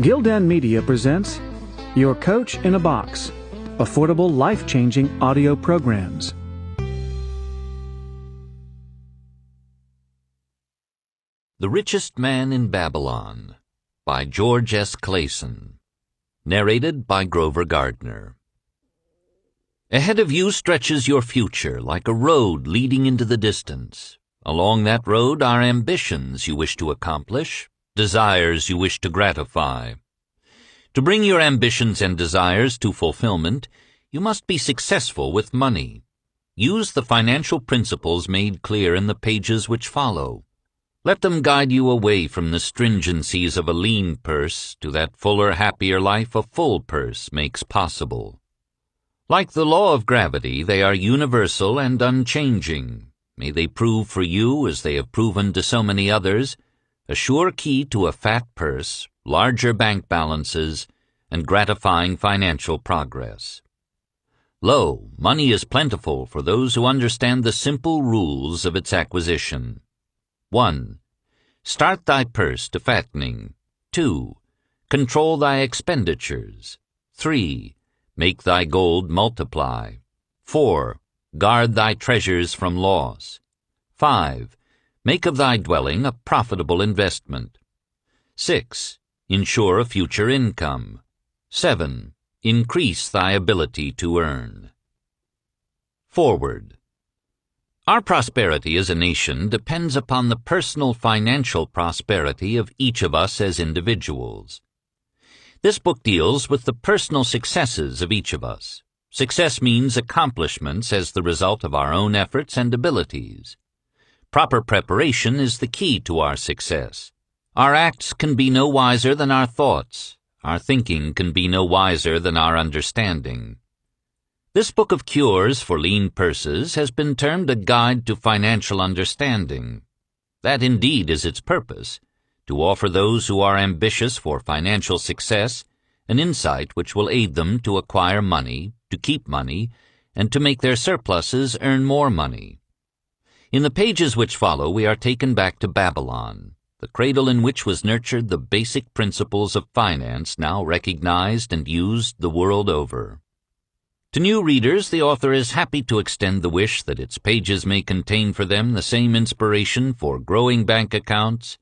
Gildan Media presents Your Coach in a Box, affordable, life-changing audio programs. The Richest Man in Babylon by George S. Clason. Narrated by Grover Gardner. Ahead of you stretches your future like a road leading into the distance. Along that road are ambitions you wish to accomplish, desires you wish to gratify. To bring your ambitions and desires to fulfillment, you must be successful with money. Use the financial principles made clear in the pages which follow. Let them guide you away from the stringencies of a lean purse to that fuller, happier life a full purse makes possible. Like the law of gravity, they are universal and unchanging. May they prove for you, as they have proven to so many others, a sure key to a fat purse, larger bank balances, and gratifying financial progress. Lo, money is plentiful for those who understand the simple rules of its acquisition. 1. Start thy purse to fattening. 2. Control thy expenditures. 3. Make thy gold multiply. 4. Guard thy treasures from loss. 5. Make of thy dwelling a profitable investment. 6. Ensure a future income. 7. Increase thy ability to earn. Forward. Our prosperity as a nation depends upon the personal financial prosperity of each of us as individuals. This book deals with the personal successes of each of us. Success means accomplishments as the result of our own efforts and abilities. Proper preparation is the key to our success. Our acts can be no wiser than our thoughts. Our thinking can be no wiser than our understanding. This book of cures for lean purses has been termed a guide to financial understanding. That indeed is its purpose, to offer those who are ambitious for financial success an insight which will aid them to acquire money, to keep money, and to make their surpluses earn more money. In the pages which follow, we are taken back to Babylon, the cradle in which was nurtured the basic principles of finance now recognized and used the world over. To new readers, the author is happy to extend the wish that its pages may contain for them the same inspiration for growing bank accounts,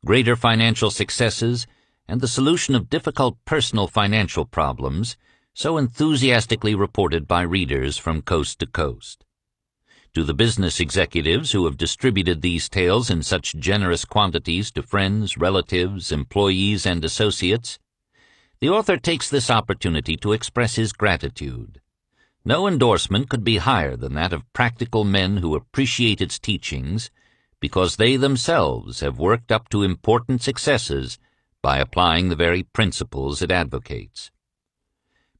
greater financial successes, and the solution of difficult personal financial problems so enthusiastically reported by readers from coast to coast. To the business executives who have distributed these tales in such generous quantities to friends, relatives, employees, and associates, the author takes this opportunity to express his gratitude. No endorsement could be higher than that of practical men who appreciate its teachings because they themselves have worked up to important successes by applying the very principles it advocates.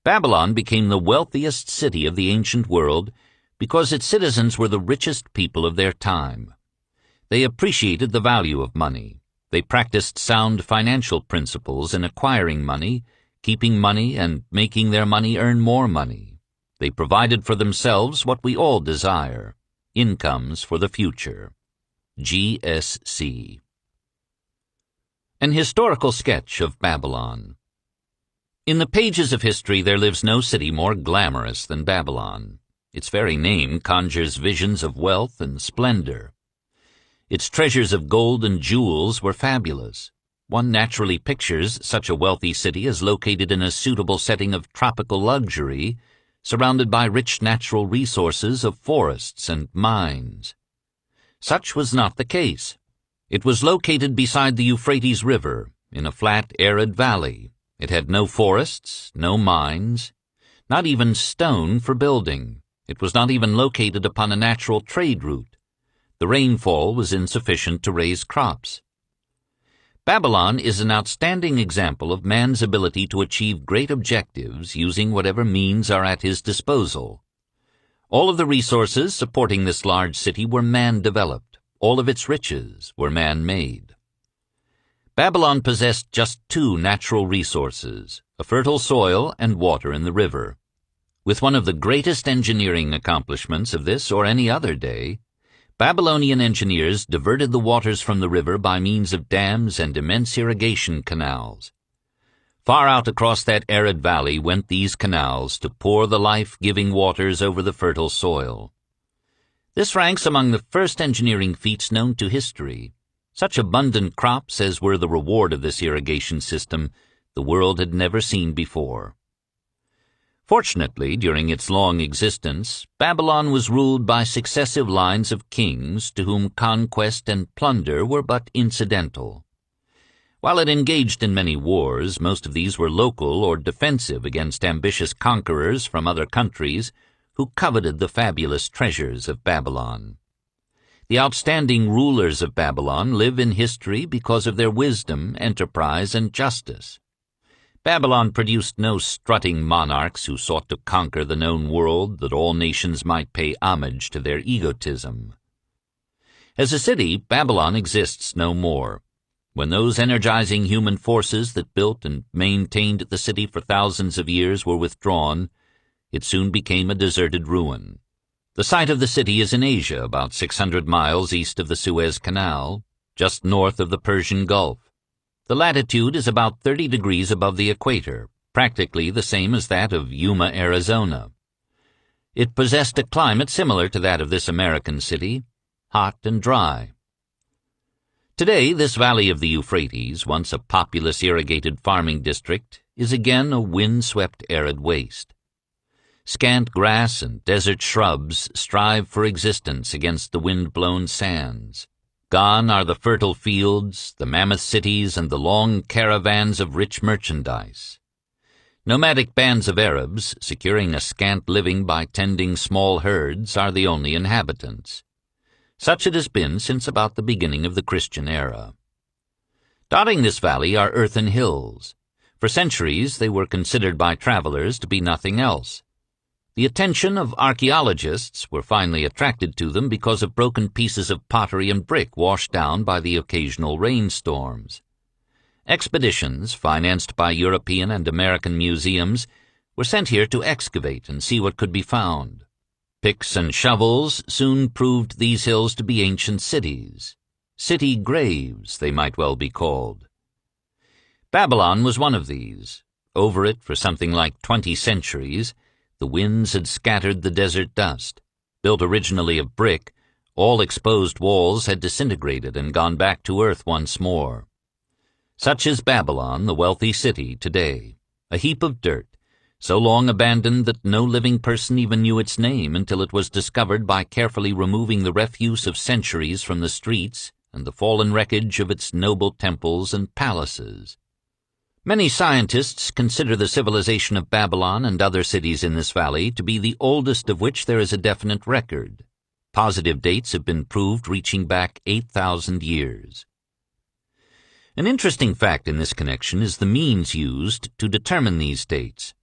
Babylon became the wealthiest city of the ancient world because its citizens were the richest people of their time. They appreciated the value of money. They practiced sound financial principles in acquiring money, keeping money, and making their money earn more money. They provided for themselves what we all desire, incomes for the future. G.S.C. An historical sketch of Babylon. In the pages of history there lives no city more glamorous than Babylon. Its very name conjures visions of wealth and splendor. Its treasures of gold and jewels were fabulous. One naturally pictures such a wealthy city as located in a suitable setting of tropical luxury, surrounded by rich natural resources of forests and mines. Such was not the case. It was located beside the Euphrates River, in a flat, arid valley. It had no forests, no mines, not even stone for building. It was not even located upon a natural trade route. The rainfall was insufficient to raise crops. Babylon is an outstanding example of man's ability to achieve great objectives using whatever means are at his disposal. All of the resources supporting this large city were man-developed. All of its riches were man-made. Babylon possessed just two natural resources, a fertile soil and water in the river. With one of the greatest engineering accomplishments of this or any other day, Babylonian engineers diverted the waters from the river by means of dams and immense irrigation canals. Far out across that arid valley went these canals to pour the life-giving waters over the fertile soil. This ranks among the first engineering feats known to history. Such abundant crops as were the reward of this irrigation system the world had never seen before. Fortunately, during its long existence, Babylon was ruled by successive lines of kings to whom conquest and plunder were but incidental. While it engaged in many wars, most of these were local or defensive against ambitious conquerors from other countries who coveted the fabulous treasures of Babylon. The outstanding rulers of Babylon live in history because of their wisdom, enterprise, and justice. Babylon produced no strutting monarchs who sought to conquer the known world that all nations might pay homage to their egotism. As a city, Babylon exists no more. When those energizing human forces that built and maintained the city for thousands of years were withdrawn, it soon became a deserted ruin. The site of the city is in Asia, about 600 miles east of the Suez Canal, just north of the Persian Gulf. The latitude is about 30 degrees above the equator, practically the same as that of Yuma, Arizona. It possessed a climate similar to that of this American city, hot and dry. Today, this valley of the Euphrates, once a populous irrigated farming district, is again a wind-swept arid waste. Scant grass and desert shrubs strive for existence against the wind-blown sands. Gone are the fertile fields, the mammoth cities, and the long caravans of rich merchandise. Nomadic bands of Arabs, securing a scant living by tending small herds, are the only inhabitants. Such it has been since about the beginning of the Christian era. Dotting this valley are earthen hills. For centuries they were considered by travelers to be nothing else. The attention of archaeologists were finally attracted to them because of broken pieces of pottery and brick washed down by the occasional rainstorms. Expeditions, financed by European and American museums, were sent here to excavate and see what could be found. Picks and shovels soon proved these hills to be ancient cities. City graves, they might well be called. Babylon was one of these. Over it, for something like 20 centuries, the winds had scattered the desert dust. Built originally of brick, all exposed walls had disintegrated and gone back to earth once more. Such is Babylon, the wealthy city, today, a heap of dirt, so long abandoned that no living person even knew its name until it was discovered by carefully removing the refuse of centuries from the streets and the fallen wreckage of its noble temples and palaces. Many scientists consider the civilization of Babylon and other cities in this valley to be the oldest of which there is a definite record. Positive dates have been proved reaching back 8,000 years. An interesting fact in this connection is the means used to determine these dates.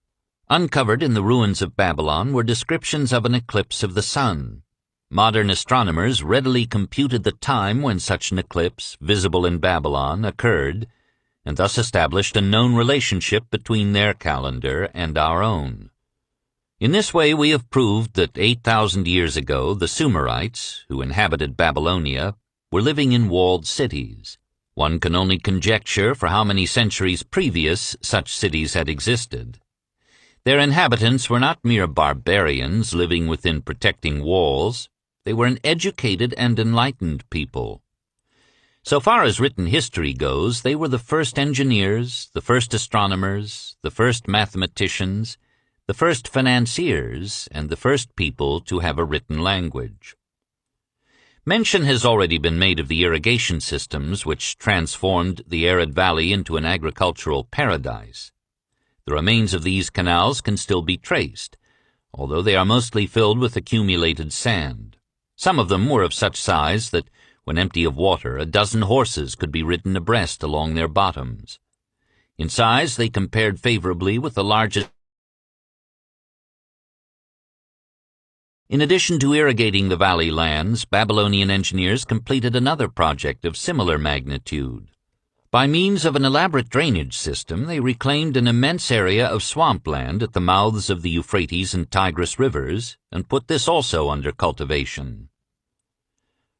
Uncovered in the ruins of Babylon were descriptions of an eclipse of the sun. Modern astronomers readily computed the time when such an eclipse, visible in Babylon, occurred, and thus established a known relationship between their calendar and our own. In this way we have proved that 8,000 years ago the Sumerites, who inhabited Babylonia, were living in walled cities. One can only conjecture for how many centuries previous such cities had existed. Their inhabitants were not mere barbarians living within protecting walls. They were an educated and enlightened people. So far as written history goes, they were the first engineers, the first astronomers, the first mathematicians, the first financiers, and the first people to have a written language. Mention has already been made of the irrigation systems which transformed the arid valley into an agricultural paradise. The remains of these canals can still be traced, although they are mostly filled with accumulated sand. Some of them were of such size that, when empty of water, a dozen horses could be ridden abreast along their bottoms. In size, they compared favorably with the largest. In addition to irrigating the valley lands, Babylonian engineers completed another project of similar magnitude. By means of an elaborate drainage system, they reclaimed an immense area of swampland at the mouths of the Euphrates and Tigris rivers, and put this also under cultivation.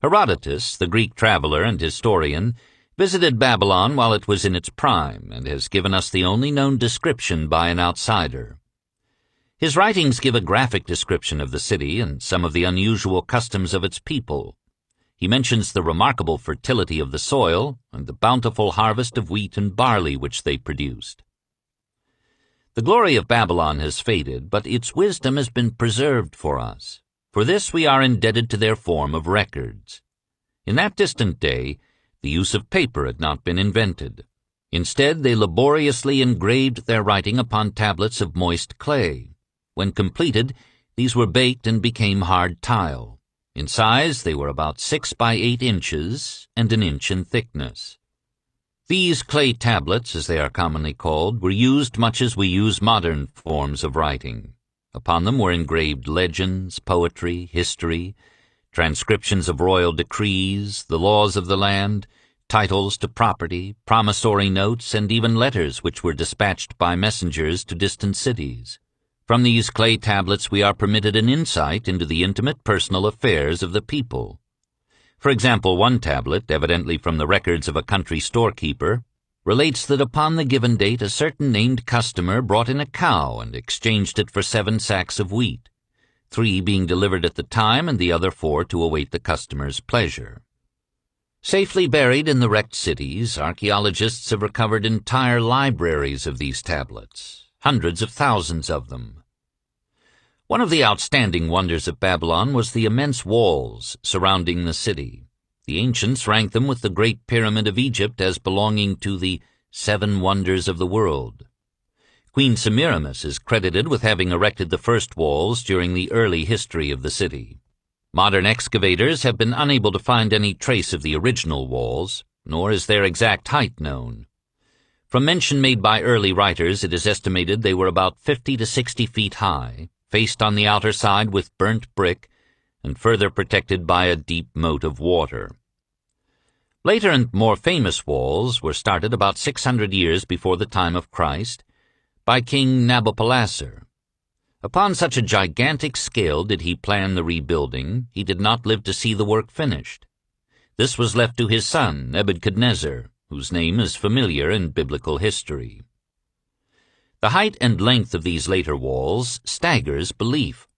Herodotus, the Greek traveler and historian, visited Babylon while it was in its prime and has given us the only known description by an outsider. His writings give a graphic description of the city and some of the unusual customs of its people. He mentions the remarkable fertility of the soil and the bountiful harvest of wheat and barley which they produced. The glory of Babylon has faded, but its wisdom has been preserved for us. For this we are indebted to their form of records. In that distant day, the use of paper had not been invented. Instead, they laboriously engraved their writing upon tablets of moist clay. When completed, these were baked and became hard tile. In size, they were about 6 by 8 inches and an inch in thickness. These clay tablets, as they are commonly called, were used much as we use modern forms of writing. Upon them were engraved legends, poetry, history, transcriptions of royal decrees, the laws of the land, titles to property, promissory notes, and even letters which were dispatched by messengers to distant cities. From these clay tablets we are permitted an insight into the intimate personal affairs of the people. For example, one tablet, evidently from the records of a country storekeeper, relates that upon the given date a certain named customer brought in a cow and exchanged it for 7 sacks of wheat, 3 being delivered at the time and the other 4 to await the customer's pleasure. Safely buried in the wrecked cities, archaeologists have recovered entire libraries of these tablets, hundreds of thousands of them. One of the outstanding wonders of Babylon was the immense walls surrounding the city. The ancients ranked them with the Great Pyramid of Egypt as belonging to the 7 wonders of the world. Queen Semiramis is credited with having erected the first walls during the early history of the city. Modern excavators have been unable to find any trace of the original walls, nor is their exact height known. From mention made by early writers, it is estimated they were about 50 to 60 feet high, faced on the outer side with burnt brick, and further protected by a deep moat of water. Later and more famous walls were started about 600 years before the time of Christ by King Nabopolassar. Upon such a gigantic scale did he plan the rebuilding, he did not live to see the work finished. This was left to his son, Nebuchadnezzar, whose name is familiar in biblical history. The height and length of these later walls staggers belief.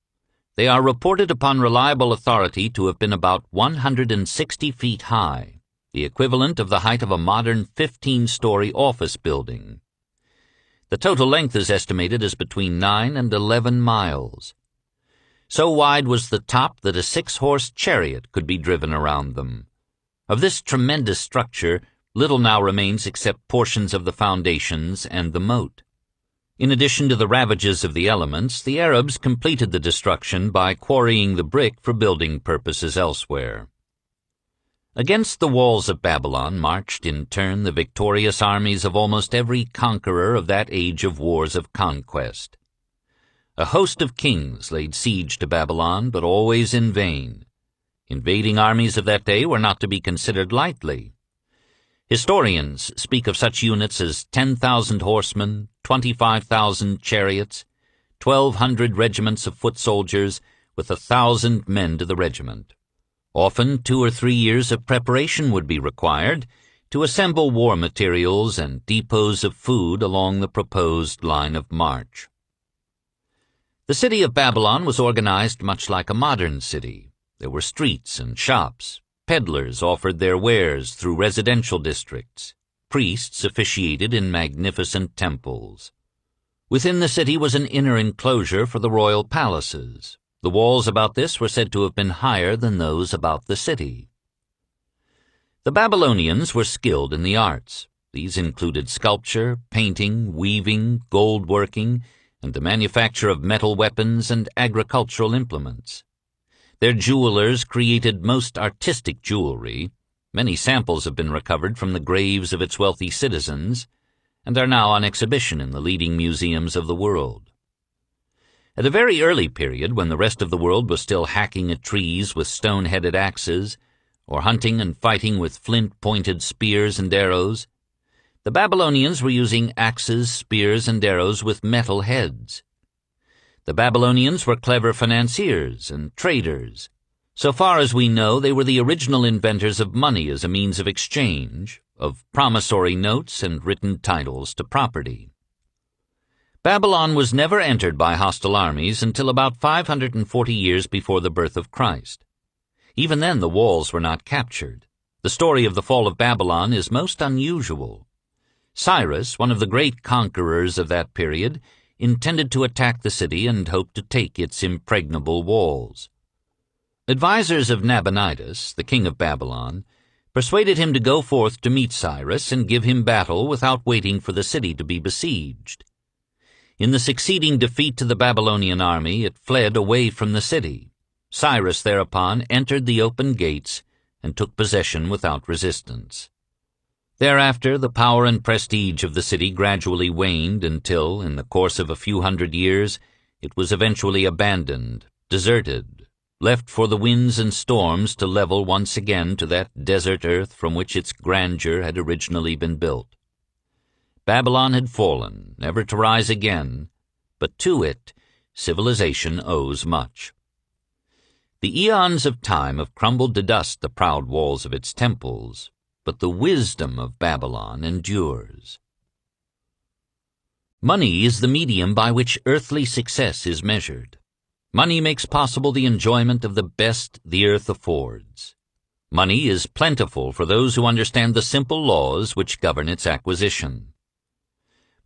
They are reported upon reliable authority to have been about 160 feet high, the equivalent of the height of a modern 15-story office building. The total length is estimated as between 9 and 11 miles. So wide was the top that a 6-horse chariot could be driven around them. Of this tremendous structure, little now remains except portions of the foundations and the moat. In addition to the ravages of the elements, the Arabs completed the destruction by quarrying the brick for building purposes elsewhere. Against the walls of Babylon marched in turn the victorious armies of almost every conqueror of that age of wars of conquest. A host of kings laid siege to Babylon, but always in vain. Invading armies of that day were not to be considered lightly. Historians speak of such units as 10,000 horsemen, 25,000 chariots, 1,200 regiments of foot soldiers, with 1,000 men to the regiment. Often 2 or 3 years of preparation would be required to assemble war materials and depots of food along the proposed line of march. The city of Babylon was organized much like a modern city. There were streets and shops. Peddlers offered their wares through residential districts. Priests officiated in magnificent temples. Within the city was an inner enclosure for the royal palaces. The walls about this were said to have been higher than those about the city. The Babylonians were skilled in the arts. These included sculpture, painting, weaving, gold working, and the manufacture of metal weapons and agricultural implements. Their jewelers created most artistic jewelry. Many samples have been recovered from the graves of its wealthy citizens and are now on exhibition in the leading museums of the world. At a very early period, when the rest of the world was still hacking at trees with stone-headed axes, or hunting and fighting with flint-pointed spears and arrows, the Babylonians were using axes, spears, and arrows with metal heads. The Babylonians were clever financiers and traders. So far as we know, they were the original inventors of money as a means of exchange, of promissory notes and written titles to property. Babylon was never entered by hostile armies until about 540 years before the birth of Christ. Even then the walls were not captured. The story of the fall of Babylon is most unusual. Cyrus, one of the great conquerors of that period, intended to attack the city and hoped to take its impregnable walls. Advisers of Nabonidus, the king of Babylon, persuaded him to go forth to meet Cyrus and give him battle without waiting for the city to be besieged. In the succeeding defeat to the Babylonian army, it fled away from the city. Cyrus thereupon entered the open gates and took possession without resistance. Thereafter, the power and prestige of the city gradually waned until, in the course of a few hundred years, it was eventually abandoned, deserted, left for the winds and storms to level once again to that desert earth from which its grandeur had originally been built. Babylon had fallen, never to rise again, but to it civilization owes much. The eons of time have crumbled to dust the proud walls of its temples, but the wisdom of Babylon endures. Money is the medium by which earthly success is measured. Money makes possible the enjoyment of the best the earth affords. Money is plentiful for those who understand the simple laws which govern its acquisition.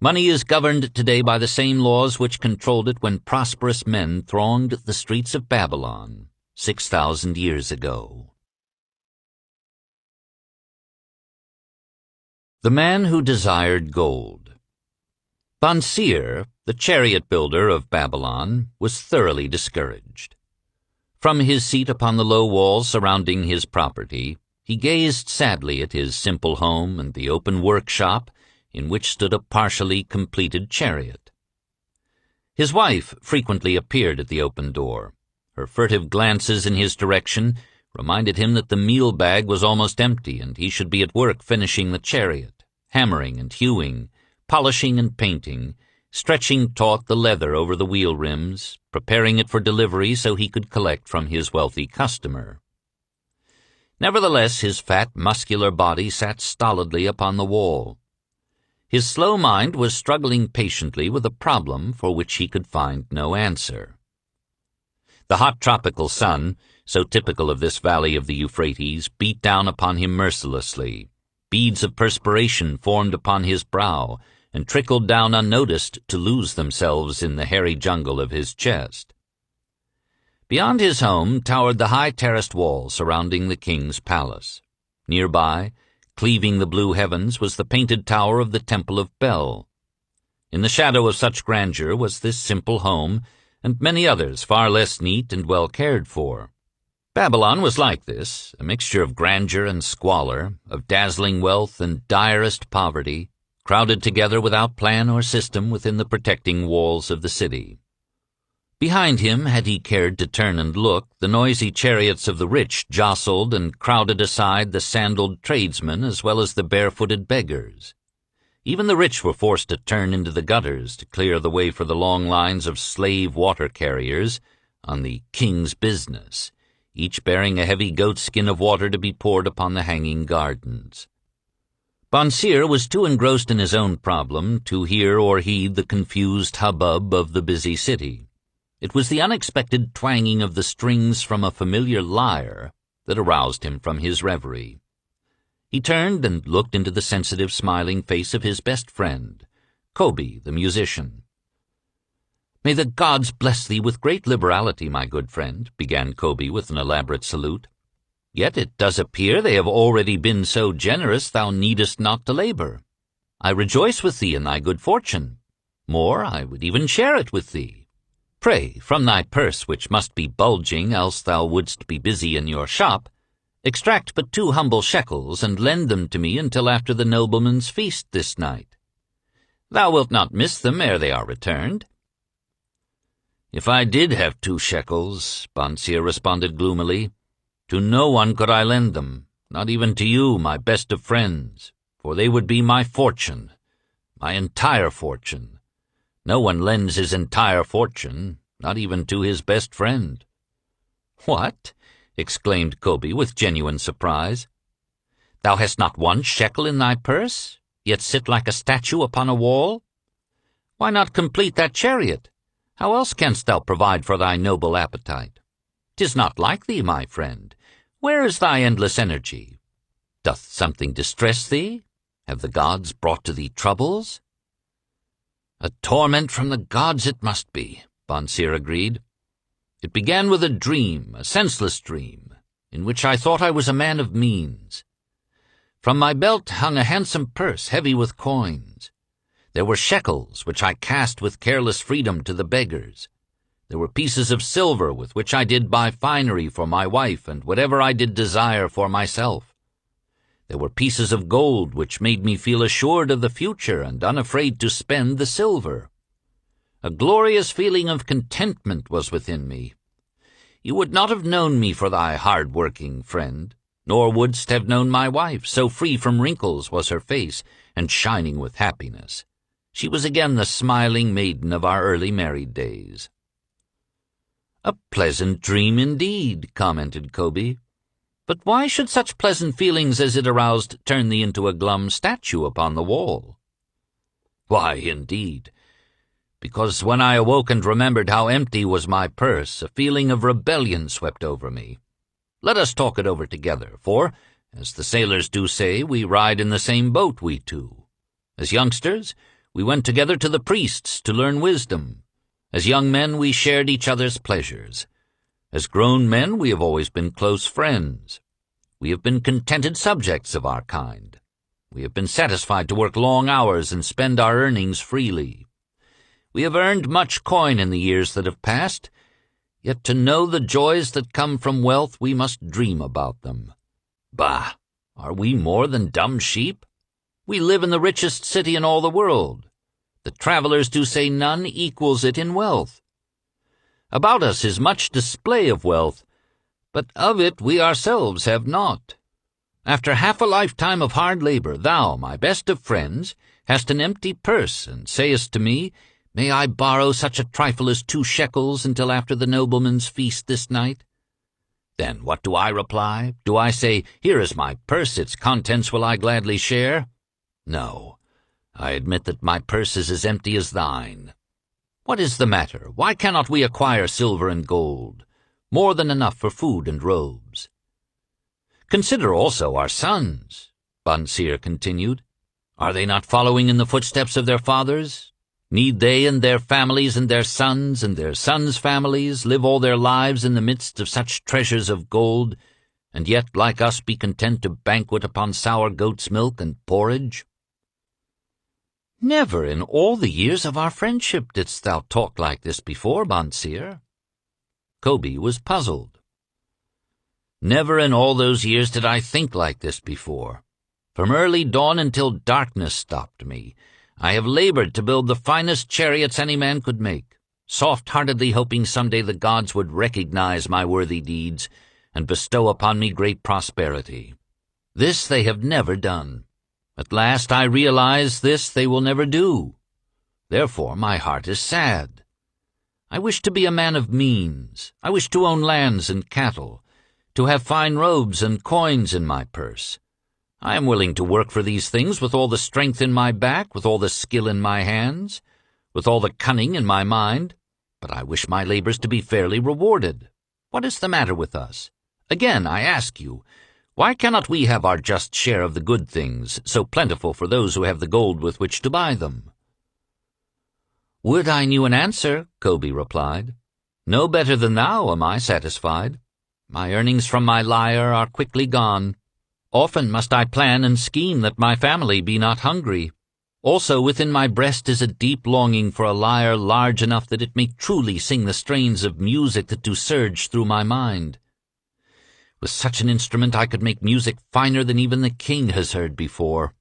Money is governed today by the same laws which controlled it when prosperous men thronged the streets of Babylon 6,000 years ago. The Man Who Desired Gold. Bansir, the chariot builder of Babylon, was thoroughly discouraged. From his seat upon the low wall surrounding his property, he gazed sadly at his simple home and the open workshop in which stood a partially completed chariot. His wife frequently appeared at the open door. Her furtive glances in his direction reminded him that the meal bag was almost empty and he should be at work finishing the chariot, hammering and hewing, polishing and painting, stretching taut the leather over the wheel rims, preparing it for delivery so he could collect from his wealthy customer. Nevertheless, his fat, muscular body sat stolidly upon the wall. His slow mind was struggling patiently with a problem for which he could find no answer. The hot tropical sun, so typical of this valley of the Euphrates, beat down upon him mercilessly. Beads of perspiration formed upon his brow and trickled down unnoticed to lose themselves in the hairy jungle of his chest. Beyond his home towered the high terraced wall surrounding the king's palace. Nearby, cleaving the blue heavens, was the painted tower of the Temple of Bel. In the shadow of such grandeur was this simple home, and many others far less neat and well cared for. Babylon was like this, a mixture of grandeur and squalor, of dazzling wealth and direst poverty, crowded together without plan or system within the protecting walls of the city. Behind him, had he cared to turn and look, the noisy chariots of the rich jostled and crowded aside the sandaled tradesmen as well as the barefooted beggars. Even the rich were forced to turn into the gutters to clear the way for the long lines of slave water carriers on the king's business, each bearing a heavy goatskin of water to be poured upon the hanging gardens. Bansir was too engrossed in his own problem to hear or heed the confused hubbub of the busy city. It was the unexpected twanging of the strings from a familiar lyre that aroused him from his reverie. He turned and looked into the sensitive, smiling face of his best friend, Kobe, the musician. "May the gods bless thee with great liberality, my good friend," began Kobe with an elaborate salute. "Yet it does appear they have already been so generous thou needest not to labor. I rejoice with thee in thy good fortune. More, I would even share it with thee. Pray, from thy purse, which must be bulging, else thou wouldst be busy in your shop, extract but 2 humble shekels, and lend them to me until after the nobleman's feast this night. Thou wilt not miss them ere they are returned." "If I did have 2 shekels," Bansir responded gloomily, "to no one could I lend them, not even to you, my best of friends, for they would be my fortune, my entire fortune. No one lends his entire fortune, not even to his best friend." "What?" exclaimed Kobe with genuine surprise. Thou hast not 1 shekel in thy purse, yet sit like a statue upon a wall? Why not complete that chariot? How else canst thou provide for thy noble appetite? 'Tis not like thee, my friend. Where is thy endless energy? Doth something distress thee? Have the gods brought to thee troubles? A torment from the gods it must be, Bonseer agreed. It began with a dream, a senseless dream, in which I thought I was a man of means. From my belt hung a handsome purse heavy with coins. There were shekels, which I cast with careless freedom to the beggars. There were pieces of silver with which I did buy finery for my wife and whatever I did desire for myself. There were pieces of gold which made me feel assured of the future and unafraid to spend the silver. A glorious feeling of contentment was within me. You would not have known me for thy hard-working friend, nor wouldst have known my wife, so free from wrinkles was her face, and shining with happiness. She was again the smiling maiden of our early married days. A pleasant dream indeed, commented Kobe. But why should such pleasant feelings as it aroused turn thee into a glum statue upon the wall? Why, indeed, because when I awoke and remembered how empty was my purse, a feeling of rebellion swept over me. Let us talk it over together, for, as the sailors do say, we ride in the same boat, we two. As youngsters, we went together to the priests to learn wisdom. As young men, we shared each other's pleasures. As grown men, we have always been close friends. We have been contented subjects of our kind. We have been satisfied to work long hours and spend our earnings freely. We have earned much coin in the years that have passed, yet to know the joys that come from wealth we must dream about them. Bah! Are we more than dumb sheep? We live in the richest city in all the world. The travelers do say none equals it in wealth. About us is much display of wealth, but of it we ourselves have naught. After half a lifetime of hard labor, thou, my best of friends, hast an empty purse, and sayest to me, May I borrow such a trifle as 2 shekels until after the nobleman's feast this night? Then what do I reply? Do I say, Here is my purse, its contents will I gladly share? No, I admit that my purse is as empty as thine. What is the matter? Why cannot we acquire silver and gold? More than enough for food and robes. Consider also our sons, Bonseer continued. Are they not following in the footsteps of their fathers? Need they and their families and their sons' families live all their lives in the midst of such treasures of gold, and yet, like us, be content to banquet upon sour goat's milk and porridge? Never in all the years of our friendship didst thou talk like this before, Bonseer. Kobe was puzzled. Never in all those years did I think like this before. From early dawn until darkness stopped me, I have labored to build the finest chariots any man could make, soft-heartedly hoping someday the gods would recognize my worthy deeds and bestow upon me great prosperity. This they have never done. At last I realize this they will never do. Therefore my heart is sad. I wish to be a man of means. I wish to own lands and cattle, to have fine robes and coins in my purse. I am willing to work for these things with all the strength in my back, with all the skill in my hands, with all the cunning in my mind, but I wish my labors to be fairly rewarded. What is the matter with us? Again, I ask you, why cannot we have our just share of the good things, so plentiful for those who have the gold with which to buy them? Would I knew an answer, Kobe replied. No better than thou am I satisfied. My earnings from my lyre are quickly gone. Often must I plan and scheme that my family be not hungry. Also within my breast is a deep longing for a lyre large enough that it may truly sing the strains of music that do surge through my mind. With such an instrument I could make music finer than even the king has heard before.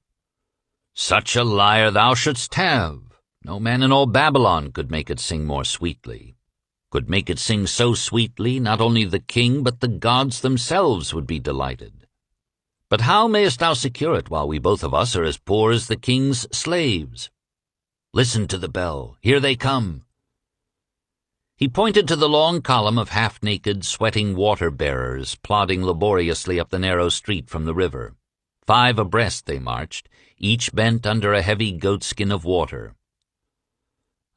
Such a lyre thou shouldst have. No man in all Babylon could make it sing more sweetly. Could make it sing so sweetly, not only the king but the gods themselves would be delighted. But how mayest thou secure it while we both of us are as poor as the king's slaves? Listen to the bell. Here they come. He pointed to the long column of half-naked, sweating water-bearers plodding laboriously up the narrow street from the river. 5 abreast they marched, each bent under a heavy goatskin of water.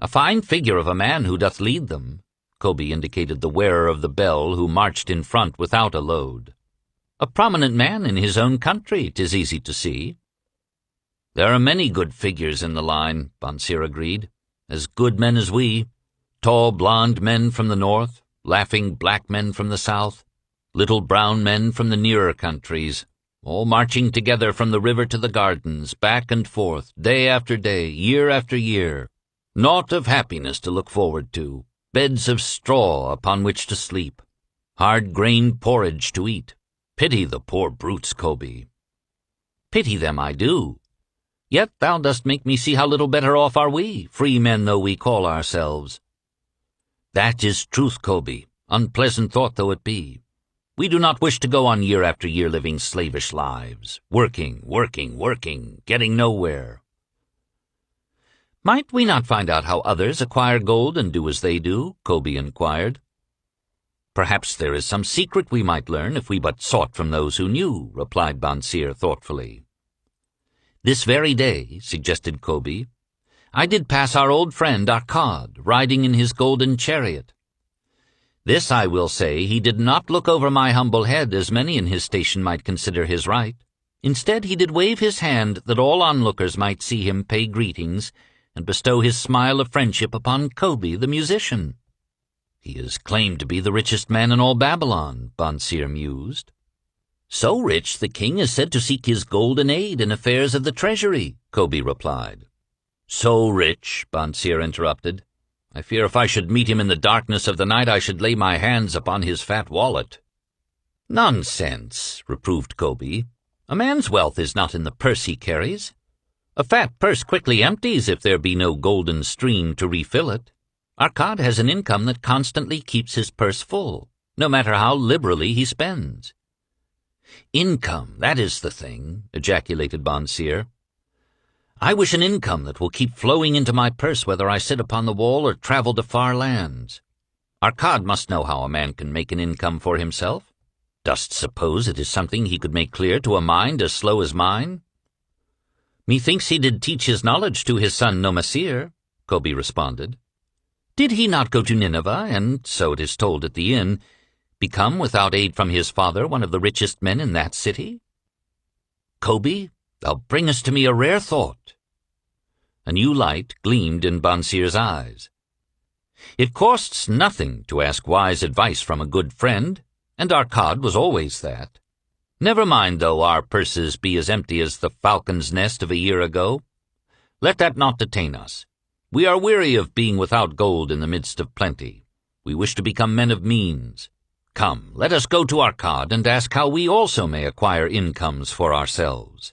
"A fine figure of a man who doth lead them." Kobe indicated the wearer of the bell who marched in front without a load. "A prominent man in his own country, 'tis easy to see." "There are many good figures in the line," Bonseer agreed. "As good men as we. Tall blond men from the north, laughing black men from the south, little brown men from the nearer countries, all marching together from the river to the gardens, back and forth, day after day, year after year. Naught of happiness to look forward to, beds of straw upon which to sleep, hard grain porridge to eat. Pity the poor brutes, Kobe." "Pity them I do. Yet thou dost make me see how little better off are we, free men though we call ourselves." "That is truth, Kobe, unpleasant thought though it be. We do not wish to go on year after year living slavish lives, working, getting nowhere." "Might we not find out how others acquire gold and do as they do?" Kobe inquired. "Perhaps there is some secret we might learn if we but sought from those who knew," replied Bonseer thoughtfully. "This very day," suggested Kobe, "I did pass our old friend Arkad, riding in his golden chariot. This I will say, he did not look over my humble head as many in his station might consider his right. Instead he did wave his hand that all onlookers might see him pay greetings and bestow his smile of friendship upon Kobe the musician." "He is claimed to be the richest man in all Babylon," Bonseer mused. "So rich the king is said to seek his golden aid in affairs of the treasury," Kobe replied. "So rich," Bonseer interrupted, "I fear if I should meet him in the darkness of the night I should lay my hands upon his fat wallet." "Nonsense," reproved Kobe. "A man's wealth is not in the purse he carries. A fat purse quickly empties if there be no golden stream to refill it. Arkad has an income that constantly keeps his purse full, no matter how liberally he spends." "Income, that is the thing," ejaculated Bonseer. "I wish an income that will keep flowing into my purse whether I sit upon the wall or travel to far lands. Arkad must know how a man can make an income for himself. Dost suppose it is something he could make clear to a mind as slow as mine?" "Methinks he did teach his knowledge to his son Nomasir," Kobe responded. "Did he not go to Nineveh, and, so it is told at the inn, become, without aid from his father, one of the richest men in that city? Kobe, thou bringest to me a rare thought." A new light gleamed in Bonseer's eyes. "It costs nothing to ask wise advice from a good friend, and Arkad was always that. Never mind though our purses be as empty as the falcon's nest of a year ago. Let that not detain us. We are weary of being without gold in the midst of plenty. We wish to become men of means. Come, let us go to Arkad and ask how we also may acquire incomes for ourselves."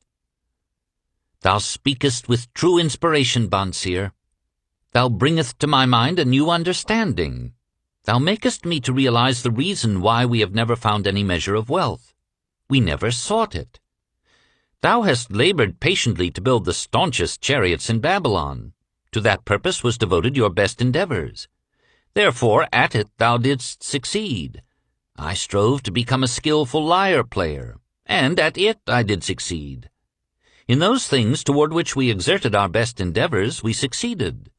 "Thou speakest with true inspiration, Bonseer. Thou bringest to my mind a new understanding. Thou makest me to realize the reason why we have never found any measure of wealth. We never sought it. Thou hast labored patiently to build the staunchest chariots in Babylon. To that purpose was devoted your best endeavors. Therefore at it thou didst succeed. I strove to become a skillful lyre player, and at it I did succeed. In those things toward which we exerted our best endeavors, we succeeded.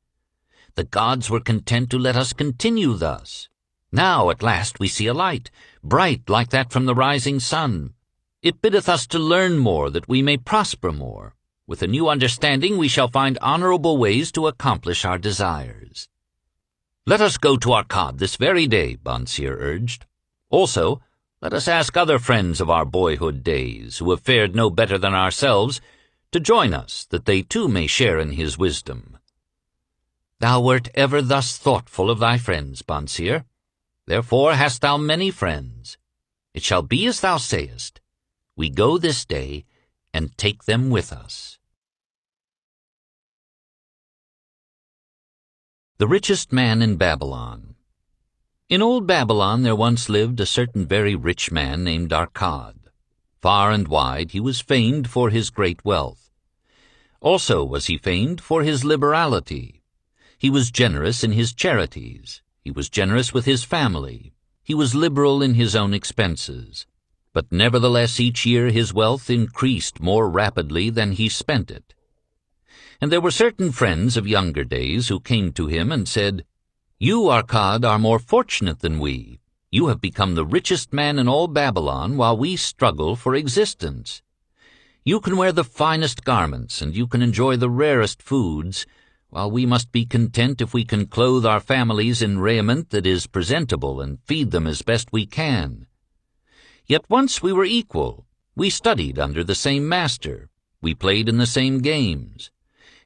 The gods were content to let us continue thus. Now at last we see a light, bright like that from the rising sun. It biddeth us to learn more, that we may prosper more. With a new understanding we shall find honorable ways to accomplish our desires." "Let us go to Arkad this very day," Bonseer urged. "Also, let us ask other friends of our boyhood days, who have fared no better than ourselves, to join us, that they too may share in his wisdom." "Thou wert ever thus thoughtful of thy friends, Bonseer. Therefore hast thou many friends. It shall be as thou sayest. We go this day, and take them with us." The richest man in Babylon. In old Babylon there once lived a certain very rich man named Arkad. Far and wide he was famed for his great wealth. Also was he famed for his liberality. He was generous in his charities. He was generous with his family. He was liberal in his own expenses. but nevertheless each year his wealth increased more rapidly than he spent it. And there were certain friends of younger days who came to him and said, "You, Arkad, are more fortunate than we. You have become the richest man in all Babylon while we struggle for existence. You can wear the finest garments and you can enjoy the rarest foods, while we must be content if we can clothe our families in raiment that is presentable and feed them as best we can. Yet once we were equal. We studied under the same master. We played in the same games.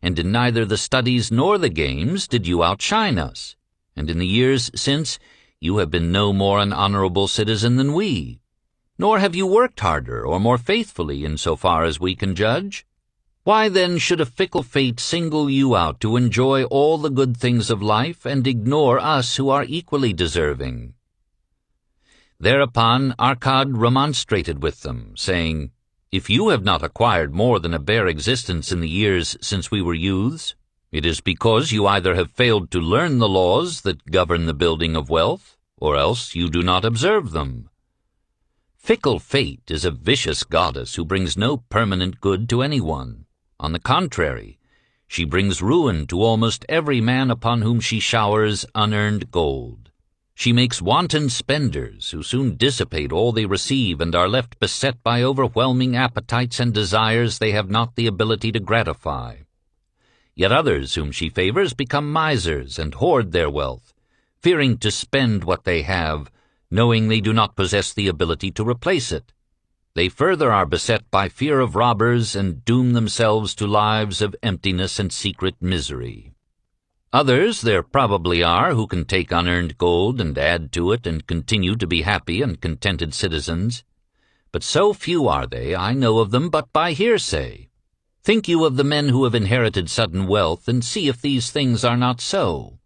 And in neither the studies nor the games did you outshine us. And in the years since, you have been no more an honorable citizen than we. Nor have you worked harder or more faithfully in so far as we can judge. Why then should a fickle fate single you out to enjoy all the good things of life and ignore us who are equally deserving?" Thereupon Arkad remonstrated with them, saying, "If you have not acquired more than a bare existence in the years since we were youths, it is because you either have failed to learn the laws that govern the building of wealth, or else you do not observe them. Fickle fate is a vicious goddess who brings no permanent good to anyone. On the contrary, she brings ruin to almost every man upon whom she showers unearned gold. She makes wanton spenders who soon dissipate all they receive and are left beset by overwhelming appetites and desires they have not the ability to gratify. Yet others whom she favors become misers and hoard their wealth, fearing to spend what they have, knowing they do not possess the ability to replace it. They further are beset by fear of robbers and doom themselves to lives of emptiness and secret misery. Others there probably are who can take unearned gold and add to it and continue to be happy and contented citizens. But so few are they, I know of them but by hearsay. Think you of the men who have inherited sudden wealth, and see if these things are not so."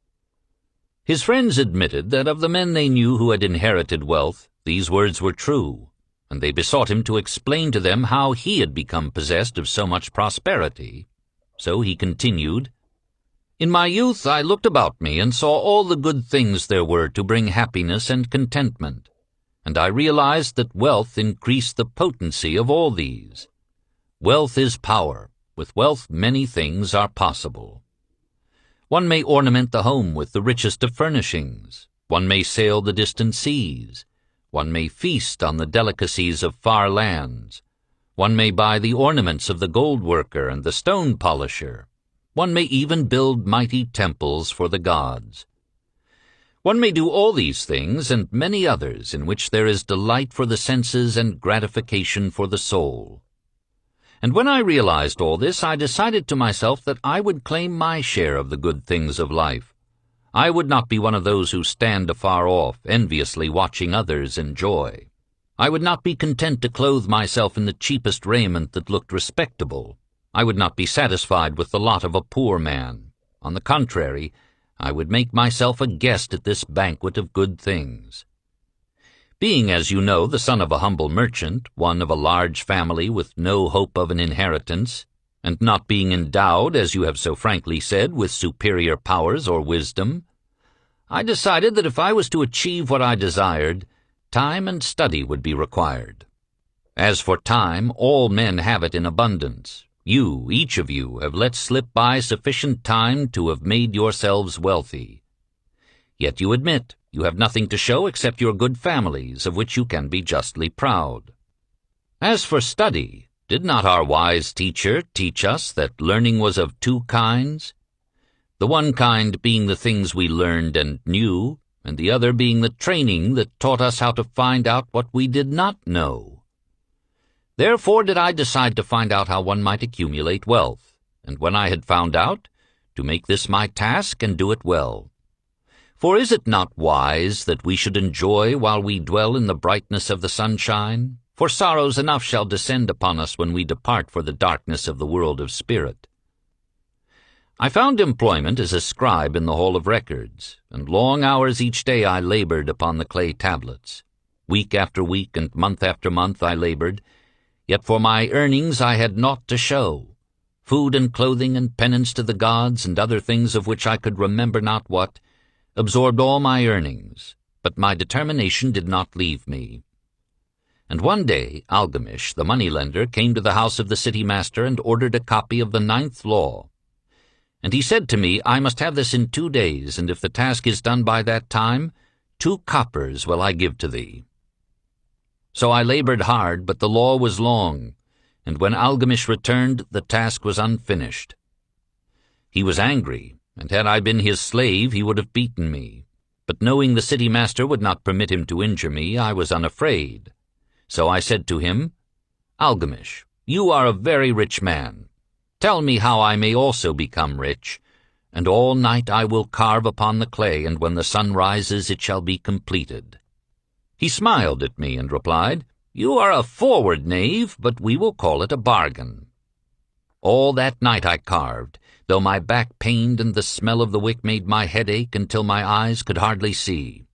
His friends admitted that of the men they knew who had inherited wealth, these words were true, and they besought him to explain to them how he had become possessed of so much prosperity. So he continued, "In my youth I looked about me and saw all the good things there were to bring happiness and contentment, and I realized that wealth increased the potency of all these. Wealth is power. With wealth many things are possible. One may ornament the home with the richest of furnishings. One may sail the distant seas. One may feast on the delicacies of far lands. One may buy the ornaments of the gold worker and the stone polisher. One may even build mighty temples for the gods. One may do all these things and many others in which there is delight for the senses and gratification for the soul. And when I realized all this, I decided to myself that I would claim my share of the good things of life. I would not be one of those who stand afar off, enviously watching others enjoy. I would not be content to clothe myself in the cheapest raiment that looked respectable. I would not be satisfied with the lot of a poor man. On the contrary, I would make myself a guest at this banquet of good things. Being, as you know, the son of a humble merchant, one of a large family with no hope of an inheritance, and not being endowed, as you have so frankly said, with superior powers or wisdom, I decided that if I was to achieve what I desired, time and study would be required. As for time, all men have it in abundance. You, each of you, have let slip by sufficient time to have made yourselves wealthy. Yet you admit you have nothing to show except your good families, of which you can be justly proud. As for study, did not our wise teacher teach us that learning was of two kinds? The one kind being the things we learned and knew, and the other being the training that taught us how to find out what we did not know. Therefore did I decide to find out how one might accumulate wealth, and when I had found out, to make this my task and do it well. For is it not wise that we should enjoy while we dwell in the brightness of the sunshine? For sorrows enough shall descend upon us when we depart for the darkness of the world of spirit. I found employment as a scribe in the Hall of Records, and long hours each day I labored upon the clay tablets. Week after week and month after month I labored, yet for my earnings I had naught to show. Food and clothing and penance to the gods and other things of which I could remember not what, absorbed all my earnings, but my determination did not leave me. And one day Algamish, the moneylender, came to the house of the city master and ordered a copy of the 9th law. And he said to me, I must have this in 2 days, and if the task is done by that time, 2 coppers will I give to thee. So I labored hard, but the law was long, and when Algamish returned, the task was unfinished. He was angry, and had I been his slave, he would have beaten me. But knowing the city master would not permit him to injure me, I was unafraid. So I said to him, Algamish, you are a very rich man. Tell me how I may also become rich, and all night I will carve upon the clay, and when the sun rises it shall be completed. He smiled at me and replied, You are a forward knave, but we will call it a bargain. All that night I carved, though my back pained and the smell of the wick made my head ache until my eyes could hardly see.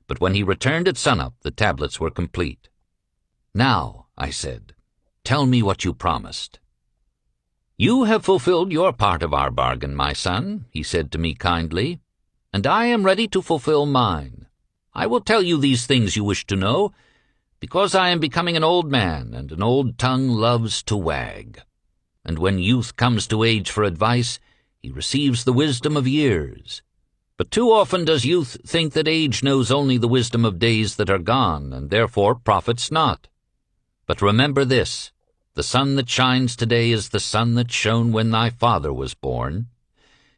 But when he returned at sunup, the tablets were complete. Now, I said, tell me what you promised. You have fulfilled your part of our bargain, my son, he said to me kindly, and I am ready to fulfill mine. I will tell you these things you wish to know, because I am becoming an old man, and an old tongue loves to wag. And when youth comes to age for advice, he receives the wisdom of years. But too often does youth think that age knows only the wisdom of days that are gone, and therefore profits not. But remember this, the sun that shines today is the sun that shone when thy father was born,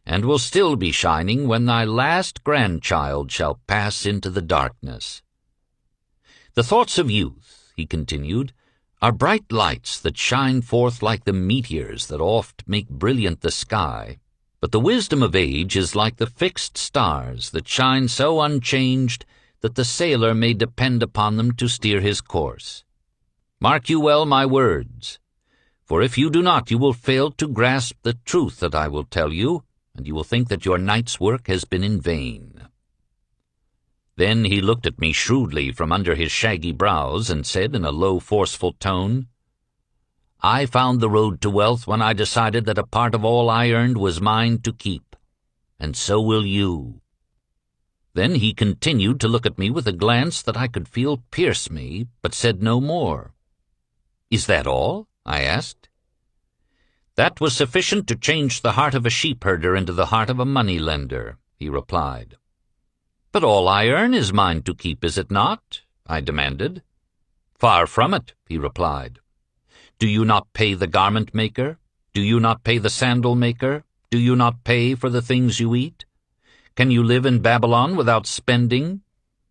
and will still be shining when thy last grandchild shall pass into the darkness. The thoughts of youth, he continued, are bright lights that shine forth like the meteors that oft make brilliant the sky, but the wisdom of age is like the fixed stars that shine so unchanged that the sailor may depend upon them to steer his course. Mark you well my words, for if you do not, you will fail to grasp the truth that I will tell you, and you will think that your night's work has been in vain. Then he looked at me shrewdly from under his shaggy brows and said in a low, forceful tone, I found the road to wealth when I decided that a part of all I earned was mine to keep, and so will you. Then he continued to look at me with a glance that I could feel pierce me, but said no more. Is that all? I asked. That was sufficient to change the heart of a sheep-herder into the heart of a money-lender, he replied. But all I earn is mine to keep, is it not? I demanded. Far from it, he replied. Do you not pay the garment-maker? Do you not pay the sandal-maker? Do you not pay for the things you eat? Can you live in Babylon without spending?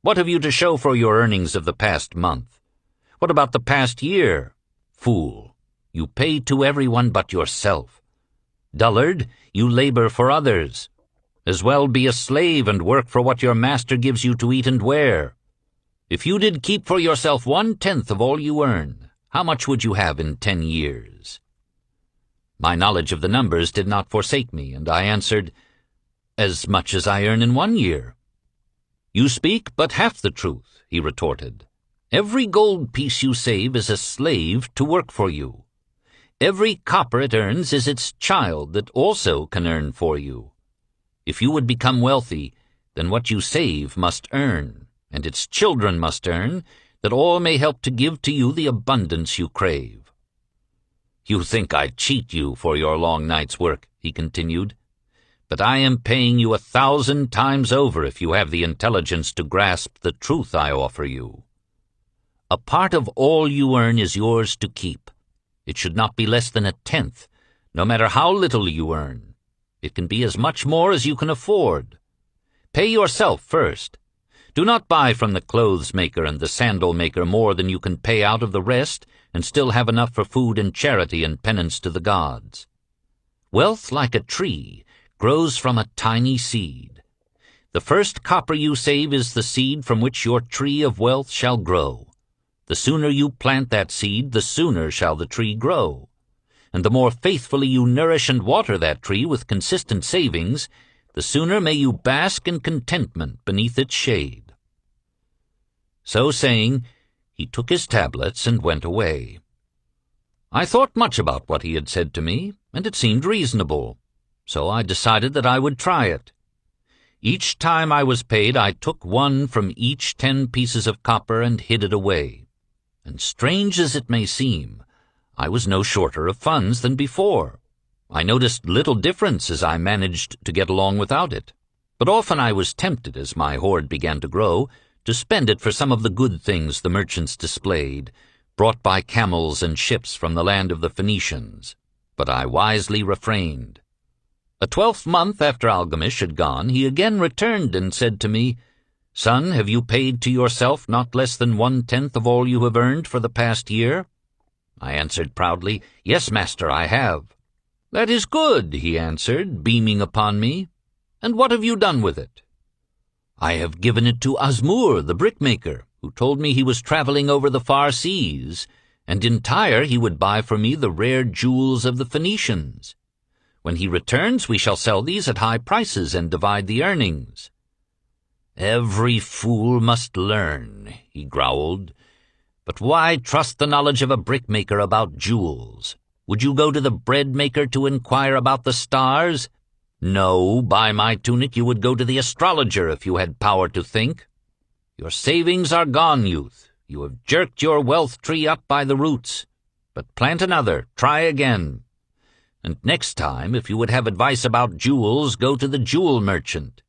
What have you to show for your earnings of the past month? What about the past year? Fool, you pay to everyone but yourself. Dullard, you labor for others. As well be a slave and work for what your master gives you to eat and wear. If you did keep for yourself 1/10 of all you earn, how much would you have in 10 years? My knowledge of the numbers did not forsake me, and I answered, As much as I earn in 1 year. You speak but half the truth, he retorted. Every gold piece you save is a slave to work for you. Every copper it earns is its child that also can earn for you. If you would become wealthy, then what you save must earn, and its children must earn, that all may help to give to you the abundance you crave. You think I cheat you for your long night's work, he continued, but I am paying you 1,000 times over if you have the intelligence to grasp the truth I offer you. A part of all you earn is yours to keep. It should not be less than 1/10, no matter how little you earn. It can be as much more as you can afford. Pay yourself first. Do not buy from the clothes-maker and the sandal-maker more than you can pay out of the rest and still have enough for food and charity and penance to the gods. Wealth, like a tree, grows from a tiny seed. The first copper you save is the seed from which your tree of wealth shall grow. The sooner you plant that seed, the sooner shall the tree grow. And the more faithfully you nourish and water that tree with consistent savings, the sooner may you bask in contentment beneath its shade. So saying, he took his tablets and went away. I thought much about what he had said to me, and it seemed reasonable, so I decided that I would try it. Each time I was paid, I took one from each 10 pieces of copper and hid it away. and strange as it may seem, I was no shorter of funds than before. I noticed little difference as I managed to get along without it, but often I was tempted, as my hoard began to grow, to spend it for some of the good things the merchants displayed, brought by camels and ships from the land of the Phoenicians. But I wisely refrained. A 12th month after Algamish had gone, he again returned and said to me, "Son, have you paid to yourself not less than 1/10 of all you have earned for the past year?" I answered proudly, "Yes, master, I have." "That is good," he answered, beaming upon me. "And what have you done with it?" "I have given it to Azmur, the brickmaker, who told me he was traveling over the far seas, and in Tyre he would buy for me the rare jewels of the Phoenicians. When he returns, we shall sell these at high prices and divide the earnings." "Every fool must learn," he growled. "But why trust the knowledge of a brickmaker about jewels? Would you go to the bread maker to inquire about the stars? No, by my tunic, you would go to the astrologer if you had power to think. Your savings are gone, youth. You have jerked your wealth tree up by the roots. But plant another, try again. And next time, if you would have advice about jewels, go to the jewel merchant.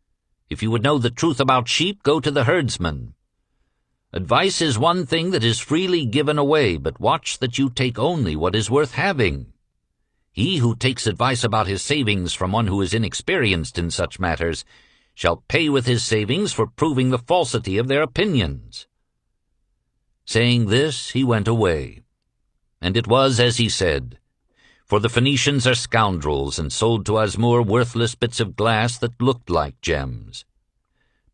If you would know the truth about sheep, go to the herdsman. Advice is one thing that is freely given away, but watch that you take only what is worth having. He who takes advice about his savings from one who is inexperienced in such matters shall pay with his savings for proving the falsity of their opinions." Saying this, he went away. And it was as he said, for the Phoenicians are scoundrels and sold to Azmur worthless bits of glass that looked like gems.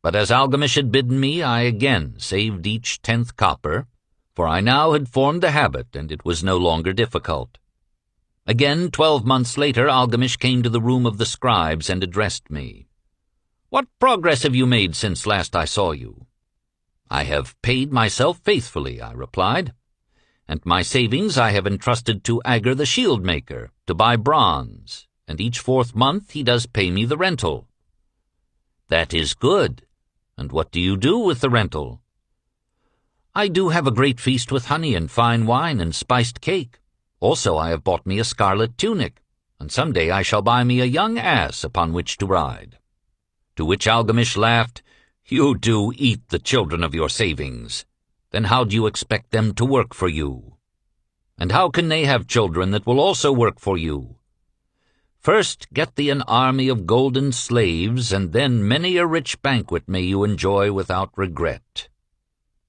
But as Algamish had bidden me, I again saved each 10th copper, for I now had formed the habit, and it was no longer difficult. Again, 12 months later, Algamish came to the room of the scribes and addressed me. "What progress have you made since last I saw you?" "I have paid myself faithfully," I replied, "and my savings I have entrusted to Agur the shield-maker, to buy bronze, and each 4th month he does pay me the rental." "That is good. And what do you do with the rental?" "I do have a great feast with honey and fine wine and spiced cake. Also I have bought me a scarlet tunic, and some day I shall buy me a young ass upon which to ride." To which Algamish laughed, "You do eat the children of your savings. Then how do you expect them to work for you? And how can they have children that will also work for you? First get thee an army of golden slaves, and then many a rich banquet may you enjoy without regret."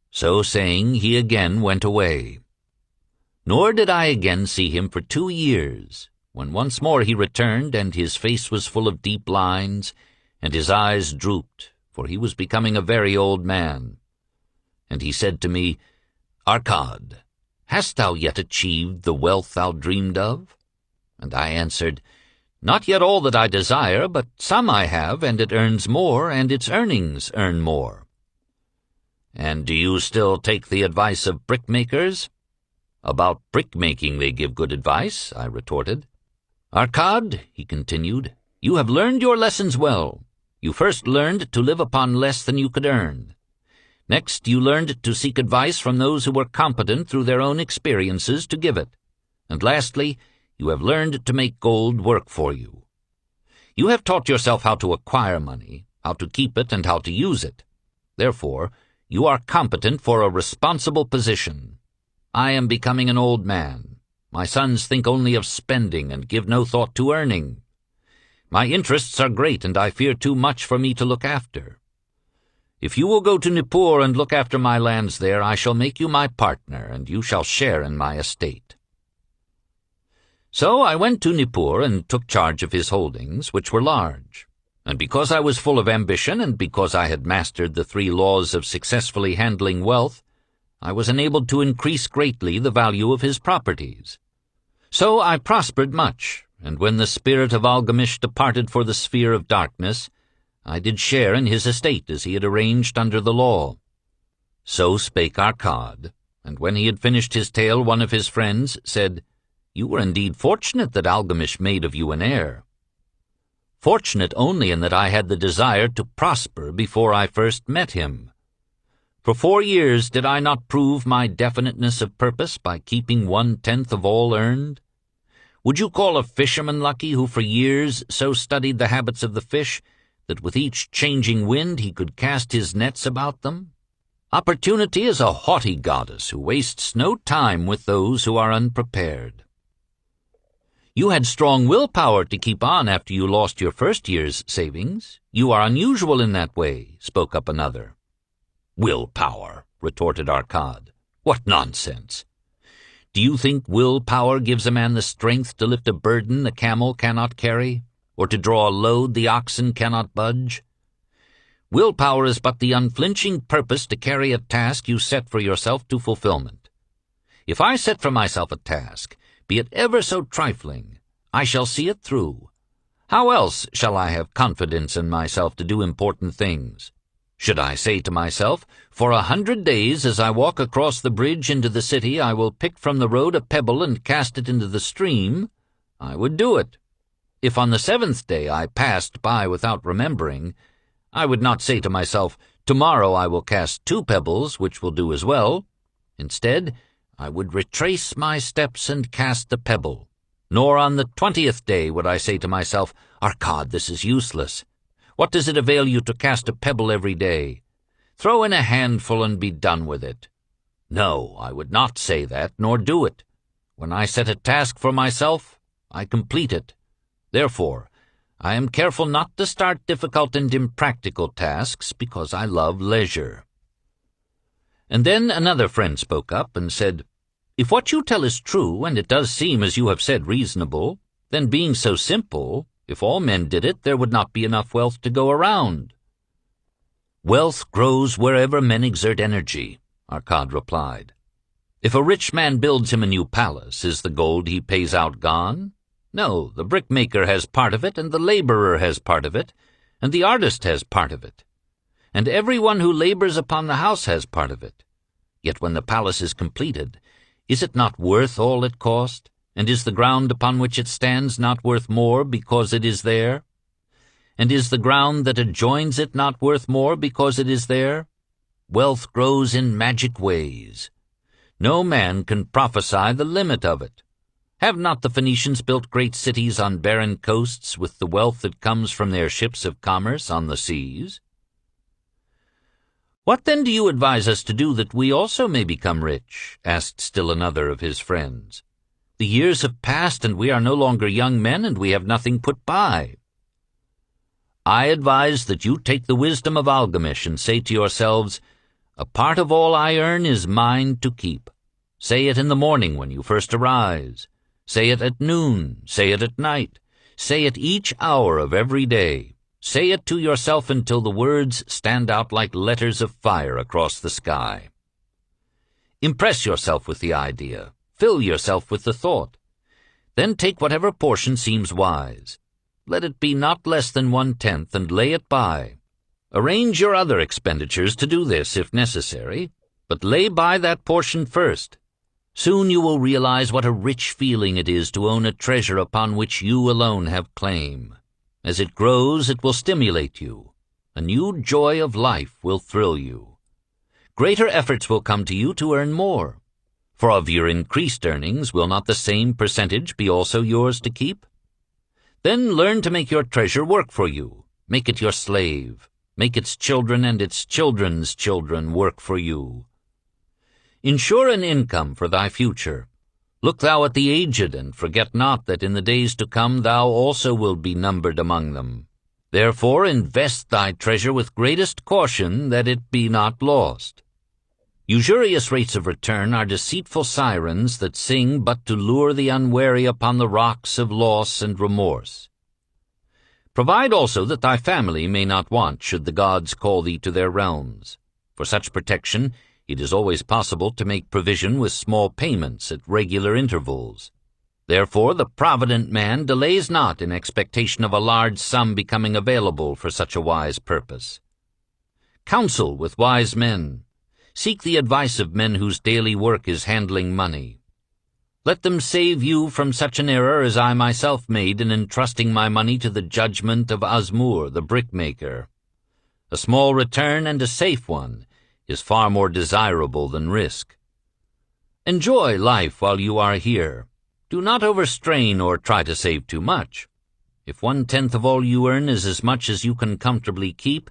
So saying, he again went away. Nor did I again see him for 2 years, when once more he returned, and his face was full of deep lines, and his eyes drooped, for he was becoming a very old man. And he said to me, "Arkad, hast thou yet achieved the wealth thou dreamed of?" And I answered, "Not yet all that I desire, but some I have, and it earns more, and its earnings earn more." "And do you still take the advice of brickmakers?" "About brick-making they give good advice," I retorted. "Arkad," he continued, "you have learned your lessons well. You first learned to live upon less than you could earn. Next, you learned to seek advice from those who were competent through their own experiences to give it. And lastly, you have learned to make gold work for you. You have taught yourself how to acquire money, how to keep it, and how to use it. Therefore, you are competent for a responsible position. I am becoming an old man. My sons think only of spending and give no thought to earning. My interests are great, and I fear too much for me to look after. If you will go to Nippur and look after my lands there, I shall make you my partner, and you shall share in my estate." So I went to Nippur and took charge of his holdings, which were large. And because I was full of ambition, and because I had mastered the 3 laws of successfully handling wealth, I was enabled to increase greatly the value of his properties. So I prospered much, and when the spirit of Algamish departed for the sphere of darkness, I did share in his estate as he had arranged under the law. So spake Arkad, and when he had finished his tale, one of his friends said, "You were indeed fortunate that Algamish made of you an heir." "Fortunate only in that I had the desire to prosper before I first met him. For 4 years did I not prove my definiteness of purpose by keeping 1/10 of all earned? Would you call a fisherman lucky who for years so studied the habits of the fish that with each changing wind he could cast his nets about them? Opportunity is a haughty goddess who wastes no time with those who are unprepared. You had strong willpower to keep on after you lost your first year's savings. You are unusual in that way, spoke up another. Willpower, retorted Arkad. What nonsense! Do you think willpower gives a man the strength to lift a burden the camel cannot carry, or to draw a load the oxen cannot budge? Willpower is but the unflinching purpose to carry a task you set for yourself to fulfillment. If I set for myself a task, be it ever so trifling, I shall see it through. How else shall I have confidence in myself to do important things? Should I say to myself, for 100 days as I walk across the bridge into the city I will pick from the road a pebble and cast it into the stream, I would do it. If on the 7th day I passed by without remembering, I would not say to myself, tomorrow I will cast 2 pebbles, which will do as well. Instead, I would retrace my steps and cast the pebble. Nor on the 20th day would I say to myself, Arkad, this is useless. What does it avail you to cast a pebble every day? Throw in a handful and be done with it. No, I would not say that, nor do it. When I set a task for myself, I complete it. Therefore, I am careful not to start difficult and impractical tasks because I love leisure. And then another friend spoke up and said, If what you tell is true, and it does seem, as you have said, reasonable, then being so simple, if all men did it, there would not be enough wealth to go around. Wealth grows wherever men exert energy, Arkad replied. If a rich man builds him a new palace, is the gold he pays out gone? No, the brickmaker has part of it, and the laborer has part of it, and the artist has part of it. And everyone who labors upon the house has part of it. Yet when the palace is completed, is it not worth all it cost? And is the ground upon which it stands not worth more because it is there? And is the ground that adjoins it not worth more because it is there? Wealth grows in magic ways. No man can prophesy the limit of it. Have not the Phoenicians built great cities on barren coasts with the wealth that comes from their ships of commerce on the seas? What then do you advise us to do that we also may become rich? Asked still another of his friends. The years have passed, and we are no longer young men, and we have nothing put by. I advise that you take the wisdom of Algamish and say to yourselves, A part of all I earn is mine to keep. Say it in the morning when you first arise. Say it at noon. Say it at night. Say it each hour of every day. Say it to yourself until the words stand out like letters of fire across the sky. Impress yourself with the idea. Fill yourself with the thought. Then take whatever portion seems wise. Let it be not less than 1/10, and lay it by. Arrange your other expenditures to do this, if necessary, but lay by that portion first. Soon you will realize what a rich feeling it is to own a treasure upon which you alone have claim. As it grows, it will stimulate you. A new joy of life will thrill you. Greater efforts will come to you to earn more. For of your increased earnings, will not the same percentage be also yours to keep? Then learn to make your treasure work for you. Make it your slave. Make its children and its children's children work for you. Ensure an income for thy future. Look thou at the aged, and forget not that in the days to come thou also wilt be numbered among them. Therefore invest thy treasure with greatest caution, that it be not lost. Usurious rates of return are deceitful sirens that sing but to lure the unwary upon the rocks of loss and remorse. Provide also that thy family may not want should the gods call thee to their realms. For such protection it is always possible to make provision with small payments at regular intervals. Therefore the provident man delays not in expectation of a large sum becoming available for such a wise purpose. Counsel with wise men. Seek the advice of men whose daily work is handling money. Let them save you from such an error as I myself made in entrusting my money to the judgment of Azmur, the brickmaker. A small return and a safe one is far more desirable than risk. Enjoy life while you are here. Do not overstrain or try to save too much. If 1/10 of all you earn is as much as you can comfortably keep,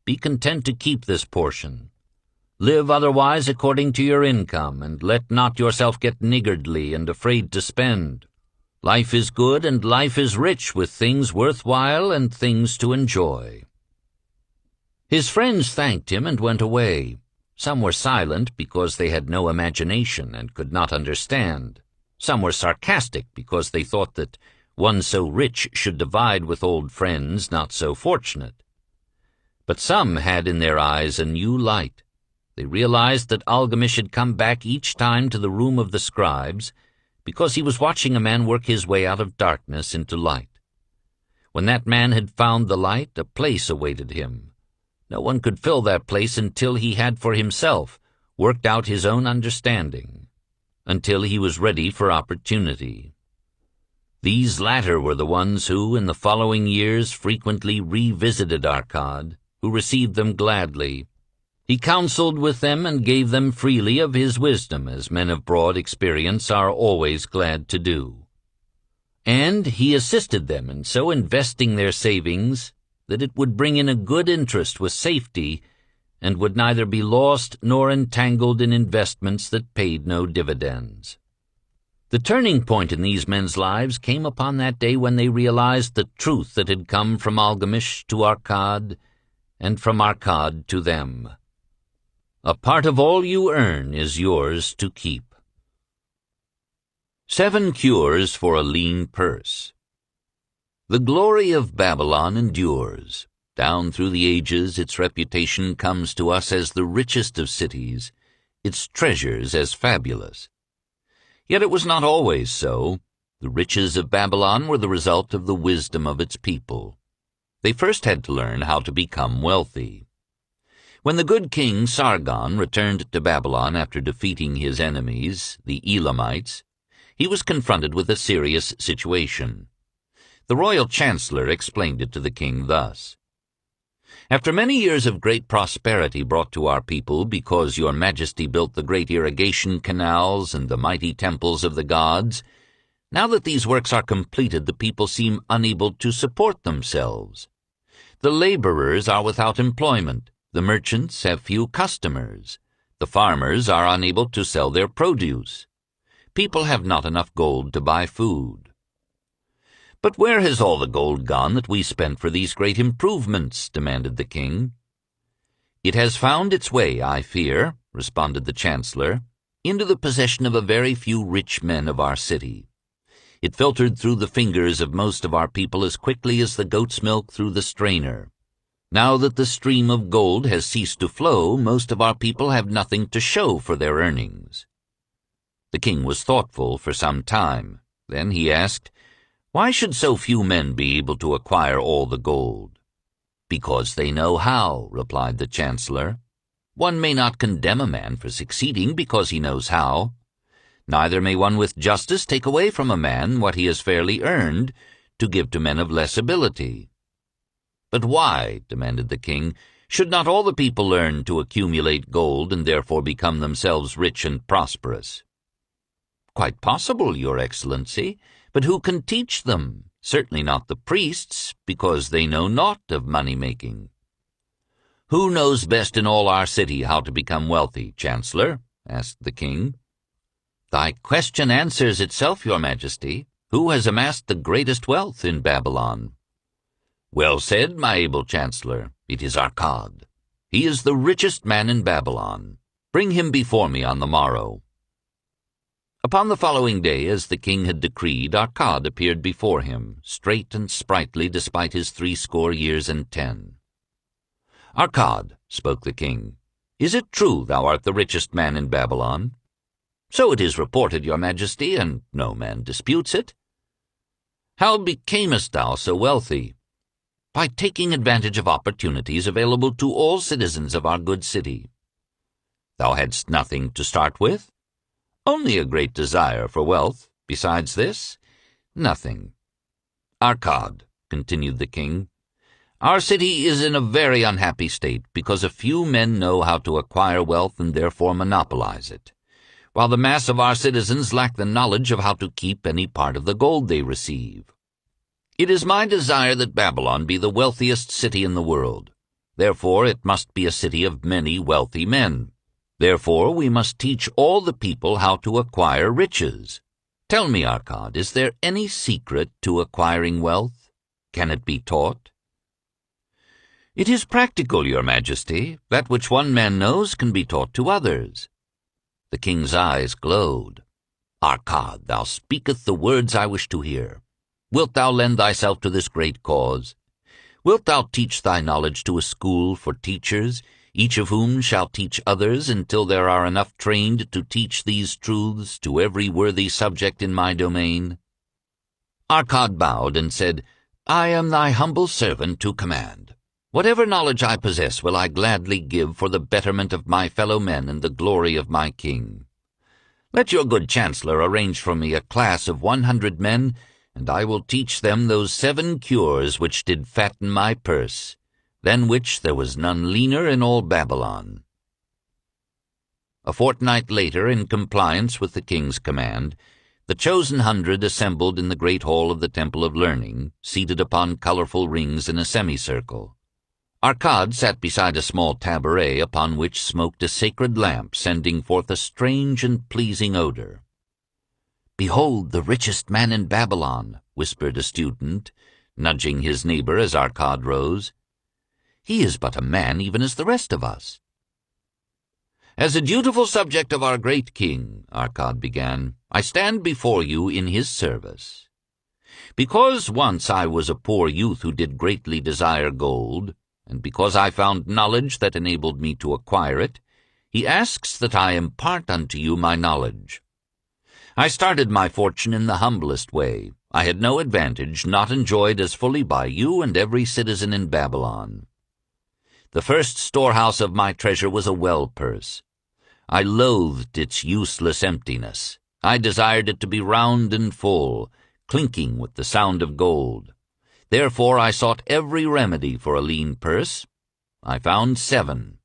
be content to keep this portion. Live otherwise according to your income, and let not yourself get niggardly and afraid to spend. Life is good, and life is rich with things worthwhile and things to enjoy. His friends thanked him and went away. Some were silent because they had no imagination and could not understand. Some were sarcastic because they thought that one so rich should divide with old friends not so fortunate. But some had in their eyes a new light. They realized that Algamish had come back each time to the room of the scribes because he was watching a man work his way out of darkness into light. When that man had found the light, a place awaited him. No one could fill that place until he had for himself worked out his own understanding, until he was ready for opportunity. These latter were the ones who, in the following years, frequently revisited Arkad, who received them gladly. He counseled with them and gave them freely of his wisdom, as men of broad experience are always glad to do. And he assisted them in so investing their savings that it would bring in a good interest with safety, and would neither be lost nor entangled in investments that paid no dividends. The turning point in these men's lives came upon that day when they realized the truth that had come from Algamish to Arkad, and from Arkad to them. A part of all you earn is yours to keep. 7 Cures for a Lean Purse. The glory of Babylon endures. Down through the ages its reputation comes to us as the richest of cities, its treasures as fabulous. Yet it was not always so. The riches of Babylon were the result of the wisdom of its people. They first had to learn how to become wealthy. When the good king Sargon returned to Babylon after defeating his enemies, the Elamites, he was confronted with a serious situation. The royal chancellor explained it to the king thus: "After many years of great prosperity brought to our people because your majesty built the great irrigation canals and the mighty temples of the gods, now that these works are completed, the people seem unable to support themselves. The laborers are without employment, the merchants have few customers, the farmers are unable to sell their produce. People have not enough gold to buy food." "But where has all the gold gone that we spent for these great improvements?" demanded the king. "It has found its way, I fear," responded the chancellor, "into the possession of a very few rich men of our city. It filtered through the fingers of most of our people as quickly as the goat's milk through the strainer. Now that the stream of gold has ceased to flow, most of our people have nothing to show for their earnings." The king was thoughtful for some time. Then he asked, "Why should so few men be able to acquire all the gold?" "Because they know how," replied the chancellor. "One may not condemn a man for succeeding because he knows how. Neither may one with justice take away from a man what he has fairly earned to give to men of less ability." "But why," demanded the king, "should not all the people learn to accumulate gold and therefore become themselves rich and prosperous?" "Quite possible, Your Excellency. But who can teach them? Certainly not the priests, because they know naught of money-making." "Who knows best in all our city how to become wealthy, Chancellor?" asked the king. "Thy question answers itself, Your Majesty. Who has amassed the greatest wealth in Babylon?" "Well said, my able Chancellor. It is Arkad. He is the richest man in Babylon. Bring him before me on the morrow." Upon the following day, as the king had decreed, Arkad appeared before him, straight and sprightly despite his 80 years and 10. "Arkad," spoke the king, "is it true thou art the richest man in Babylon?" "So it is reported, Your Majesty, and no man disputes it." "How becamest thou so wealthy?" "By taking advantage of opportunities available to all citizens of our good city." "Thou hadst nothing to start with?" "Only a great desire for wealth. Besides this, nothing." "Arkad," continued the king, Our city is in a very unhappy state because a few men know how to acquire wealth and therefore monopolize it, while the mass of our citizens lack the knowledge of how to keep any part of the gold they receive. It is my desire that Babylon be the wealthiest city in the world. Therefore it must be a city of many wealthy men. Therefore we must teach all the people how to acquire riches. Tell me, Arkad, is there any secret to acquiring wealth? Can it be taught? It is practical, Your Majesty. That which one man knows can be taught to others. The king's eyes glowed. Arkad, thou speakest the words I wish to hear. Wilt thou lend thyself to this great cause? Wilt thou teach thy knowledge to a school for teachers, each of whom shall teach others until there are enough trained to teach these truths to every worthy subject in my domain? Arkad bowed and said, I am thy humble servant to command. Whatever knowledge I possess will I gladly give for the betterment of my fellow men and the glory of my king. Let your good chancellor arrange for me a class of 100 men, and I will teach them those 7 cures which did fatten my purse, than which there was none leaner in all Babylon. A fortnight later, in compliance with the king's command, the chosen 100 assembled in the great hall of the Temple of Learning, seated upon colorful rings in a semicircle. Arkad sat beside a small taboret upon which smoked a sacred lamp, sending forth a strange and pleasing odor. "Behold the richest man in Babylon," whispered a student, nudging his neighbor as Arkad rose. "He is but a man even as the rest of us." "As a dutiful subject of our great king," Arkad began, "I stand before you in his service. Because once I was a poor youth who did greatly desire gold, and because I found knowledge that enabled me to acquire it, he asks that I impart unto you my knowledge. I started my fortune in the humblest way. I had no advantage, not enjoyed as fully by you and every citizen in Babylon. The first storehouse of my treasure was a well purse. I loathed its useless emptiness. I desired it to be round and full, clinking with the sound of gold. Therefore I sought every remedy for a lean purse. I found 7.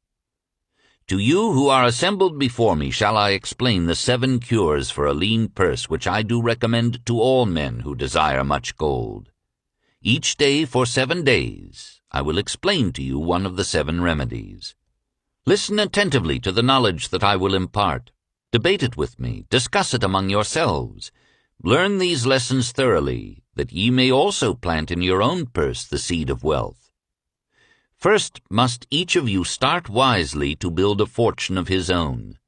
To you who are assembled before me shall I explain the 7 cures for a lean purse which I do recommend to all men who desire much gold. Each day for 7 days I will explain to you one of the 7 remedies. Listen attentively to the knowledge that I will impart. Debate it with me, discuss it among yourselves. Learn these lessons thoroughly, that ye may also plant in your own purse the seed of wealth. First must each of you start wisely to build a fortune of his own.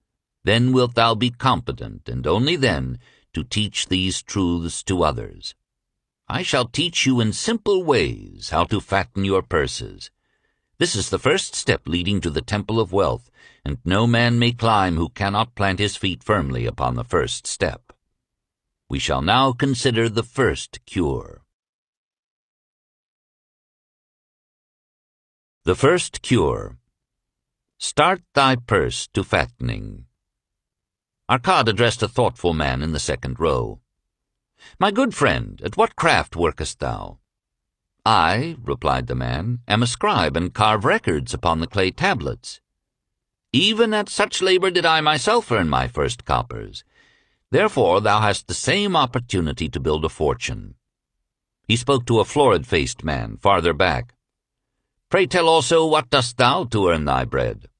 Then wilt thou be competent, and only then, to teach these truths to others. I shall teach you in simple ways how to fatten your purses. This is the first step leading to the Temple of Wealth, and no man may climb who cannot plant his feet firmly upon the first step. We shall now consider the first cure. The first cure. Start thy purse to fattening. Arkad addressed a thoughtful man in the second row. "My good friend, at what craft workest thou?" "I," replied the man, "am a scribe and carve records upon the clay tablets." "Even at such labor did I myself earn my first coppers. Therefore thou hast the same opportunity to build a fortune." He spoke to a florid-faced man farther back. "Pray tell also, what dost thou to earn thy bread?"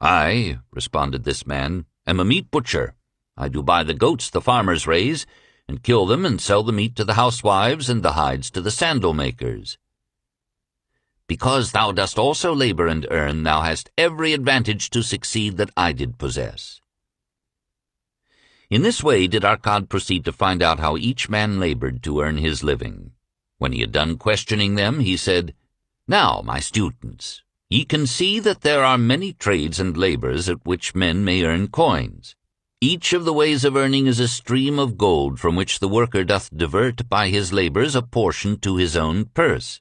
"I," responded this man, "am a meat butcher. I do buy the goats the farmers raise, and kill them and sell the meat to the housewives and the hides to the sandal makers." "Because thou dost also labor and earn, thou hast every advantage to succeed that I did possess." In this way did Arkad proceed to find out how each man labored to earn his living. When he had done questioning them, he said, "Now, my students, ye can see that there are many trades and labors at which men may earn coins. Each of the ways of earning is a stream of gold from which the worker doth divert by his labors a portion to his own purse.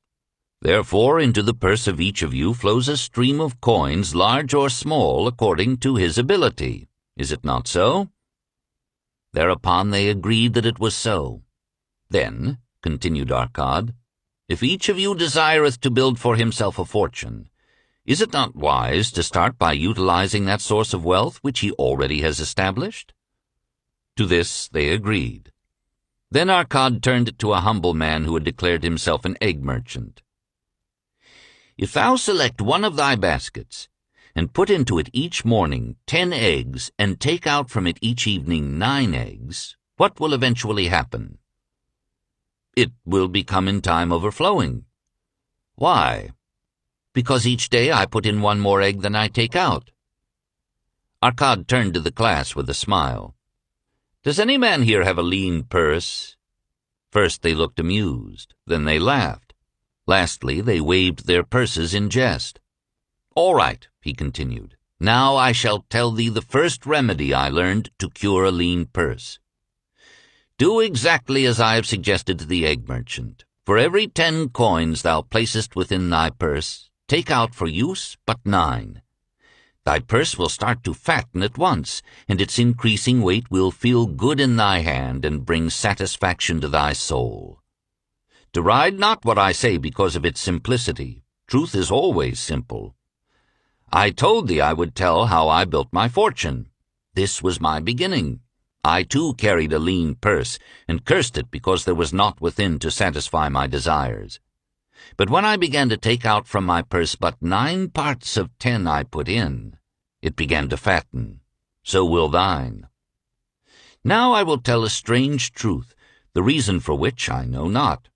Therefore into the purse of each of you flows a stream of coins, large or small, according to his ability. Is it not so?" Thereupon they agreed that it was so. "Then," continued Arkad, If each of you desireth to build for himself a fortune, is it not wise to start by utilizing that source of wealth which he already has established?" To this they agreed. Then Arcad turned it to a humble man who had declared himself an egg merchant. "If thou select one of thy baskets, and put into it each morning 10 eggs, and take out from it each evening 9 eggs, what will eventually happen?" "It will become in time overflowing." "Why?" "Because each day I put in 1 more egg than I take out." Arcad turned to the class with a smile. "Does any man here have a lean purse?" First they looked amused, then they laughed. Lastly, they waved their purses in jest. "All right," he continued. "Now I shall tell thee the first remedy I learned to cure a lean purse. Do exactly as I have suggested to the egg merchant. For every 10 coins thou placest within thy purse, take out for use but 9. Thy purse will start to fatten at once, and its increasing weight will feel good in thy hand and bring satisfaction to thy soul. Deride not what I say because of its simplicity. Truth is always simple. I told thee I would tell how I built my fortune. This was my beginning. I too carried a lean purse, and cursed it because there was naught within to satisfy my desires. But when I began to take out from my purse but 9 parts of 10 I put in, it began to fatten. So will thine. Now I will tell a strange truth, the reason for which I know not.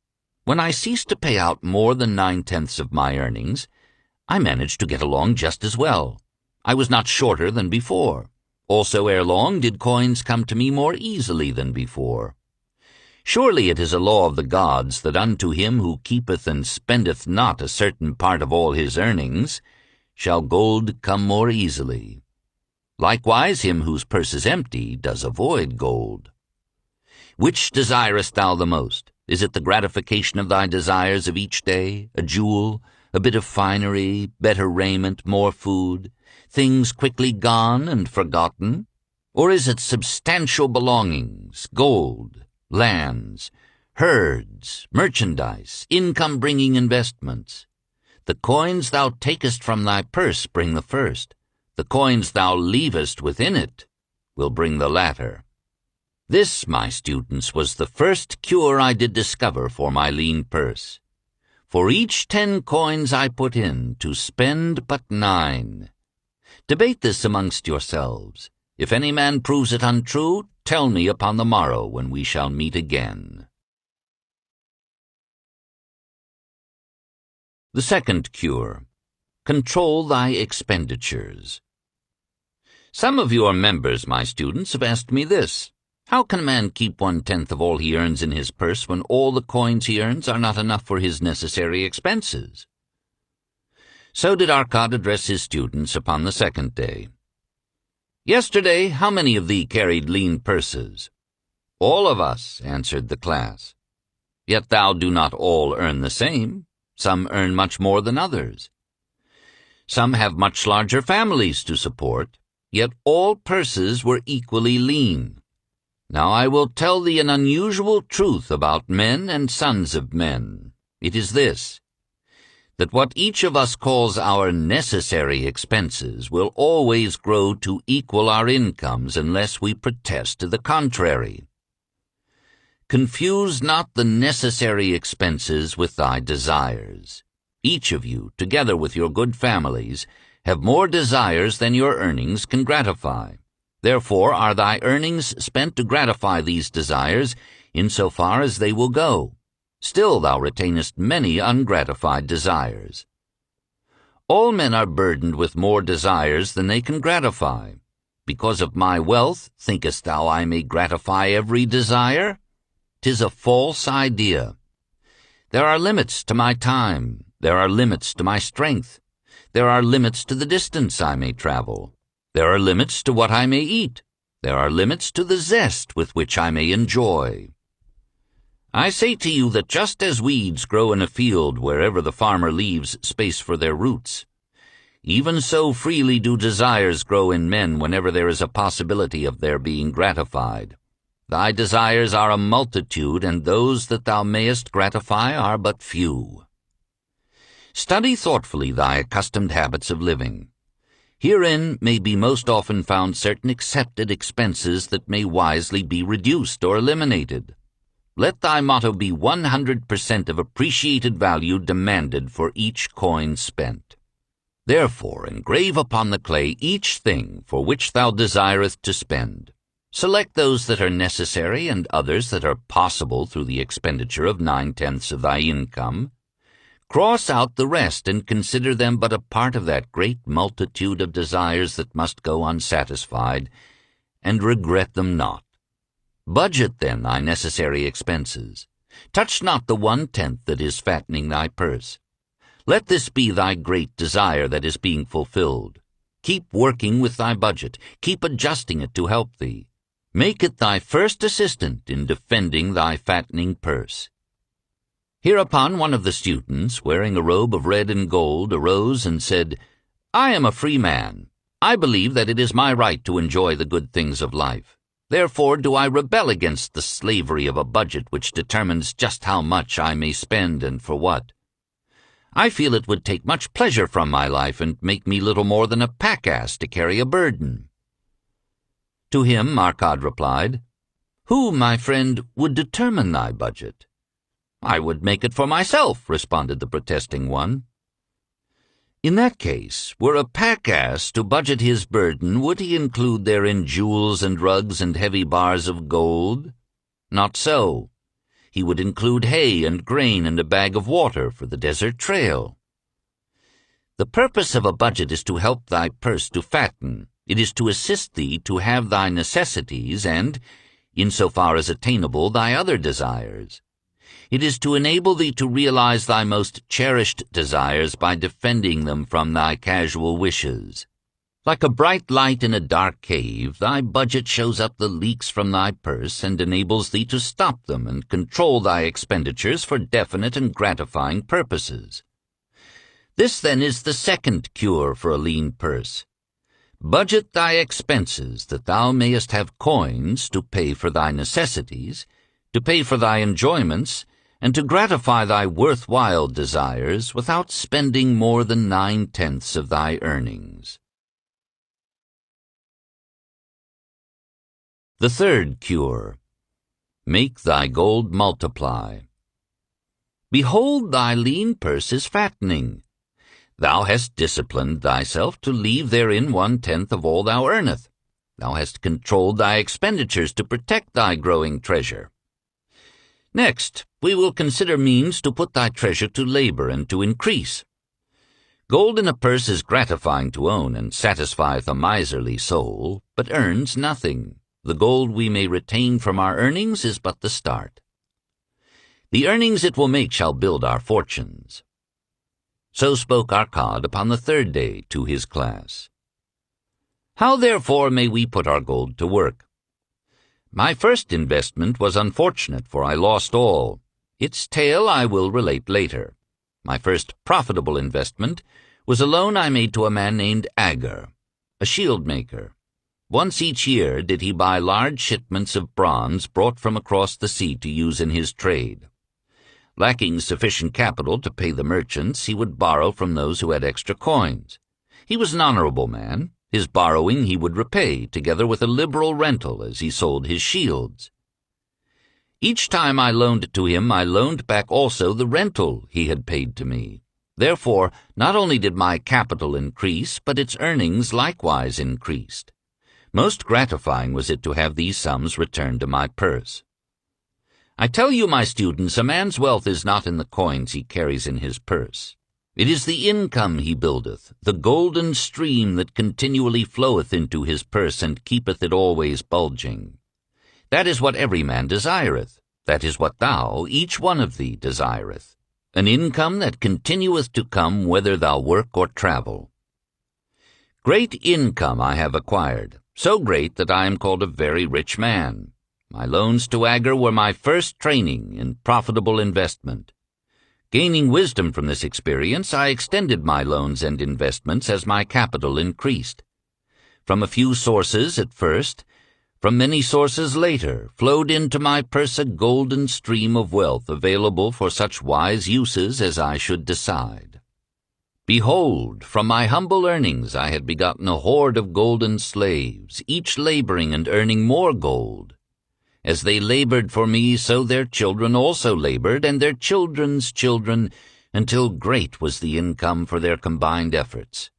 When I ceased to pay out more than 9/10 of my earnings, I managed to get along just as well. I was not shorter than before. Also ere long did coins come to me more easily than before. Surely it is a law of the gods that unto him who keepeth and spendeth not a certain part of all his earnings shall gold come more easily. Likewise him whose purse is empty does avoid gold. Which desirest thou the most? Is it the gratification of thy desires of each day, a jewel, a bit of finery, better raiment, more food, things quickly gone and forgotten? Or is it substantial belongings, gold, lands, herds, merchandise, income-bringing investments? The coins thou takest from thy purse bring the first. The coins thou leavest within it will bring the latter. This, my students, was the first cure I did discover for my lean purse. For each 10 coins I put in, to spend but 9. Debate this amongst yourselves. If any man proves it untrue, tell me upon the morrow when we shall meet again. The second cure. Control thy expenditures. Some of your members, my students, have asked me this. How can a man keep 1/10 of all he earns in his purse when all the coins he earns are not enough for his necessary expenses? So did Arcad address his students upon the second day. Yesterday, how many of thee carried lean purses? All of us, answered the class. Yet thou do not all earn the same. Some earn much more than others. Some have much larger families to support, yet all purses were equally lean. Now I will tell thee an unusual truth about men and sons of men. It is this, that what each of us calls our necessary expenses will always grow to equal our incomes unless we protest to the contrary. Confuse not the necessary expenses with thy desires. Each of you, together with your good families, have more desires than your earnings can gratify. Therefore are thy earnings spent to gratify these desires in so far as they will go. Still thou retainest many ungratified desires. All men are burdened with more desires than they can gratify. Because of my wealth, thinkest thou I may gratify every desire? 'Tis a false idea. There are limits to my time. There are limits to my strength. There are limits to the distance I may travel. There are limits to what I may eat. There are limits to the zest with which I may enjoy. I say to you that just as weeds grow in a field wherever the farmer leaves space for their roots, even so freely do desires grow in men whenever there is a possibility of their being gratified. Thy desires are a multitude, and those that thou mayest gratify are but few. Study thoughtfully thy accustomed habits of living. Herein may be most often found certain accepted expenses that may wisely be reduced or eliminated. Let thy motto be 100% of appreciated value demanded for each coin spent. Therefore engrave upon the clay each thing for which thou desireth to spend. Select those that are necessary and others that are possible through the expenditure of 9/10 of thy income. Cross out the rest and consider them but a part of that great multitude of desires that must go unsatisfied, and regret them not. Budget then thy necessary expenses. Touch not the 1/10 that is fattening thy purse. Let this be thy great desire that is being fulfilled. Keep working with thy budget. Keep adjusting it to help thee. Make it thy first assistant in defending thy fattening purse. Hereupon one of the students, wearing a robe of red and gold, arose and said, I am a free man. I believe that it is my right to enjoy the good things of life. Therefore do I rebel against the slavery of a budget which determines just how much I may spend and for what. I feel it would take much pleasure from my life and make me little more than a pack-ass to carry a burden. To him Markad replied, Who, my friend, would determine thy budget? I would make it for myself, responded the protesting one. In that case, were a pack-ass to budget his burden, would he include therein jewels and rugs and heavy bars of gold? Not so. He would include hay and grain and a bag of water for the desert trail. The purpose of a budget is to help thy purse to fatten. It is to assist thee to have thy necessities and, insofar as attainable, thy other desires. It is to enable thee to realize thy most cherished desires by defending them from thy casual wishes. Like a bright light in a dark cave, thy budget shows up the leaks from thy purse and enables thee to stop them and control thy expenditures for definite and gratifying purposes. This, then, is the second cure for a lean purse. Budget thy expenses that thou mayest have coins to pay for thy necessities, to pay for thy enjoyments, and to gratify thy worthwhile desires without spending more than 9/10 of thy earnings. The third cure. Make thy gold multiply. Behold, thy lean purse is fattening. Thou hast disciplined thyself to leave therein 1/10 of all thou earnest. Thou hast controlled thy expenditures to protect thy growing treasure. Next, we will consider means to put thy treasure to labor and to increase. Gold in a purse is gratifying to own and satisfieth a miserly soul, but earns nothing. The gold we may retain from our earnings is but the start. The earnings it will make shall build our fortunes. So spoke Arkad upon the third day to his class. How therefore may we put our gold to work? My first investment was unfortunate, for I lost all. Its tale I will relate later. My first profitable investment was a loan I made to a man named Agar, a shield maker. Once each year did he buy large shipments of bronze brought from across the sea to use in his trade. Lacking sufficient capital to pay the merchants, he would borrow from those who had extra coins. He was an honorable man. His borrowing he would repay, together with a liberal rental as he sold his shields. Each time I loaned to him, I loaned back also the rental he had paid to me. Therefore, not only did my capital increase, but its earnings likewise increased. Most gratifying was it to have these sums returned to my purse. I tell you, my students, a man's wealth is not in the coins he carries in his purse. It is the income he buildeth, the golden stream that continually floweth into his purse and keepeth it always bulging. That is what every man desireth. That is what thou, each one of thee, desireth. An income that continueth to come whether thou work or travel. Great income I have acquired, so great that I am called a very rich man. My loans to Agar were my first training in profitable investment. Gaining wisdom from this experience, I extended my loans and investments as my capital increased. From a few sources at first, From many sources later flowed into my purse a golden stream of wealth available for such wise uses as I should decide. Behold, from my humble earnings I had begotten a horde of golden slaves, each laboring and earning more gold. As they labored for me, so their children also labored, and their children's children, until great was the income for their combined efforts.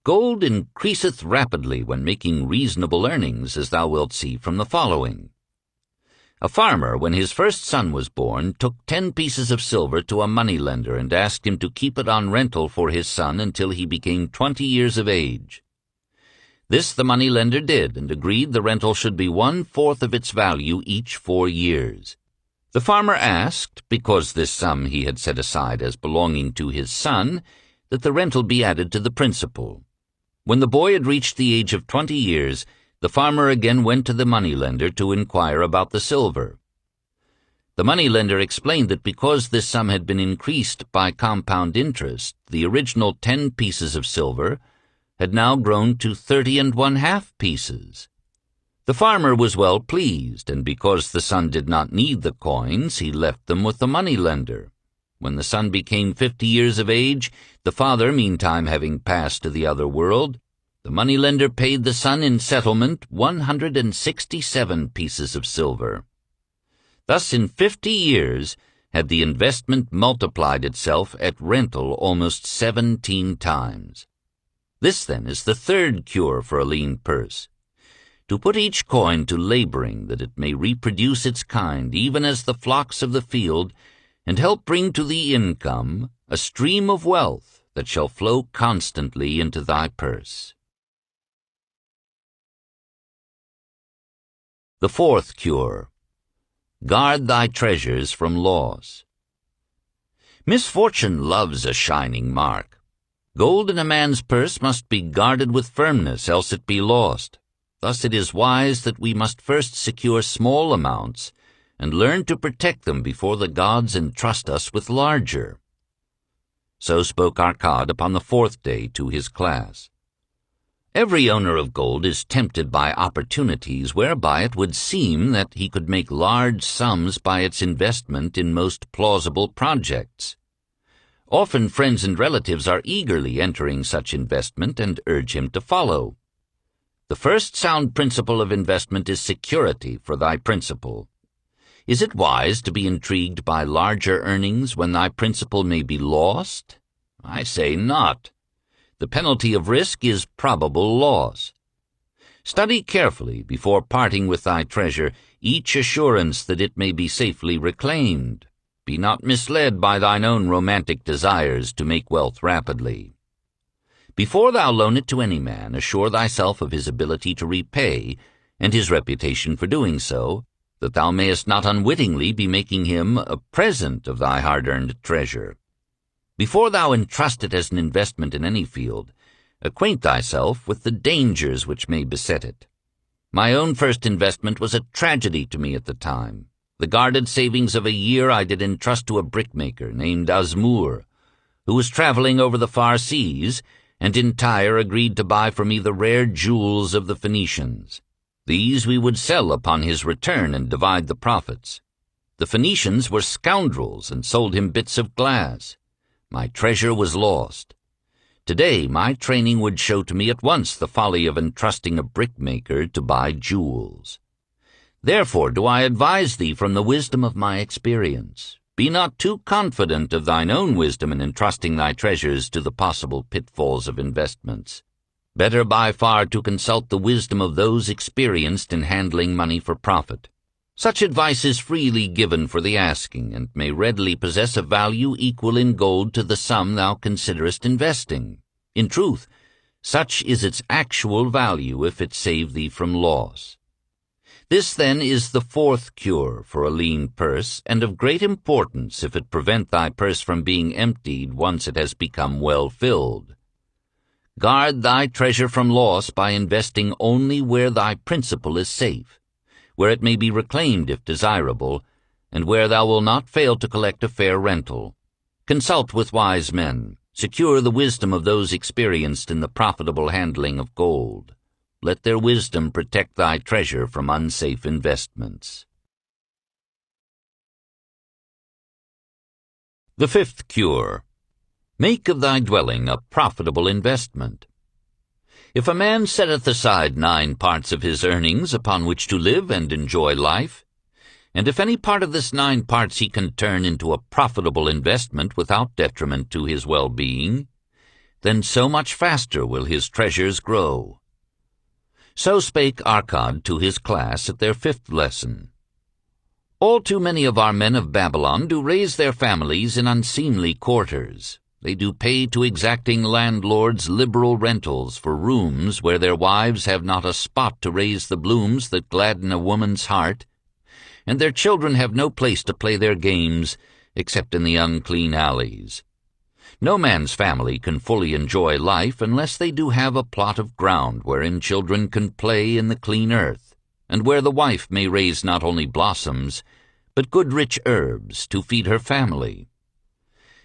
Gold increaseth rapidly when making reasonable earnings, as thou wilt see from the following. A farmer, when his first son was born, took 10 pieces of silver to a moneylender and asked him to keep it on rental for his son until he became 20 years of age. This the moneylender did, and agreed the rental should be 1/4 of its value each 4 years. The farmer asked, because this sum he had set aside as belonging to his son, that the rental be added to the principal. When the boy had reached the age of 20 years, the farmer again went to the moneylender to inquire about the silver. The moneylender explained that because this sum had been increased by compound interest, the original 10 pieces of silver had now grown to 30 1/2 pieces. The farmer was well pleased, and because the son did not need the coins, he left them with the moneylender. When the son became 50 years of age, the father, meantime having passed to the other world, the moneylender paid the son in settlement 167 pieces of silver. Thus in 50 years had the investment multiplied itself at rental almost 17 times. This, then, is the third cure for a lean purse: to put each coin to laboring that it may reproduce its kind, even as the flocks of the field, and help bring to thee income, a stream of wealth that shall flow constantly into thy purse. The fourth cure: guard thy treasures from loss. Misfortune loves a shining mark. Gold in a man's purse must be guarded with firmness, else it be lost. Thus it is wise that we must first secure small amounts and learn to protect them before the gods entrust us with larger. So spoke Arcade upon the 4th day to his class. Every owner of gold is tempted by opportunities whereby it would seem that he could make large sums by its investment in most plausible projects. Often friends and relatives are eagerly entering such investment and urge him to follow. The first sound principle of investment is security for thy principal. Is it wise to be intrigued by larger earnings when thy principal may be lost? I say not. The penalty of risk is probable loss. Study carefully, before parting with thy treasure, each assurance that it may be safely reclaimed. Be not misled by thine own romantic desires to make wealth rapidly. Before thou loan it to any man, assure thyself of his ability to repay, and his reputation for doing so, that thou mayest not unwittingly be making him a present of thy hard-earned treasure. Before thou entrust it as an investment in any field, acquaint thyself with the dangers which may beset it. My own first investment was a tragedy to me at the time. The guarded savings of a year I did entrust to a brickmaker named Azmur, who was traveling over the far seas, and in Tyre agreed to buy for me the rare jewels of the Phoenicians. These we would sell upon his return and divide the profits. The Phoenicians were scoundrels and sold him bits of glass. My treasure was lost. Today my training would show to me at once the folly of entrusting a brickmaker to buy jewels. Therefore do I advise thee from the wisdom of my experience. Be not too confident of thine own wisdom in entrusting thy treasures to the possible pitfalls of investments. Better by far to consult the wisdom of those experienced in handling money for profit. Such advice is freely given for the asking, and may readily possess a value equal in gold to the sum thou considerest investing. In truth, such is its actual value if it save thee from loss. This, then, is the fourth cure for a lean purse, and of great importance if it prevent thy purse from being emptied once it has become well filled. Guard thy treasure from loss by investing only where thy principal is safe, where it may be reclaimed if desirable, and where thou wilt not fail to collect a fair rental. Consult with wise men. Secure the wisdom of those experienced in the profitable handling of gold. let their wisdom protect thy treasure from unsafe investments. The fifth cure: make of thy dwelling a profitable investment. If a man setteth aside 9 parts of his earnings upon which to live and enjoy life, and if any part of this 9 parts he can turn into a profitable investment without detriment to his well-being, then so much faster will his treasures grow. So spake Arcad to his class at their 5th lesson. All too many of our men of Babylon do raise their families in unseemly quarters. They do pay to exacting landlords liberal rentals for rooms where their wives have not a spot to raise the blooms that gladden a woman's heart, and their children have no place to play their games except in the unclean alleys. No man's family can fully enjoy life unless they do have a plot of ground wherein children can play in the clean earth, and where the wife may raise not only blossoms, but good rich herbs to feed her family.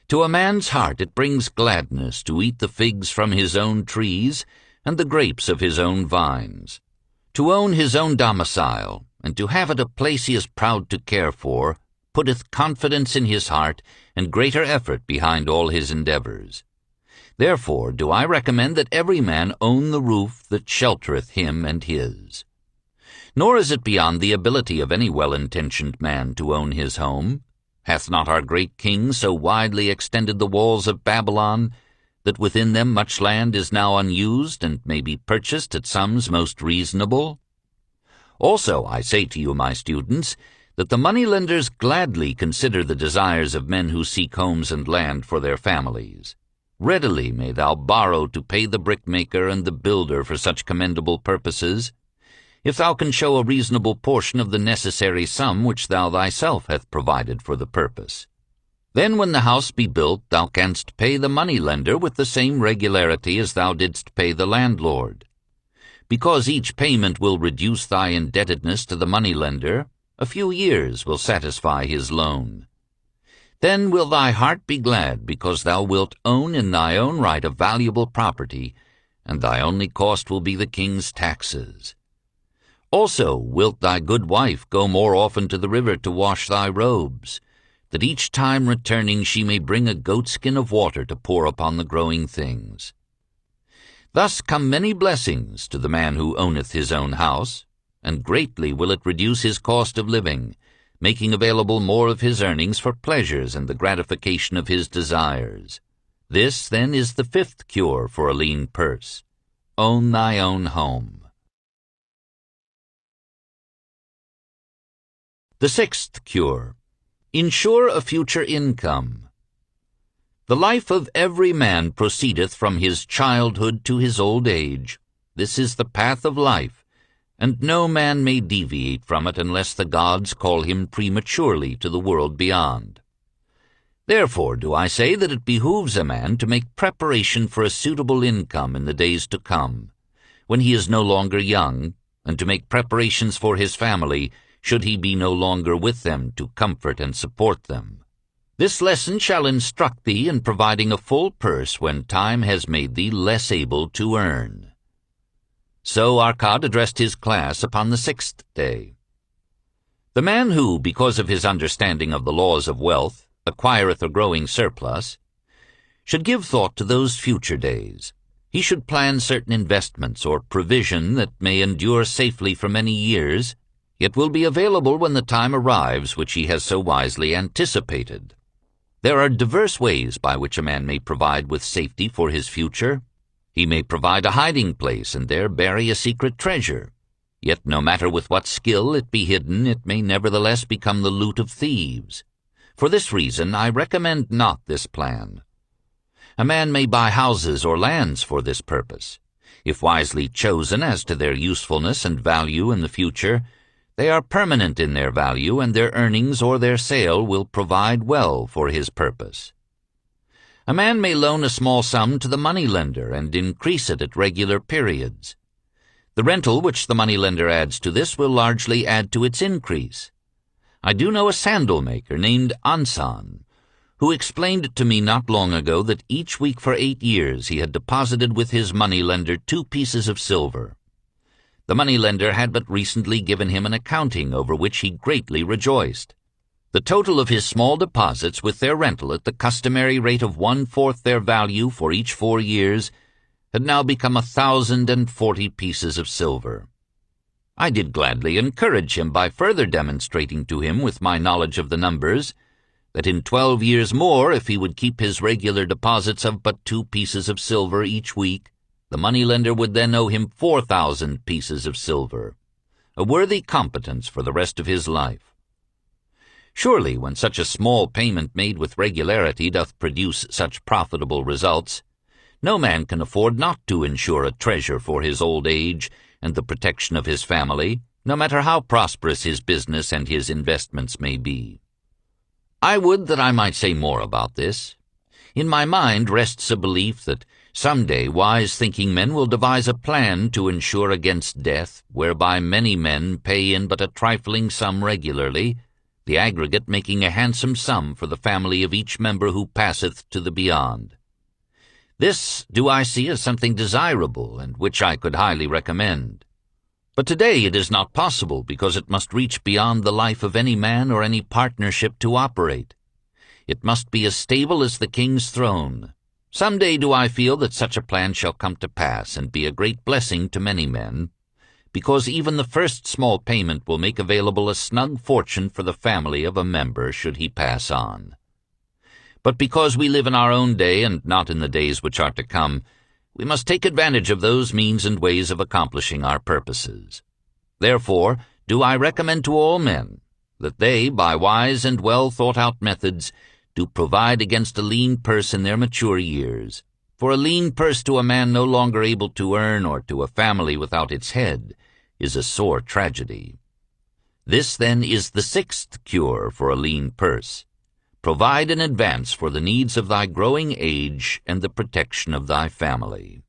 To a man's heart it brings gladness to eat the figs from his own trees and the grapes of his own vines, to own his own domicile, and to have it a place he is proud to care for, putteth confidence in his heart and greater effort behind all his endeavors. Therefore do I recommend that every man own the roof that sheltereth him and his. Nor is it beyond the ability of any well-intentioned man to own his home. Hath not our great king so widely extended the walls of Babylon, that within them much land is now unused and may be purchased at sums most reasonable? Also, I say to you, my students, that the moneylenders gladly consider the desires of men who seek homes and land for their families. Readily may thou borrow to pay the brickmaker and the builder for such commendable purposes, if thou can show a reasonable portion of the necessary sum which thou thyself hast provided for the purpose. Then when the house be built, thou canst pay the moneylender with the same regularity as thou didst pay the landlord. Because each payment will reduce thy indebtedness to the moneylender, a few years will satisfy his loan. Then will thy heart be glad, because thou wilt own in thy own right a valuable property, and thy only cost will be the king's taxes. Also wilt thy good wife go more often to the river to wash thy robes, that each time returning she may bring a goatskin of water to pour upon the growing things. Thus come many blessings to the man who owneth his own house, and greatly will it reduce his cost of living, making available more of his earnings for pleasures and the gratification of his desires. This, then, is the 5th cure for a lean purse. Own thy own home. The 6th cure: insure a future income. The life of every man proceedeth from his childhood to his old age. This is the path of life, and no man may deviate from it unless the gods call him prematurely to the world beyond. Therefore do I say that it behooves a man to make preparation for a suitable income in the days to come, when he is no longer young, and to make preparations for his family, should he be no longer with them to comfort and support them. This lesson shall instruct thee in providing a full purse when time has made thee less able to earn. So Arcad addressed his class upon the 6th day. The man who, because of his understanding of the laws of wealth, acquireth a growing surplus, should give thought to those future days. He should plan certain investments or provision that may endure safely for many years, yet will be available when the time arrives which he has so wisely anticipated. There are diverse ways by which a man may provide with safety for his future. He may provide a hiding place and there bury a secret treasure. Yet no matter with what skill it be hidden, it may nevertheless become the loot of thieves. For this reason I recommend not this plan. A man may buy houses or lands for this purpose. If wisely chosen as to their usefulness and value in the future, they are permanent in their value, and their earnings or their sale will provide well for his purpose. A man may loan a small sum to the moneylender and increase it at regular periods. The rental which the moneylender adds to this will largely add to its increase. I do know a sandal maker named Ansan, who explained to me not long ago that each week for 8 years he had deposited with his moneylender 2 pieces of silver. The moneylender had but recently given him an accounting over which he greatly rejoiced. The total of his small deposits with their rental at the customary rate of 1/4 their value for each 4 years had now become 1,040 pieces of silver. I did gladly encourage him by further demonstrating to him with my knowledge of the numbers that in 12 years more, if he would keep his regular deposits of but 2 pieces of silver each week, the moneylender would then owe him 4,000 pieces of silver, a worthy competence for the rest of his life. Surely, when such a small payment made with regularity doth produce such profitable results, no man can afford not to insure a treasure for his old age and the protection of his family, no matter how prosperous his business and his investments may be. I would that I might say more about this. In my mind rests a belief that some day wise thinking men will devise a plan to insure against death, whereby many men pay in but a trifling sum regularly, the aggregate making a handsome sum for the family of each member who passeth to the beyond. This do I see as something desirable, and which I could highly recommend. But today it is not possible, because it must reach beyond the life of any man or any partnership to operate. It must be as stable as the king's throne. Some day do I feel that such a plan shall come to pass, and be a great blessing to many men, because even the first small payment will make available a snug fortune for the family of a member should he pass on. But because we live in our own day and not in the days which are to come, we must take advantage of those means and ways of accomplishing our purposes. Therefore do I recommend to all men that they, by wise and well thought-out methods, do provide against a lean purse in their mature years. For a lean purse to a man no longer able to earn, or to a family without its head, is a sore tragedy. This, then, is the 6th cure for a lean purse. Provide in advance for the needs of thy growing age and the protection of thy family.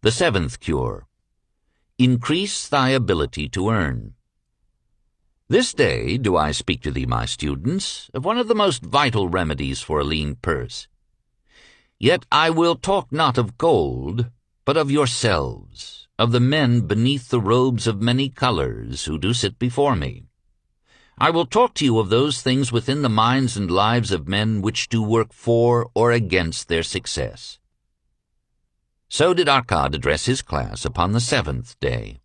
The 7th cure. Increase thy ability to earn. This day do I speak to thee, my students, of one of the most vital remedies for a lean purse. Yet I will talk not of gold, but of yourselves, of the men beneath the robes of many colors who do sit before me. I will talk to you of those things within the minds and lives of men which do work for or against their success. So did Arkad address his class upon the 7th day.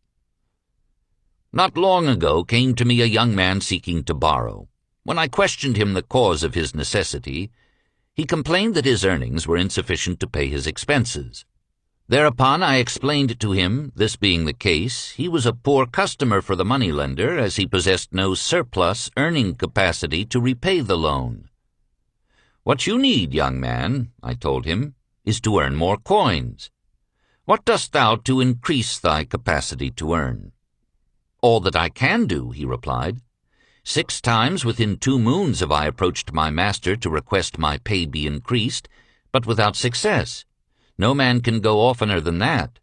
Not long ago came to me a young man seeking to borrow. When I questioned him the cause of his necessity, he complained that his earnings were insufficient to pay his expenses. Thereupon I explained to him, this being the case, he was a poor customer for the moneylender, as he possessed no surplus earning capacity to repay the loan. What you need, young man, I told him, is to earn more coins. What dost thou to increase thy capacity to earn? All that I can do, he replied. 6 times within 2 moons have I approached my master to request my pay be increased, but without success. No man can go oftener than that.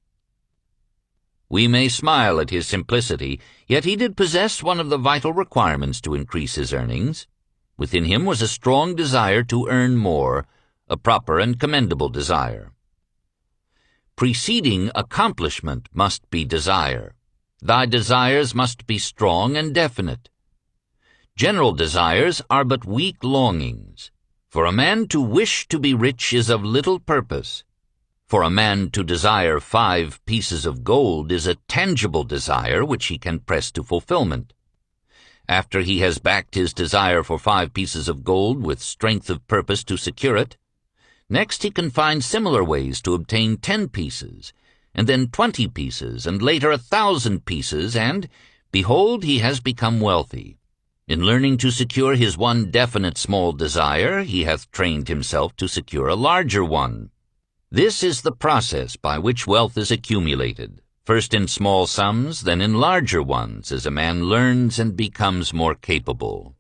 We may smile at his simplicity, yet he did possess one of the vital requirements to increase his earnings. Within him was a strong desire to earn more, a proper and commendable desire. Preceding accomplishment must be desire. Thy desires must be strong and definite. General desires are but weak longings. For a man to wish to be rich is of little purpose. For a man to desire 5 pieces of gold is a tangible desire which he can press to fulfillment. After he has backed his desire for 5 pieces of gold with strength of purpose to secure it, next he can find similar ways to obtain 10 pieces, and then 20 pieces, and later 1,000 pieces, and, behold, he has become wealthy. In learning to secure his one definite small desire, he hath trained himself to secure a larger one. This is the process by which wealth is accumulated, first in small sums, then in larger ones, as a man learns and becomes more capable.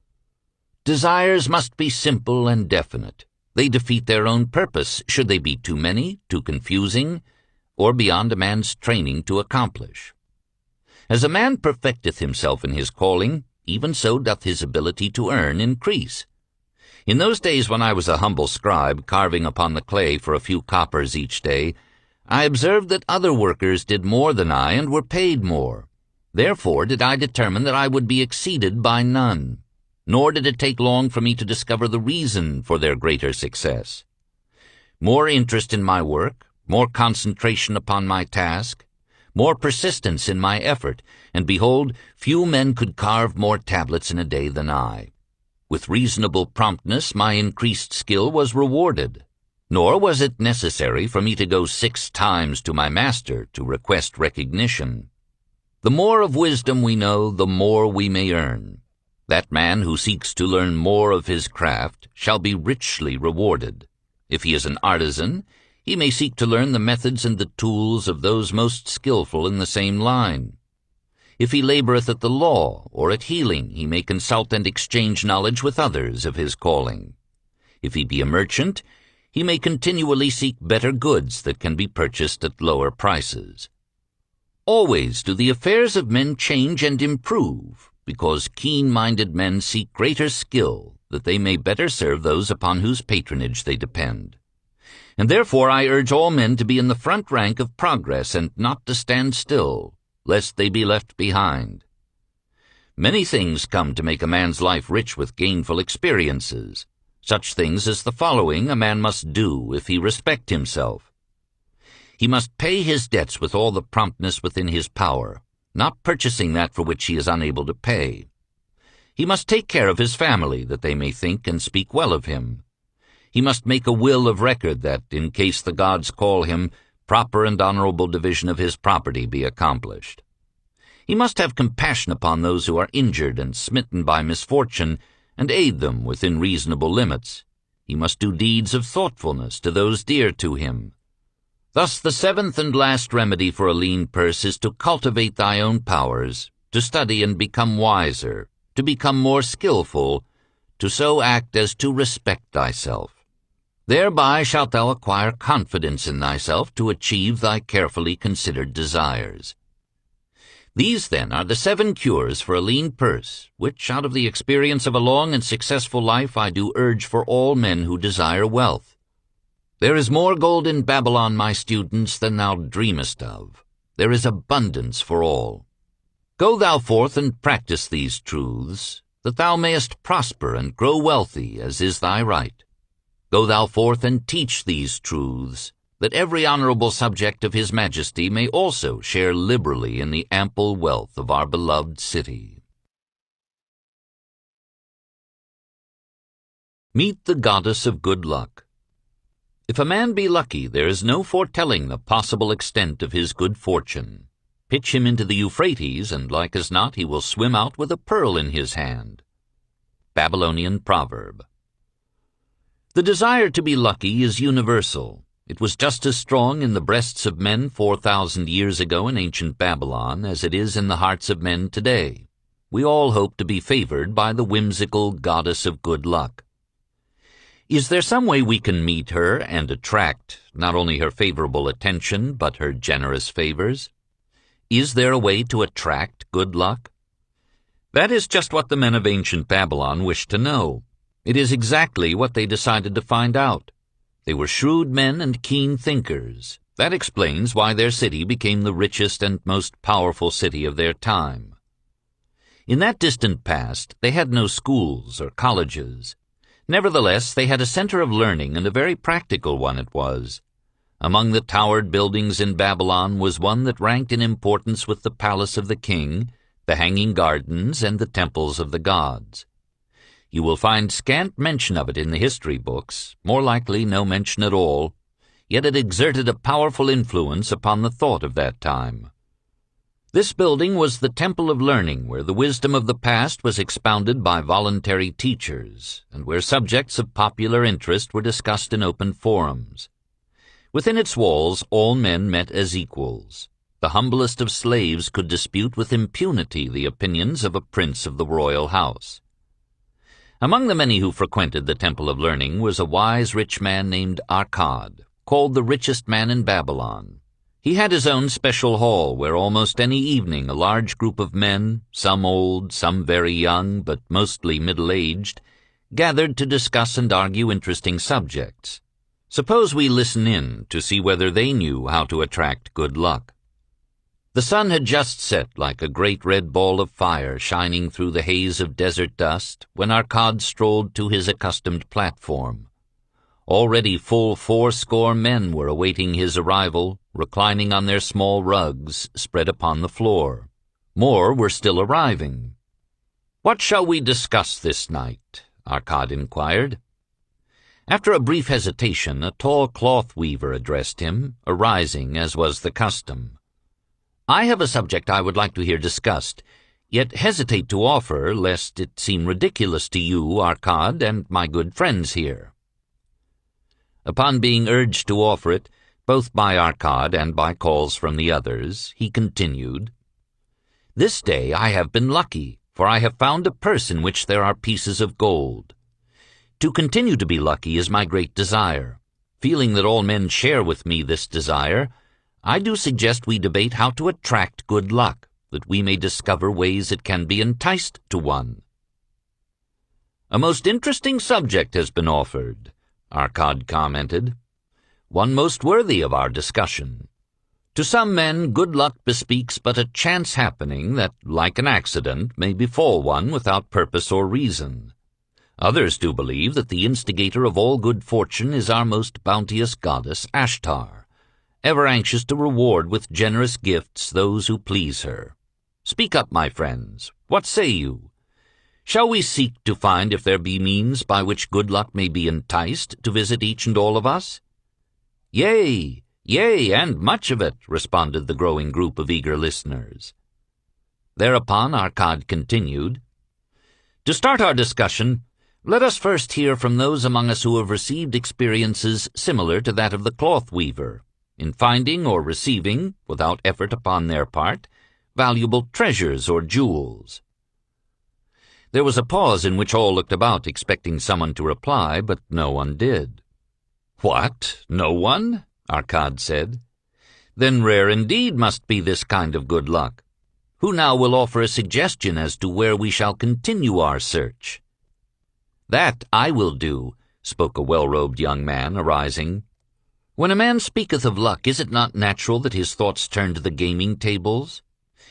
Desires must be simple and definite. They defeat their own purpose should they be too many, too confusing, or beyond a man's training to accomplish. As a man perfecteth himself in his calling, even so doth his ability to earn increase. In those days when I was a humble scribe carving upon the clay for a few coppers each day, I observed that other workers did more than I and were paid more. Therefore did I determine that I would be exceeded by none, nor did it take long for me to discover the reason for their greater success. More interest in my work, more concentration upon my task, more persistence in my effort, and behold, few men could carve more tablets in a day than I. With reasonable promptness my increased skill was rewarded, nor was it necessary for me to go 6 times to my master to request recognition. The more of wisdom we know, the more we may earn. That man who seeks to learn more of his craft shall be richly rewarded. If he is an artisan, he may seek to learn the methods and the tools of those most skillful in the same line. If he laboreth at the law or at healing, he may consult and exchange knowledge with others of his calling. If he be a merchant, he may continually seek better goods that can be purchased at lower prices. Always do the affairs of men change and improve, because keen-minded men seek greater skill, that they may better serve those upon whose patronage they depend. And therefore I urge all men to be in the front rank of progress and not to stand still, lest they be left behind. Many things come to make a man's life rich with gainful experiences, such things as the following a man must do if he respect himself. He must pay his debts with all the promptness within his power, not purchasing that for which he is unable to pay. He must take care of his family, that they may think and speak well of him. He must make a will of record that, in case the gods call him, proper and honorable division of his property be accomplished. He must have compassion upon those who are injured and smitten by misfortune, and aid them within reasonable limits. He must do deeds of thoughtfulness to those dear to him. Thus the 7th and last remedy for a lean purse is to cultivate thy own powers, to study and become wiser, to become more skillful, to so act as to respect thyself. Thereby shalt thou acquire confidence in thyself to achieve thy carefully considered desires. These, then, are the 7 cures for a lean purse, which, out of the experience of a long and successful life, I do urge for all men who desire wealth. There is more gold in Babylon, my students, than thou dreamest of. There is abundance for all. Go thou forth and practice these truths, that thou mayest prosper and grow wealthy, as is thy right. Go thou forth and teach these truths, that every honorable subject of his majesty may also share liberally in the ample wealth of our beloved city. Meet the goddess of good luck. If a man be lucky, there is no foretelling the possible extent of his good fortune. Pitch him into the Euphrates, and like as not he will swim out with a pearl in his hand. Babylonian Proverb. The desire to be lucky is universal. It was just as strong in the breasts of men 4,000 years ago in ancient Babylon as it is in the hearts of men today. We all hope to be favored by the whimsical goddess of good luck. Is there some way we can meet her and attract not only her favorable attention but her generous favors? Is there a way to attract good luck? That is just what the men of ancient Babylon wished to know. It is exactly what they decided to find out. They were shrewd men and keen thinkers. That explains why their city became the richest and most powerful city of their time. In that distant past, they had no schools or colleges. Nevertheless, they had a center of learning, and a very practical one it was. Among the towered buildings in Babylon was one that ranked in importance with the palace of the king, the hanging gardens, and the temples of the gods. You will find scant mention of it in the history books, more likely no mention at all, yet it exerted a powerful influence upon the thought of that time. This building was the temple of learning, where the wisdom of the past was expounded by voluntary teachers, and where subjects of popular interest were discussed in open forums. Within its walls all men met as equals. The humblest of slaves could dispute with impunity the opinions of a prince of the royal house. Among the many who frequented the Temple of Learning was a wise rich man named Arcad, called the richest man in Babylon. He had his own special hall where almost any evening a large group of men, some old, some very young, but mostly middle-aged, gathered to discuss and argue interesting subjects. Suppose we listen in to see whether they knew how to attract good luck. The sun had just set like a great red ball of fire shining through the haze of desert dust when Arkad strolled to his accustomed platform. Already full 80 men were awaiting his arrival, reclining on their small rugs spread upon the floor. More were still arriving. "What shall we discuss this night?" Arkad inquired. After a brief hesitation, a tall cloth weaver addressed him, arising as was the custom. "I have a subject I would like to hear discussed, yet hesitate to offer, lest it seem ridiculous to you, Arkad, and my good friends here." Upon being urged to offer it, both by Arkad and by calls from the others, he continued, "This day I have been lucky, for I have found a purse in which there are pieces of gold. To continue to be lucky is my great desire. Feeling that all men share with me this desire, I do suggest we debate how to attract good luck, that we may discover ways it can be enticed to one." "A most interesting subject has been offered," Arkad commented. "One most worthy of our discussion. To some men, good luck bespeaks but a chance happening that, like an accident, may befall one without purpose or reason. Others do believe that the instigator of all good fortune is our most bounteous goddess, Ashtar, ever anxious to reward with generous gifts those who please her. Speak up, my friends. What say you? Shall we seek to find if there be means by which good luck may be enticed to visit each and all of us?" "Yea, yea, and much of it," responded the growing group of eager listeners. Thereupon Arkad continued, "To start our discussion, let us first hear from those among us who have received experiences similar to that of the cloth weaver, in finding or receiving, without effort upon their part, valuable treasures or jewels." There was a pause in which all looked about, expecting someone to reply, but no one did. "What, no one?" Arkad said. "Then rare indeed must be this kind of good luck. Who now will offer a suggestion as to where we shall continue our search?" "That I will do," spoke a well-robed young man, arising. "When a man speaketh of luck, is it not natural that his thoughts turn to the gaming tables?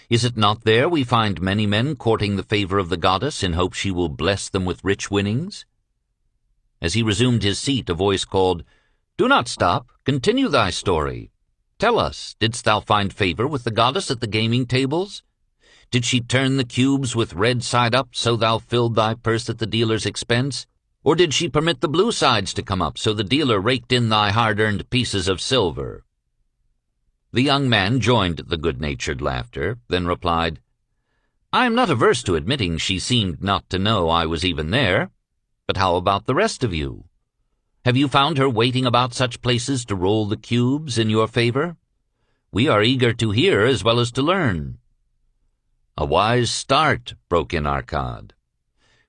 Is it not there we find many men courting the favor of the goddess in hope she will bless them with rich winnings?" As he resumed his seat, a voice called, "Do not stop. Continue thy story. Tell us, didst thou find favor with the goddess at the gaming tables? Did she turn the cubes with red side up, so thou filled thy purse at the dealer's expense? Or did she permit the blue sides to come up, so the dealer raked in thy hard-earned pieces of silver?" The young man joined the good-natured laughter, then replied, "I am not averse to admitting she seemed not to know I was even there. But how about the rest of you? Have you found her waiting about such places to roll the cubes in your favor? We are eager to hear as well as to learn." "A wise start," broke in Arkad.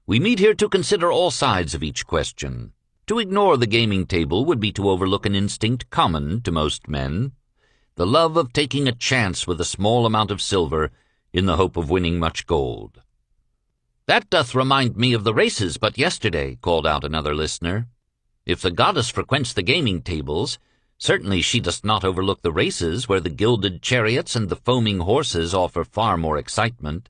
"We meet here to consider all sides of each question. To ignore the gaming table would be to overlook an instinct common to most men, the love of taking a chance with a small amount of silver in the hope of winning much gold." "That doth remind me of the races but yesterday," called out another listener. "If the goddess frequents the gaming tables, certainly she does not overlook the races where the gilded chariots and the foaming horses offer far more excitement.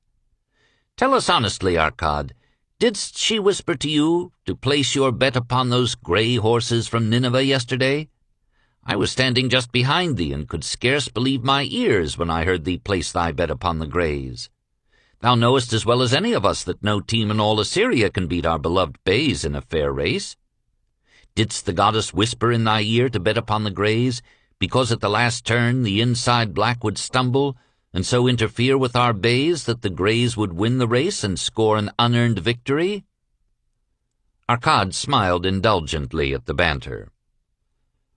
Tell us honestly, Arkad, didst she whisper to you to place your bet upon those gray horses from Nineveh yesterday? I was standing just behind thee, and could scarce believe my ears when I heard thee place thy bet upon the grays. Thou knowest as well as any of us that no team in all Assyria can beat our beloved bays in a fair race. Didst the goddess whisper in thy ear to bet upon the grays, because at the last turn the inside black would stumble, and so interfere with our bays that the grays would win the race and score an unearned victory?" Arkad smiled indulgently at the banter.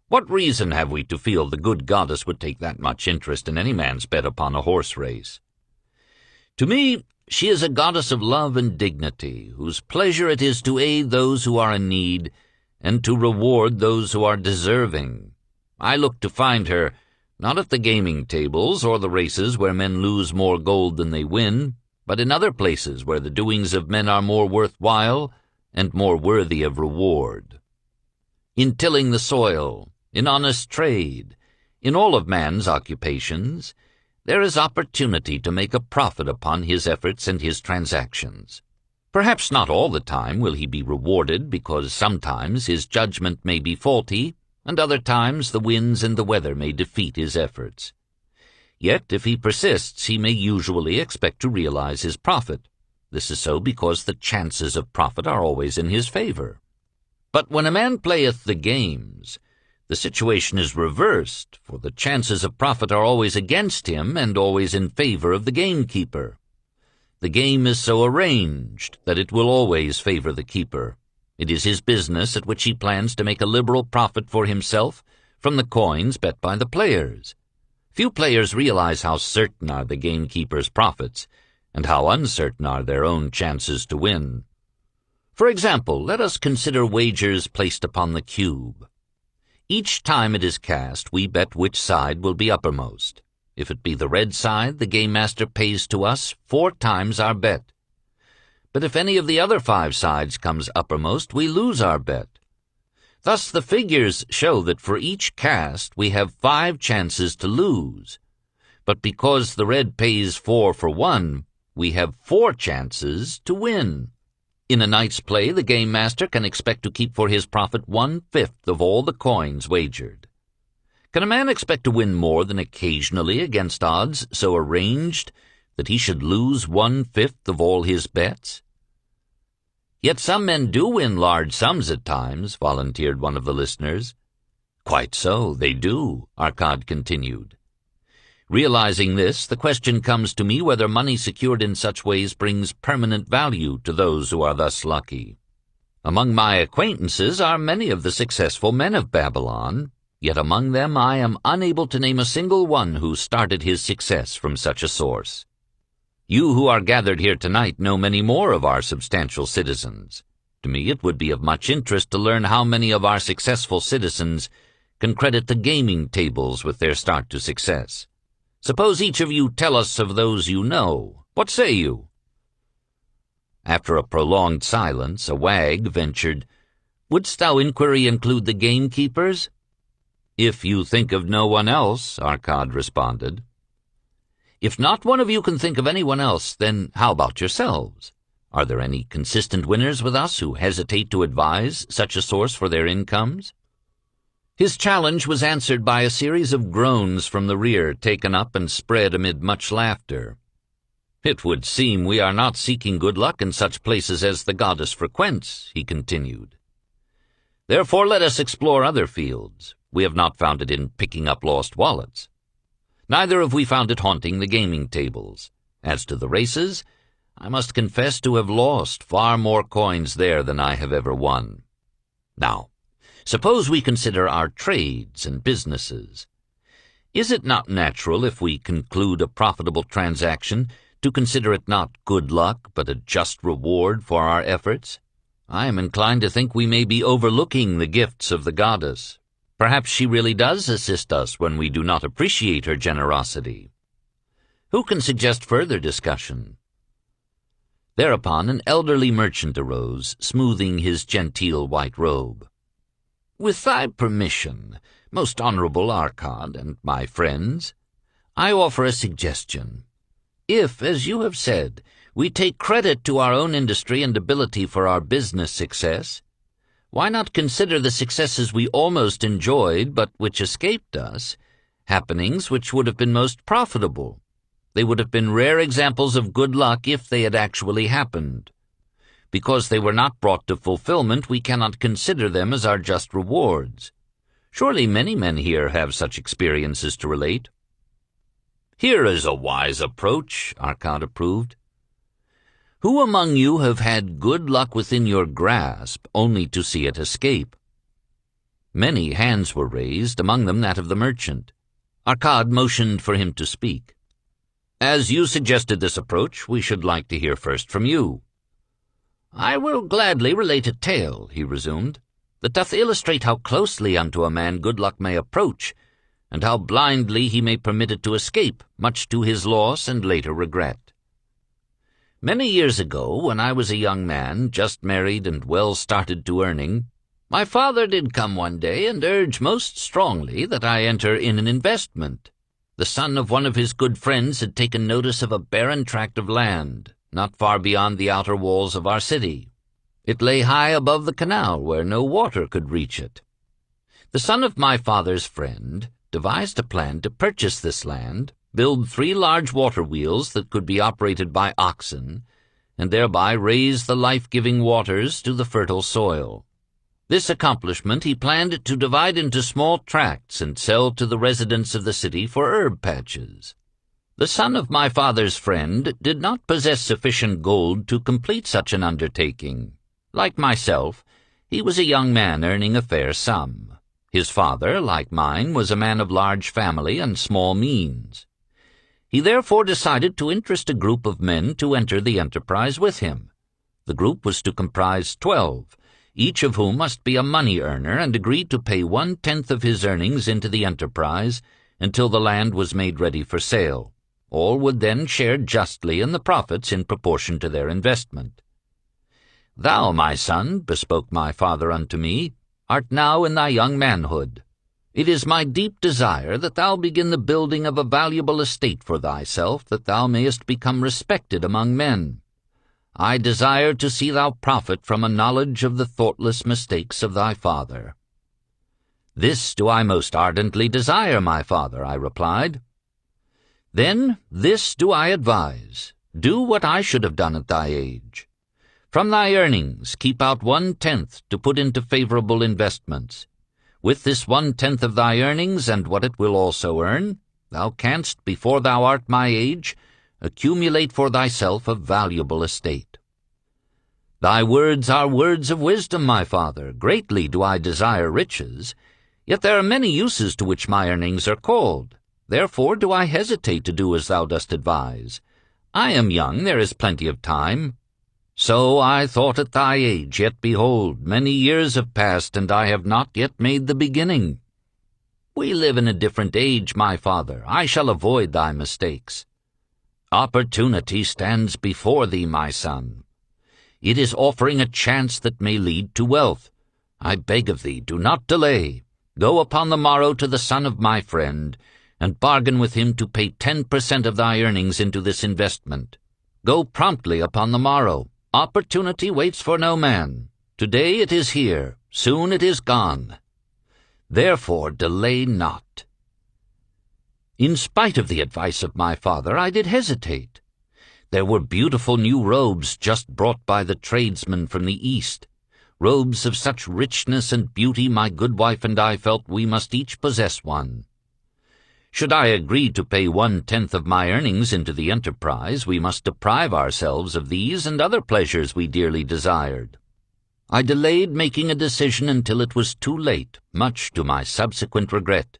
"What reason have we to feel the good goddess would take that much interest in any man's bet upon a horse race? To me, she is a goddess of love and dignity, whose pleasure it is to aid those who are in need, and to reward those who are deserving. I look to find her, not at the gaming tables or the races where men lose more gold than they win, but in other places where the doings of men are more worthwhile and more worthy of reward." in tilling the soil, in honest trade, in all of man's occupations, there is opportunity to make a profit upon his efforts and his transactions. Perhaps not all the time will he be rewarded, because sometimes his judgment may be faulty, and other times the winds and the weather may defeat his efforts. Yet if he persists, he may usually expect to realize his profit. This is so because the chances of profit are always in his favor. But when a man playeth the games, the situation is reversed, for the chances of profit are always against him and always in favor of the gamekeeper. The game is so arranged that it will always favor the keeper. It is his business at which he plans to make a liberal profit for himself from the coins bet by the players. Few players realize how certain are the gamekeeper's profits, and how uncertain are their own chances to win. For example, let us consider wagers placed upon the cube. Each time it is cast, we bet which side will be uppermost. If it be the red side, the game master pays to us 4 times our bet. But if any of the other 5 sides comes uppermost, we lose our bet. Thus the figures show that for each cast we have 5 chances to lose. But because the red pays 4 for 1, we have 4 chances to win. In a night's play, the game master can expect to keep for his profit 1/5 of all the coins wagered. Can a man expect to win more than occasionally against odds so arranged that he should lose 1/5 of all his bets? Yet some men do win large sums at times, volunteered one of the listeners. Quite so, they do, Arkad continued. Realizing this, the question comes to me whether money secured in such ways brings permanent value to those who are thus lucky. Among my acquaintances are many of the successful men of Babylon, yet among them I am unable to name a single one who started his success from such a source. You who are gathered here tonight know many more of our substantial citizens. To me it would be of much interest to learn how many of our successful citizens can credit the gaming tables with their start to success. Suppose each of you tell us of those you know. What say you? After a prolonged silence, a wag ventured, "Wouldst thou inquiry include the gamekeepers?" "If you think of no one else," Arkad responded. "If not one of you can think of anyone else, then how about yourselves? Are there any consistent winners with us who hesitate to advise such a source for their incomes?" His challenge was answered by a series of groans from the rear, taken up and spread amid much laughter. "It would seem we are not seeking good luck in such places as the goddess frequents," he continued. "Therefore let us explore other fields. We have not found it in picking up lost wallets. Neither have we found it haunting the gaming tables. As to the races, I must confess to have lost far more coins there than I have ever won. Now, suppose we consider our trades and businesses. Is it not natural, if we conclude a profitable transaction, to consider it not good luck, but a just reward for our efforts? I am inclined to think we may be overlooking the gifts of the goddess. Perhaps she really does assist us when we do not appreciate her generosity. Who can suggest further discussion?" Thereupon an elderly merchant arose, smoothing his genteel white robe. "With thy permission, most honorable Arkad and my friends, I offer a suggestion. If, as you have said, we take credit to our own industry and ability for our business success, why not consider the successes we almost enjoyed but which escaped us, happenings which would have been most profitable? They would have been rare examples of good luck if they had actually happened. Because they were not brought to fulfillment, we cannot consider them as our just rewards. Surely many men here have such experiences to relate." "Here is a wise approach," Arkad approved. "Who among you have had good luck within your grasp, only to see it escape?" Many hands were raised, among them that of the merchant. Arkad motioned for him to speak. "As you suggested this approach, we should like to hear first from you." "I will gladly relate a tale," he resumed, "that doth illustrate how closely unto a man good luck may approach, and how blindly he may permit it to escape, much to his loss and later regret. Many years ago, when I was a young man, just married and well started to earning, My father did come one day and urge most strongly that I enter in an investment. The son of one of his good friends had taken notice of a barren tract of land, not far beyond the outer walls of our city. It lay high above the canal, where no water could reach it. The son of my father's friend devised a plan to purchase this land, build 3 large water wheels that could be operated by oxen, and thereby raise the life-giving waters to the fertile soil. This accomplishment he planned to divide into small tracts and sell to the residents of the city for herb patches. The son of my father's friend did not possess sufficient gold to complete such an undertaking. Like myself, he was a young man earning a fair sum. His father, like mine, was a man of large family and small means. He therefore decided to interest a group of men to enter the enterprise with him. The group was to comprise 12, each of whom must be a money earner and agreed to pay 1/10 of his earnings into the enterprise until the land was made ready for sale. All would then share justly in the profits in proportion to their investment. Thou, my son, bespoke my father unto me, art now in thy young manhood. It is my deep desire that thou begin the building of a valuable estate for thyself, that thou mayest become respected among men. I desire to see thou profit from a knowledge of the thoughtless mistakes of thy father. This do I most ardently desire, my father, I replied. Then this do I advise. Do what I should have done at thy age. From thy earnings keep out 1/10 to put into favorable investments. With this 1/10 of thy earnings, and what it will also earn, thou canst, before thou art my age, accumulate for thyself a valuable estate. Thy words are words of wisdom, my father. Greatly do I desire riches, yet there are many uses to which my earnings are called. Therefore do I hesitate to do as thou dost advise. I am young, there is plenty of time. So I thought at thy age, yet behold, many years have passed, and I have not yet made the beginning. We live in a different age, my father. I shall avoid thy mistakes. Opportunity stands before thee, my son. It is offering a chance that may lead to wealth. I beg of thee, do not delay. Go upon the morrow to the son of my friend, and bargain with him to pay 10% of thy earnings into this investment. Go promptly upon the morrow. Opportunity waits for no man. Today it is here, soon it is gone. Therefore delay not. In spite of the advice of my father, I did hesitate. There were beautiful new robes just brought by the tradesmen from the East, robes of such richness and beauty my good wife and I felt we must each possess one. Should I agree to pay 1/10 of my earnings into the enterprise, we must deprive ourselves of these and other pleasures we dearly desired. I delayed making a decision until it was too late, much to my subsequent regret.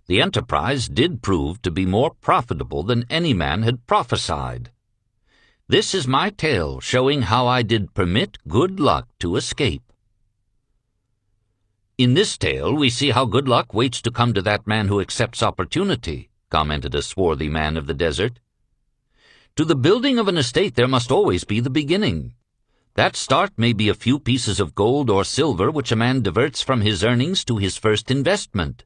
The enterprise did prove to be more profitable than any man had prophesied. This is my tale, showing how I did permit good luck to escape. In this tale we see how good luck waits to come to that man who accepts opportunity, commented a swarthy man of the desert. To the building of an estate there must always be the beginning. That start may be a few pieces of gold or silver which a man diverts from his earnings to his first investment.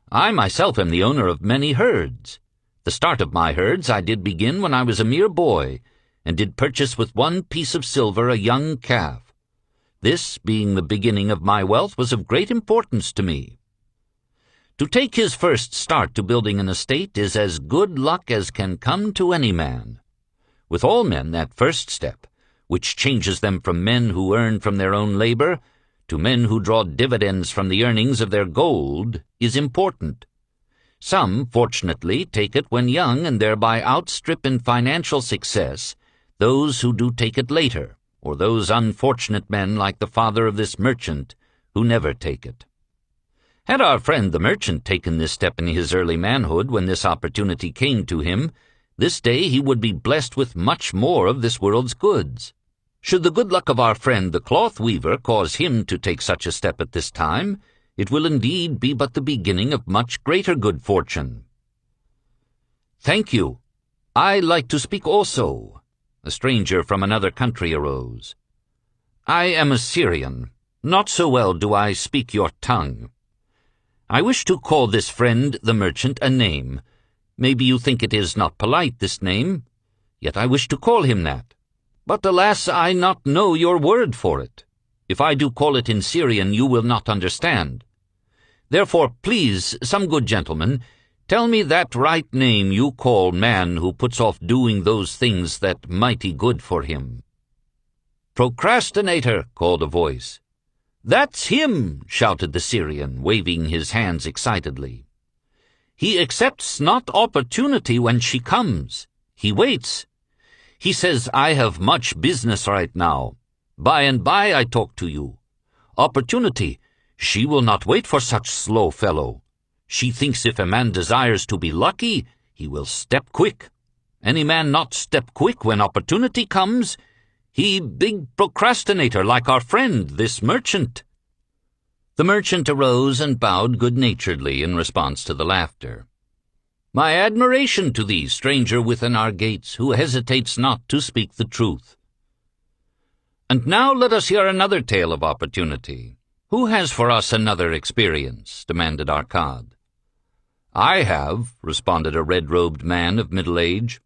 I myself am the owner of many herds. The start of my herds I did begin when I was a mere boy, and did purchase with 1 piece of silver a young calf. This, being the beginning of my wealth, was of great importance to me. To take his first start to building an estate is as good luck as can come to any man. With all men, that first step, which changes them from men who earn from their own labor to men who draw dividends from the earnings of their gold, is important. Some, fortunately, take it when young and thereby outstrip in financial success those who do take it later, or those unfortunate men like the father of this merchant, who never take it. Had our friend the merchant taken this step in his early manhood when this opportunity came to him, this day he would be blessed with much more of this world's goods. Should the good luck of our friend the cloth weaver cause him to take such a step at this time, it will indeed be but the beginning of much greater good fortune. Thank you. I like to speak also. A stranger from another country arose. I am a Syrian. not so well do I speak your tongue. I wish to call this friend, the merchant, a name. Maybe you think it is not polite, this name. Yet I wish to call him that. But alas, I not know your word for it. If I do call it in Syrian, you will not understand. Therefore, please, some good gentleman, tell me that right name you call man who puts off doing those things that mighty good for him. Procrastinator, called a voice. That's him, shouted the Syrian, waving his hands excitedly. He accepts not opportunity when she comes. He waits. He says, I have much business right now. By and by I talk to you. Opportunity, she will not wait for such slow fellow. She thinks if a man desires to be lucky, he will step quick. Any man not step quick when opportunity comes, he big procrastinator like our friend, this merchant. The merchant arose and bowed good-naturedly in response to the laughter. My admiration to thee, stranger within our gates, who hesitates not to speak the truth. And now let us hear another tale of opportunity. Who has for us another experience? Demanded Arkad. I have, responded a red-robed man of middle age.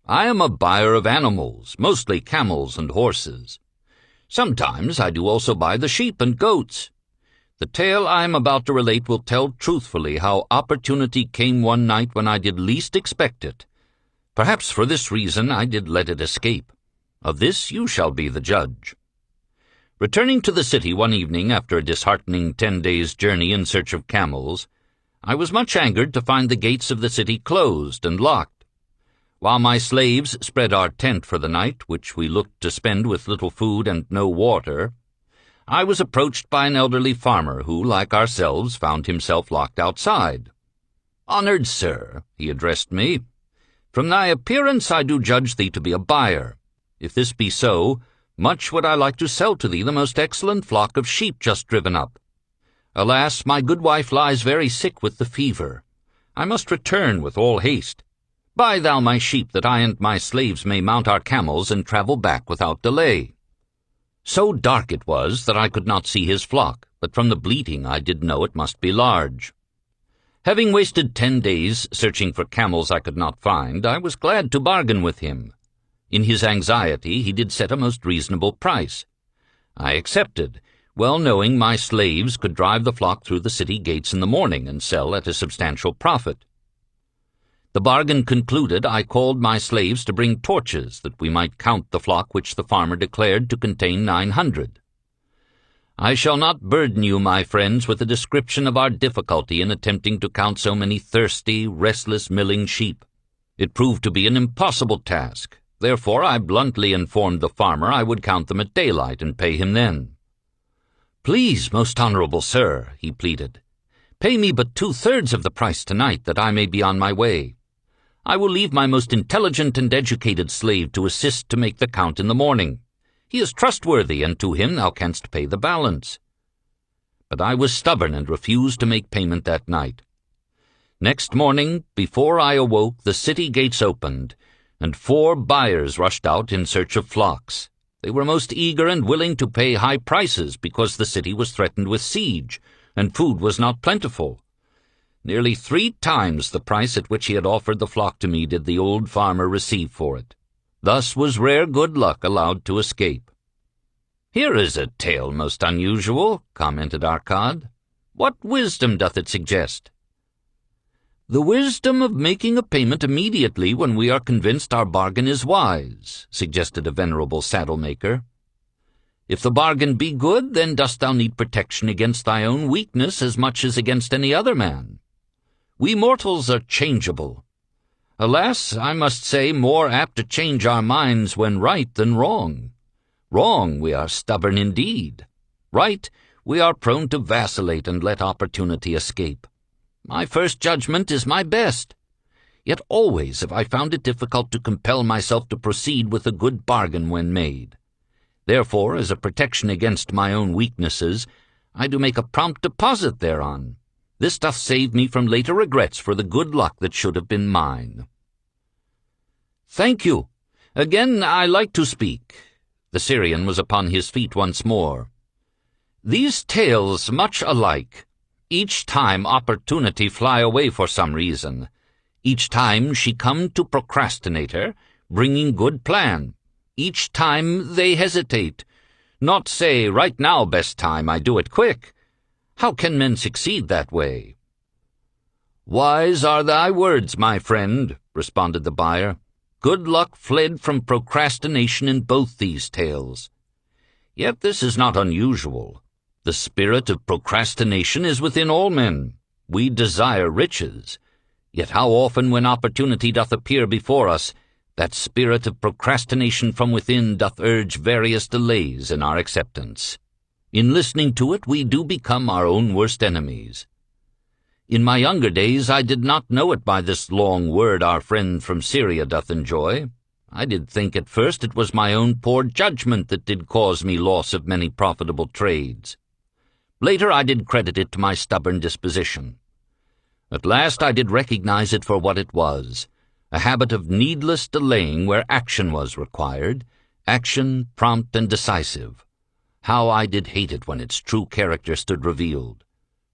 I am a buyer of animals, mostly camels and horses. Sometimes I do also buy the sheep and goats. The tale I am about to relate will tell truthfully how opportunity came one night when I did least expect it. Perhaps for this reason I did let it escape. Of this you shall be the judge. Returning to the city one evening after a disheartening 10 days' journey in search of camels, I was much angered to find the gates of the city closed and locked. While my slaves spread our tent for the night, which we looked to spend with little food and no water, I was approached by an elderly farmer who, like ourselves, found himself locked outside. Honored sir, he addressed me, from thy appearance I do judge thee to be a buyer. If this be so, much would I like to sell to thee the most excellent flock of sheep just driven up. Alas, my good wife lies very sick with the fever. I must return with all haste. Buy thou my sheep, that I and my slaves may mount our camels and travel back without delay. So dark it was that I could not see his flock, but from the bleating I did know it must be large. Having wasted 10 days searching for camels I could not find, I was glad to bargain with him. In his anxiety he did set a most reasonable price. I accepted, well knowing my slaves could drive the flock through the city gates in the morning and sell at a substantial profit. The bargain concluded, I called my slaves to bring torches that we might count the flock which the farmer declared to contain 900. I shall not burden you, my friends, with a description of our difficulty in attempting to count so many thirsty, restless, milling sheep. It proved to be an impossible task. Therefore I bluntly informed the farmer I would count them at daylight and pay him then. Please, most honorable sir, he pleaded, pay me but 2/3 of the price tonight, that I may be on my way. I will leave my most intelligent and educated slave to assist to make the count in the morning. He is trustworthy, and to him thou canst pay the balance. But I was stubborn and refused to make payment that night. Next morning, before I awoke, the city gates opened, and 4 buyers rushed out in search of flocks. They were most eager and willing to pay high prices because the city was threatened with siege, and food was not plentiful. Nearly 3 times the price at which he had offered the flock to me did the old farmer receive for it. Thus was rare good luck allowed to escape. Here is a tale most unusual, commented Arkad. What wisdom doth it suggest? The wisdom of making a payment immediately when we are convinced our bargain is wise, suggested a venerable saddle-maker. If the bargain be good, then dost thou need protection against thy own weakness as much as against any other man. We mortals are changeable. Alas, I must say, more apt to change our minds when right than wrong. Wrong, we are stubborn indeed. Right, we are prone to vacillate and let opportunity escape. My first judgment is my best. Yet always have I found it difficult to compel myself to proceed with a good bargain when made. Therefore, as a protection against my own weaknesses, I do make a prompt deposit thereon. This doth save me from later regrets for the good luck that should have been mine. Thank you. Again I like to speak. The Syrian was upon his feet once more. These tales much alike. Each time opportunity fly away for some reason. Each time she come to procrastinator, bringing good plan. Each time they hesitate. Not say, right now best time, I do it quick. How can men succeed that way? Wise are thy words, my friend, responded the buyer. Good luck fled from procrastination in both these tales. Yet this is not unusual. The spirit of procrastination is within all men. We desire riches. Yet how often when opportunity doth appear before us, that spirit of procrastination from within doth urge various delays in our acceptance. In listening to it, we do become our own worst enemies. In my younger days, I did not know it by this long word our friend from Syria doth enjoy. I did think at first it was my own poor judgment that did cause me loss of many profitable trades. Later I did credit it to my stubborn disposition. At last I did recognize it for what it was, a habit of needless delaying where action was required, action prompt and decisive. How I did hate it when its true character stood revealed.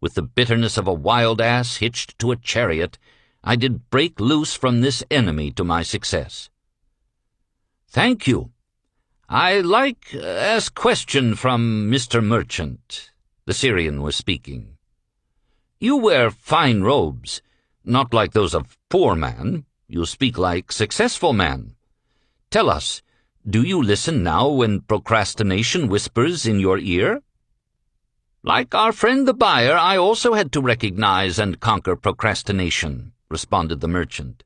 With the bitterness of a wild ass hitched to a chariot, I did break loose from this enemy to my success. Thank you. I ask question from Mr. Merchant. The Syrian was speaking. You wear fine robes, not like those of poor man. You speak like successful man. Tell us, do you listen now when procrastination whispers in your ear? Like our friend the buyer, I also had to recognize and conquer procrastination, responded the merchant.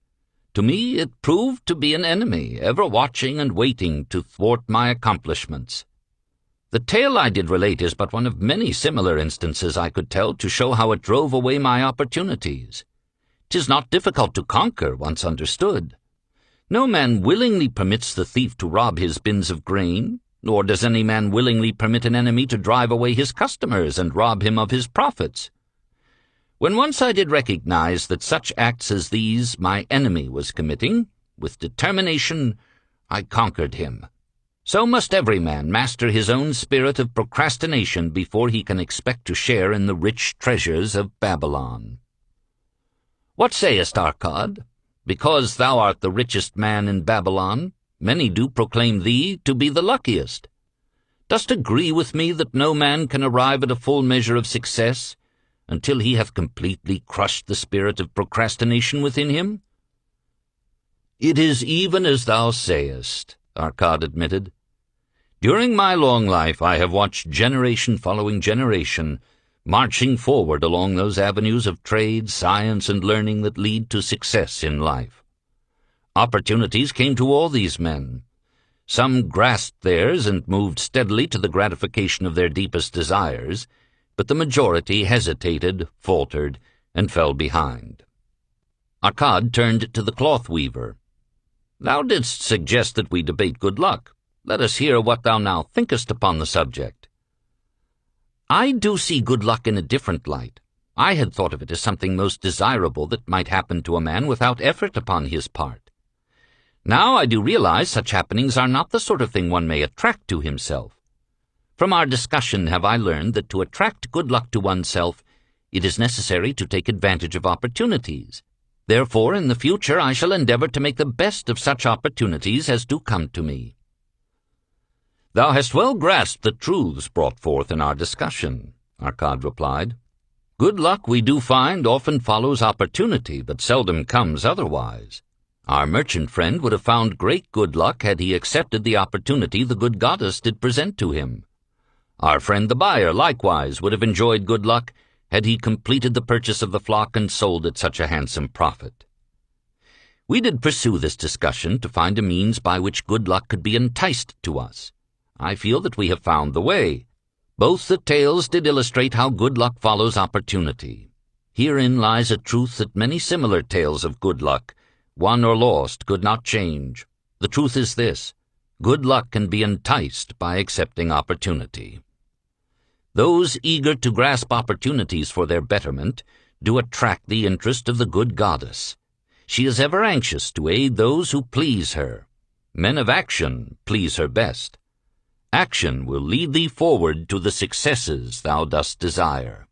To me it proved to be an enemy, ever watching and waiting to thwart my accomplishments. The tale I did relate is but one of many similar instances I could tell to show how it drove away my opportunities. 'Tis not difficult to conquer, once understood. No man willingly permits the thief to rob his bins of grain, nor does any man willingly permit an enemy to drive away his customers and rob him of his profits. When once I did recognize that such acts as these my enemy was committing, with determination I conquered him. So must every man master his own spirit of procrastination before he can expect to share in the rich treasures of Babylon. What sayest, Arcad? Because thou art the richest man in Babylon, many do proclaim thee to be the luckiest. Dost agree with me that no man can arrive at a full measure of success until he hath completely crushed the spirit of procrastination within him? It is even as thou sayest, Arcad admitted. During my long life I have watched generation following generation, marching forward along those avenues of trade, science, and learning that lead to success in life. Opportunities came to all these men. Some grasped theirs and moved steadily to the gratification of their deepest desires, but the majority hesitated, faltered, and fell behind. Arcad turned to the cloth weaver. Thou didst suggest that we debate good luck. Let us hear what thou now thinkest upon the subject. I do see good luck in a different light. I had thought of it as something most desirable that might happen to a man without effort upon his part. Now I do realize such happenings are not the sort of thing one may attract to himself. From our discussion have I learned that to attract good luck to oneself, it is necessary to take advantage of opportunities. Therefore, in the future I shall endeavor to make the best of such opportunities as do come to me. Thou hast well grasped the truths brought forth in our discussion, Arcad replied. Good luck, we do find, often follows opportunity, but seldom comes otherwise. Our merchant friend would have found great good luck had he accepted the opportunity the good goddess did present to him. Our friend the buyer likewise would have enjoyed good luck had he completed the purchase of the flock and sold at such a handsome profit. We did pursue this discussion to find a means by which good luck could be enticed to us. I feel that we have found the way. Both the tales did illustrate how good luck follows opportunity. Herein lies a truth that many similar tales of good luck, won or lost, could not change. The truth is this: good luck can be enticed by accepting opportunity. Those eager to grasp opportunities for their betterment do attract the interest of the good goddess. She is ever anxious to aid those who please her. Men of action please her best. Action will lead thee forward to the successes thou dost desire.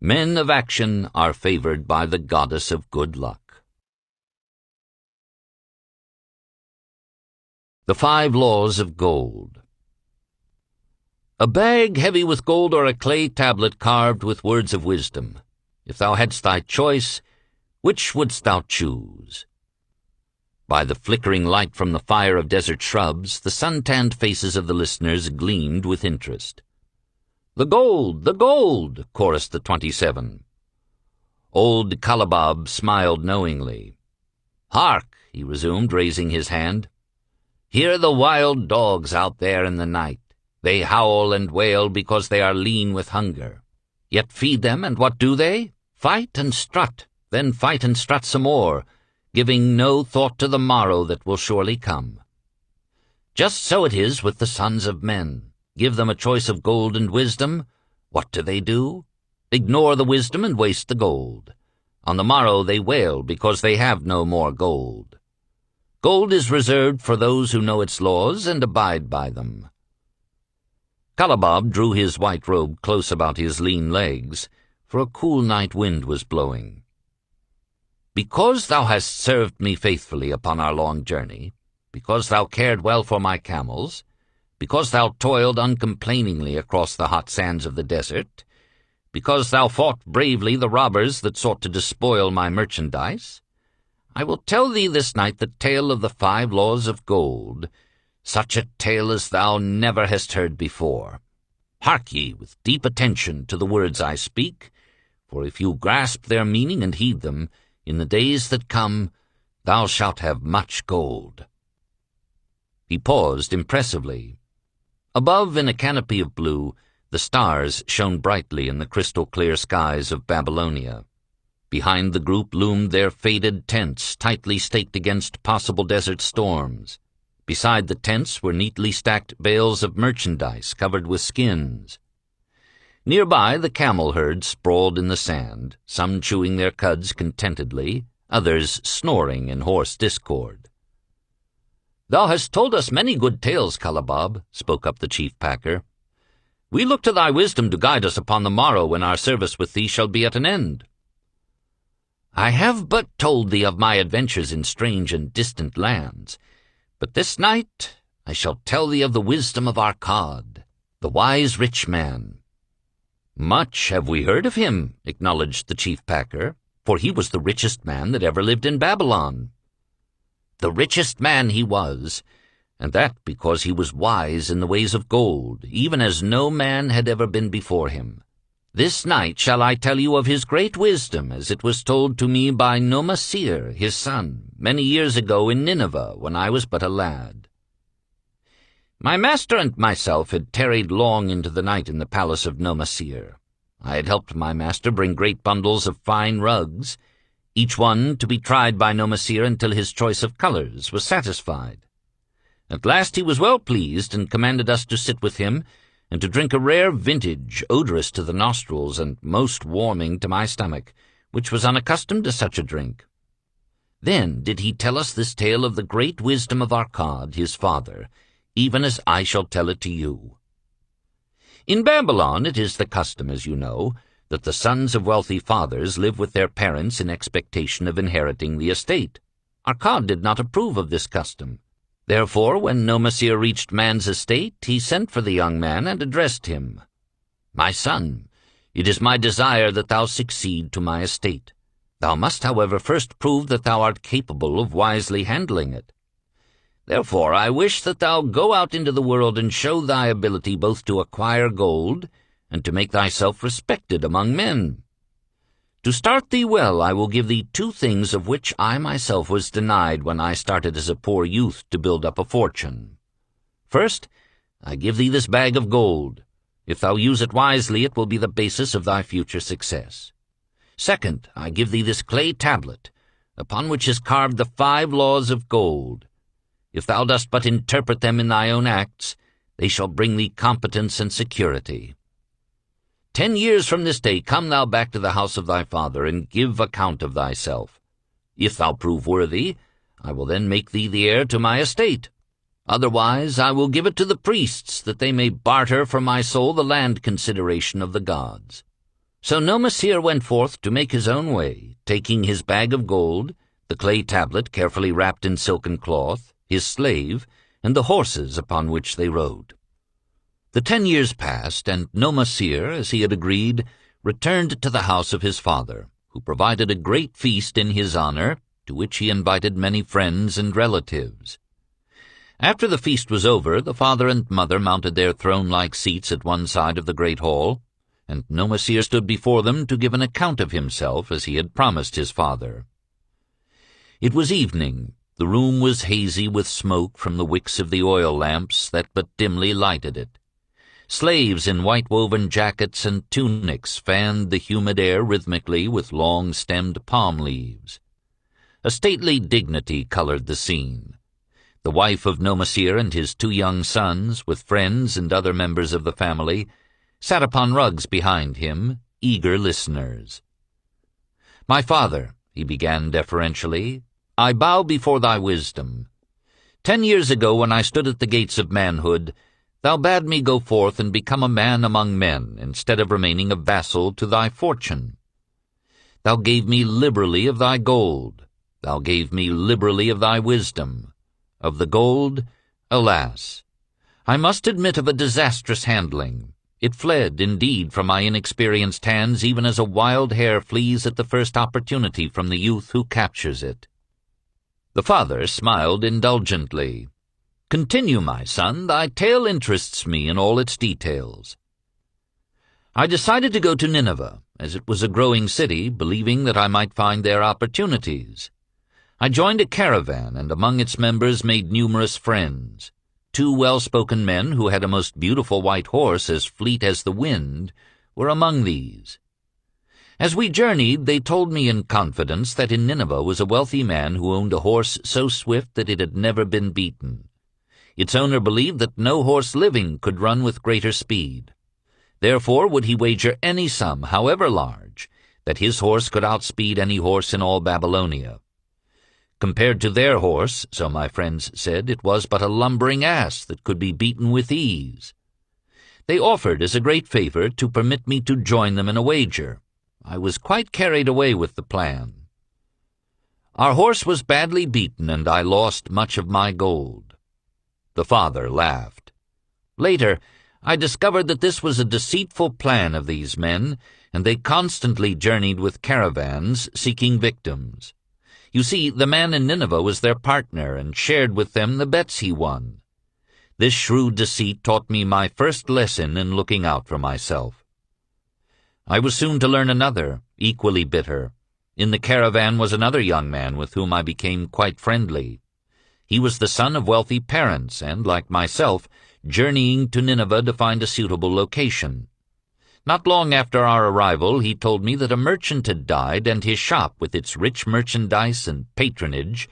Men of action are favored by the goddess of good luck. The 5 Laws of Gold. A bag heavy with gold, or a clay tablet carved with words of wisdom. If thou hadst thy choice, which wouldst thou choose? By the flickering light from the fire of desert shrubs, the sun-tanned faces of the listeners gleamed with interest. "The gold! The gold!" chorused the 27. Old Kalabab smiled knowingly. "Hark!" he resumed, raising his hand. "Hear the wild dogs out there in the night. They howl and wail because they are lean with hunger. Yet feed them, and what do they? Fight and strut, then fight and strut some more, giving no thought to the morrow that will surely come. Just so it is with the sons of men. Give them a choice of gold and wisdom. What do? Ignore the wisdom and waste the gold. On the morrow they wail because they have no more gold. Gold is reserved for those who know its laws and abide by them." Kalabab drew his white robe close about his lean legs, for a cool night wind was blowing. "Because thou hast served me faithfully upon our long journey, because thou cared well for my camels, because thou toiled uncomplainingly across the hot sands of the desert, because thou fought bravely the robbers that sought to despoil my merchandise, I will tell thee this night the tale of the 5 Laws of Gold, such a tale as thou never hast heard before. Hark ye with deep attention to the words I speak, for if you grasp their meaning and heed them, in the days that come thou shalt have much gold." He paused impressively. Above, in a canopy of blue, the stars shone brightly in the crystal-clear skies of Babylonia. Behind the group loomed their faded tents, tightly staked against possible desert storms. Beside the tents were neatly stacked bales of merchandise covered with skins. Nearby, the camel herd sprawled in the sand, some chewing their cuds contentedly, others snoring in hoarse discord. "Thou hast told us many good tales, Kalabab," spoke up the chief packer. "We look to thy wisdom to guide us upon the morrow when our service with thee shall be at an end." "I have but told thee of my adventures in strange and distant lands, but this night I shall tell thee of the wisdom of Arkad, the wise rich man." "Much have we heard of him," acknowledged the chief packer, "for he was the richest man that ever lived in Babylon." "The richest man he was, and that because he was wise in the ways of gold, even as no man had ever been before him. This night shall I tell you of his great wisdom, as it was told to me by Nomasir, his son, many years ago in Nineveh, when I was but a lad. My master and myself had tarried long into the night in the palace of Nomasir. I had helped my master bring great bundles of fine rugs, each one to be tried by Nomasir until his choice of colors was satisfied. At last he was well pleased, and commanded us to sit with him, and to drink a rare vintage, odorous to the nostrils and most warming to my stomach, which was unaccustomed to such a drink. Then did he tell us this tale of the great wisdom of Arkad, his father, even as I shall tell it to you. In Babylon it is the custom, as you know, that the sons of wealthy fathers live with their parents in expectation of inheriting the estate. Arkad did not approve of this custom. Therefore, when Nomasir reached man's estate, he sent for the young man and addressed him. "My son, it is my desire that thou succeed to my estate. Thou must, however, first prove that thou art capable of wisely handling it. Therefore I wish that thou go out into the world and show thy ability both to acquire gold and to make thyself respected among men. To start thee well, I will give thee 2 things of which I myself was denied when I started as a poor youth to build up a fortune. First, I give thee this bag of gold. If thou use it wisely, it will be the basis of thy future success. Second, I give thee this clay tablet, upon which is carved the 5 laws of gold. If thou dost but interpret them in thy own acts, they shall bring thee competence and security. 10 years from this day come thou back to the house of thy father, and give account of thyself. If thou prove worthy, I will then make thee the heir to my estate. Otherwise I will give it to the priests, that they may barter for my soul the land consideration of the gods. So Nomasir went forth to make his own way, taking his bag of gold, the clay tablet carefully wrapped in silken cloth, his slave, and the horses upon which they rode. The 10 years passed, and Nomasir, as he had agreed, returned to the house of his father, who provided a great feast in his honor, to which he invited many friends and relatives. After the feast was over, the father and mother mounted their throne-like seats at one side of the great hall, and Nomasir stood before them to give an account of himself as he had promised his father. It was evening. The room was hazy with smoke from the wicks of the oil lamps that but dimly lighted it. Slaves in white-woven jackets and tunics fanned the humid air rhythmically with long-stemmed palm leaves. A stately dignity colored the scene. The wife of Nomasir and his 2 young sons, with friends and other members of the family, sat upon rugs behind him, eager listeners. "My father," he began deferentially, "I bow before thy wisdom. 10 years ago, when I stood at the gates of manhood, thou bade me go forth and become a man among men, instead of remaining a vassal to thy fortune. Thou gave me liberally of thy gold. Thou gave me liberally of thy wisdom. Of the gold, alas, I must admit of a disastrous handling. It fled, indeed, from my inexperienced hands, even as a wild hare flees at the first opportunity from the youth who captures it." The father smiled indulgently. "Continue, my son. Thy tale interests me in all its details." "I decided to go to Nineveh, as it was a growing city, believing that I might find there opportunities. I joined a caravan, and among its members made numerous friends. 2 well-spoken men who had a most beautiful white horse, as fleet as the wind, were among these. As we journeyed, they told me in confidence that in Nineveh was a wealthy man who owned a horse so swift that it had never been beaten. Its owner believed that no horse living could run with greater speed. Therefore would he wager any sum, however large, that his horse could outspeed any horse in all Babylonia. Compared to their horse, so my friends said, it was but a lumbering ass that could be beaten with ease. They offered as a great favor to permit me to join them in a wager. I was quite carried away with the plan. Our horse was badly beaten, and I lost much of my gold." The father laughed. "Later, I discovered that this was a deceitful plan of these men, and they constantly journeyed with caravans seeking victims. You see, the man in Nineveh was their partner and shared with them the bets he won. This shrewd deceit taught me my first lesson in looking out for myself. I was soon to learn another, equally bitter. In the caravan was another young man with whom I became quite friendly. He was the son of wealthy parents and, like myself, journeying to Nineveh to find a suitable location. Not long after our arrival, he told me that a merchant had died, and his shop, with its rich merchandise and patronage,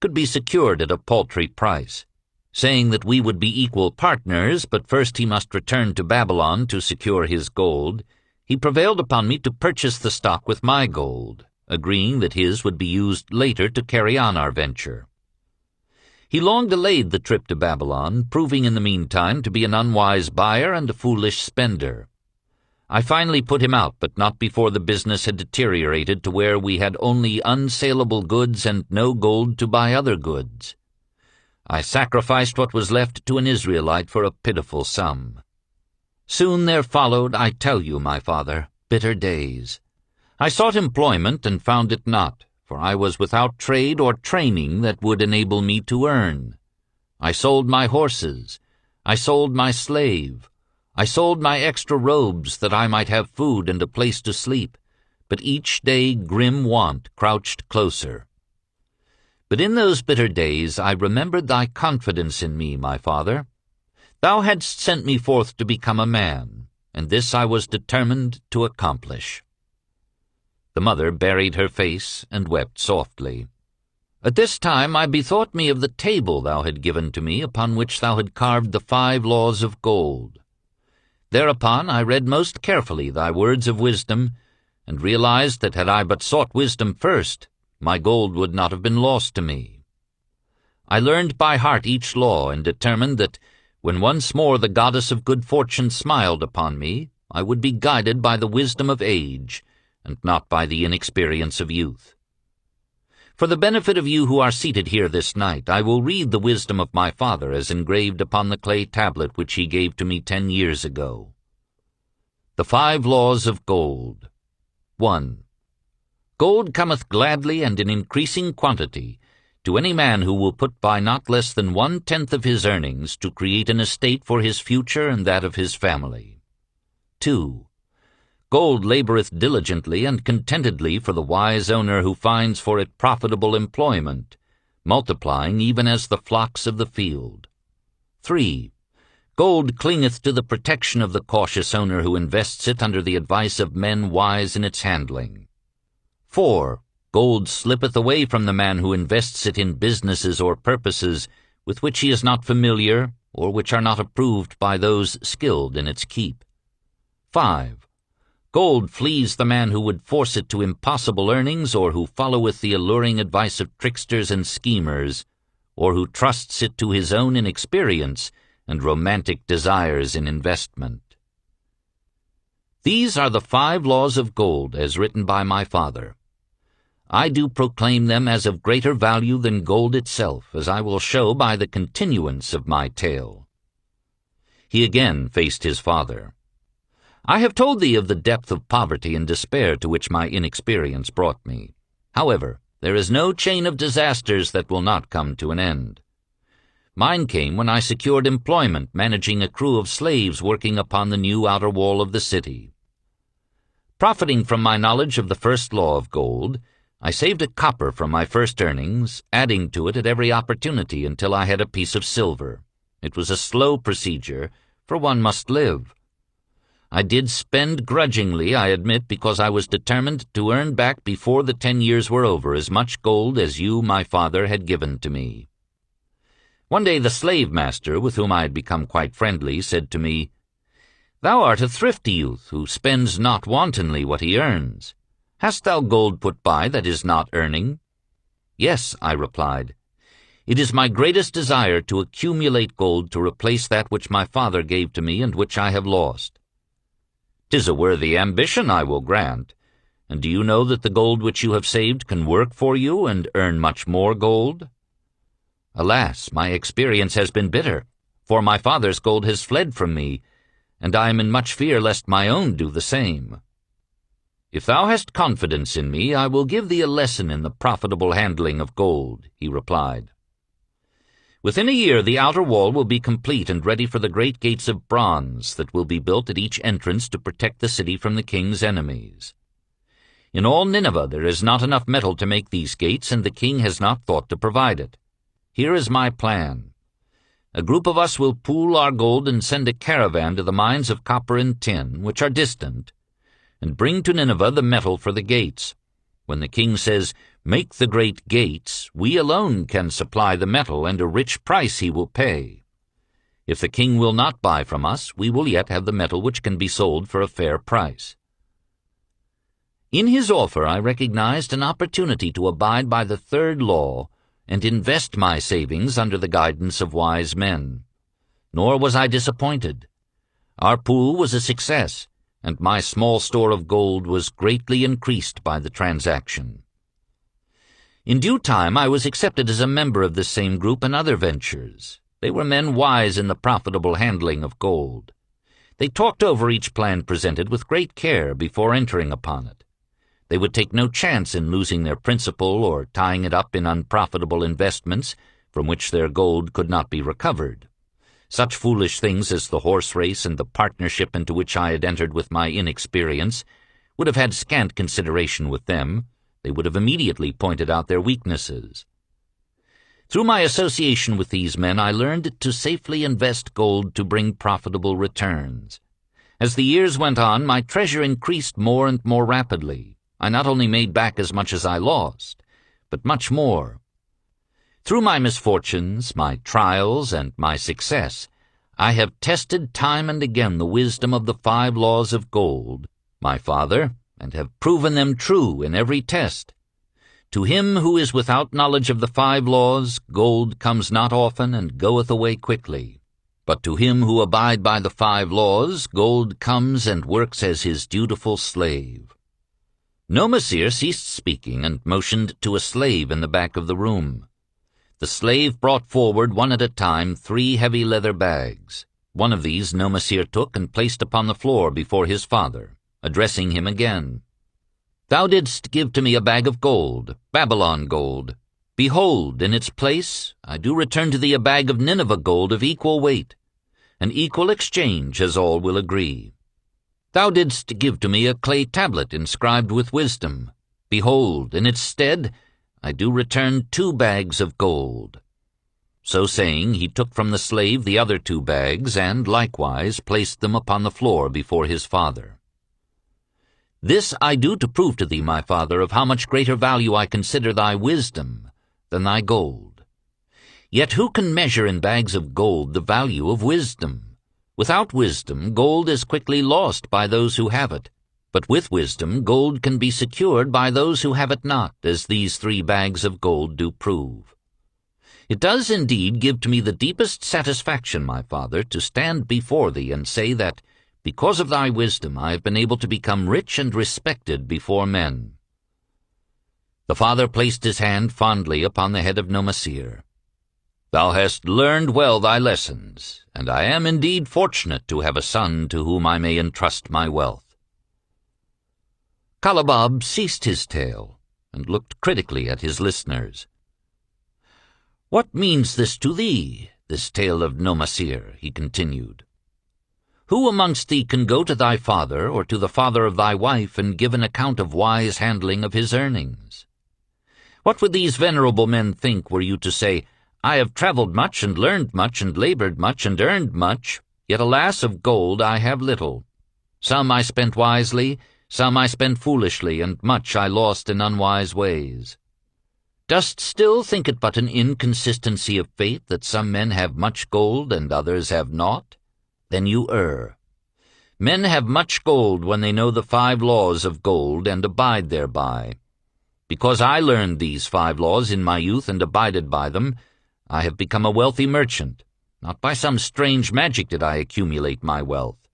could be secured at a paltry price. Saying that we would be equal partners, but first he must return to Babylon to secure his gold, he prevailed upon me to purchase the stock with my gold, agreeing that his would be used later to carry on our venture. He long delayed the trip to Babylon, proving in the meantime to be an unwise buyer and a foolish spender. I finally put him out, but not before the business had deteriorated to where we had only unsaleable goods and no gold to buy other goods. I sacrificed what was left to an Israelite for a pitiful sum. Soon there followed, I tell you, my father, bitter days. I sought employment and found it not, for I was without trade or training that would enable me to earn. I sold my horses. I sold my slave. I sold my extra robes that I might have food and a place to sleep, but each day grim want crouched closer. But in those bitter days I remembered thy confidence in me, my father. Thou hadst sent me forth to become a man, and this I was determined to accomplish." The mother buried her face and wept softly. "At this time I bethought me of the table thou had given to me, upon which thou had carved the 5 laws of gold. Thereupon I read most carefully thy words of wisdom, and realized that had I but sought wisdom first, my gold would not have been lost to me. I learned by heart each law and determined that when once more the goddess of good fortune smiled upon me, I would be guided by the wisdom of age and not by the inexperience of youth. For the benefit of you who are seated here this night, I will read the wisdom of my father as engraved upon the clay tablet which he gave to me 10 years ago. The 5 Laws of Gold. 1. Gold cometh gladly and in increasing quantity to any man who will put by not less than 1/10 of his earnings to create an estate for his future and that of his family. 2. Gold laboureth diligently and contentedly for the wise owner who finds for it profitable employment, multiplying even as the flocks of the field. 3. Gold clingeth to the protection of the cautious owner who invests it under the advice of men wise in its handling. 4. Gold slippeth away from the man who invests it in businesses or purposes with which he is not familiar or which are not approved by those skilled in its keep. 5. Gold flees the man who would force it to impossible earnings or who followeth the alluring advice of tricksters and schemers, or who trusts it to his own inexperience and romantic desires in investment. These are the 5 laws of gold as written by my father. I do proclaim them as of greater value than gold itself, as I will show by the continuance of my tale. He again faced his father. I have told thee of the depth of poverty and despair to which my inexperience brought me. However, there is no chain of disasters that will not come to an end. Mine came when I secured employment managing a crew of slaves working upon the new outer wall of the city. Profiting from my knowledge of the first law of gold, I saved a copper from my first earnings, adding to it at every opportunity until I had a piece of silver. It was a slow procedure, for one must live. I did spend grudgingly, I admit, because I was determined to earn back before the 10 years were over as much gold as you, my father, had given to me. One day the slave-master, with whom I had become quite friendly, said to me, Thou art a thrifty youth, who spends not wantonly what he earns. Hast thou gold put by that is not earning? Yes, I replied. It is my greatest desire to accumulate gold to replace that which my father gave to me and which I have lost. 'Tis a worthy ambition, I will grant. And do you know that the gold which you have saved can work for you and earn much more gold? Alas, my experience has been bitter, for my father's gold has fled from me, and I am in much fear lest my own do the same. If thou hast confidence in me, I will give thee a lesson in the profitable handling of gold, he replied. Within a year the outer wall will be complete and ready for the great gates of bronze that will be built at each entrance to protect the city from the king's enemies. In all Nineveh there is not enough metal to make these gates, and the king has not thought to provide it. Here is my plan. A group of us will pool our gold and send a caravan to the mines of copper and tin, which are distant, and bring to Nineveh the metal for the gates. When the king says, Make the great gates, we alone can supply the metal, and a rich price he will pay. If the king will not buy from us, we will yet have the metal which can be sold for a fair price. In his offer I recognized an opportunity to abide by the third law and invest my savings under the guidance of wise men. Nor was I disappointed. Our pool was a success, and my small store of gold was greatly increased by the transaction. In due time I was accepted as a member of this same group in other ventures. They were men wise in the profitable handling of gold. They talked over each plan presented with great care before entering upon it. They would take no chance in losing their principal or tying it up in unprofitable investments from which their gold could not be recovered. Such foolish things as the horse race and the partnership into which I had entered with my inexperience would have had scant consideration with them. They would have immediately pointed out their weaknesses. Through my association with these men, I learned to safely invest gold to bring profitable returns. As the years went on, my treasure increased more and more rapidly. I not only made back as much as I lost, but much more. Through my misfortunes, my trials, and my success, I have tested time and again the wisdom of the 5 laws of gold, my father, and have proven them true in every test. To him who is without knowledge of the 5 laws, gold comes not often and goeth away quickly. But to him who abide by the 5 laws, gold comes and works as his dutiful slave. Nomasir ceased speaking and motioned to a slave in the back of the room. The slave brought forward one at a time 3 heavy leather bags. One of these Nomasir took and placed upon the floor before his father, addressing him again. Thou didst give to me a bag of gold, Babylon gold. Behold, in its place I do return to thee a bag of Nineveh gold of equal weight, an equal exchange, as all will agree. Thou didst give to me a clay tablet inscribed with wisdom. Behold, in its stead I do return 2 bags of gold. So saying, he took from the slave the other 2 bags, and likewise placed them upon the floor before his father. This I do to prove to thee, my father, of how much greater value I consider thy wisdom than thy gold. Yet who can measure in bags of gold the value of wisdom? Without wisdom, gold is quickly lost by those who have it, but with wisdom gold can be secured by those who have it not, as these 3 bags of gold do prove. It does indeed give to me the deepest satisfaction, my father, to stand before thee and say that, because of thy wisdom, I have been able to become rich and respected before men. The father placed his hand fondly upon the head of Nomasir. Thou hast learned well thy lessons, and I am indeed fortunate to have a son to whom I may entrust my wealth. Kalabab ceased his tale, and looked critically at his listeners. What means this to thee, this tale of Nomasir? He continued. Who amongst thee can go to thy father, or to the father of thy wife, and give an account of wise handling of his earnings? What would these venerable men think were you to say, I have traveled much, and learned much, and labored much, and earned much, yet alas, of gold I have little. Some I spent wisely, some I spent foolishly, and much I lost in unwise ways. Dost still think it but an inconsistency of fate that some men have much gold and others have naught? Then you err. Men have much gold when they know the 5 laws of gold and abide thereby. Because I learned these 5 laws in my youth and abided by them, I have become a wealthy merchant. Not by some strange magic did I accumulate my wealth.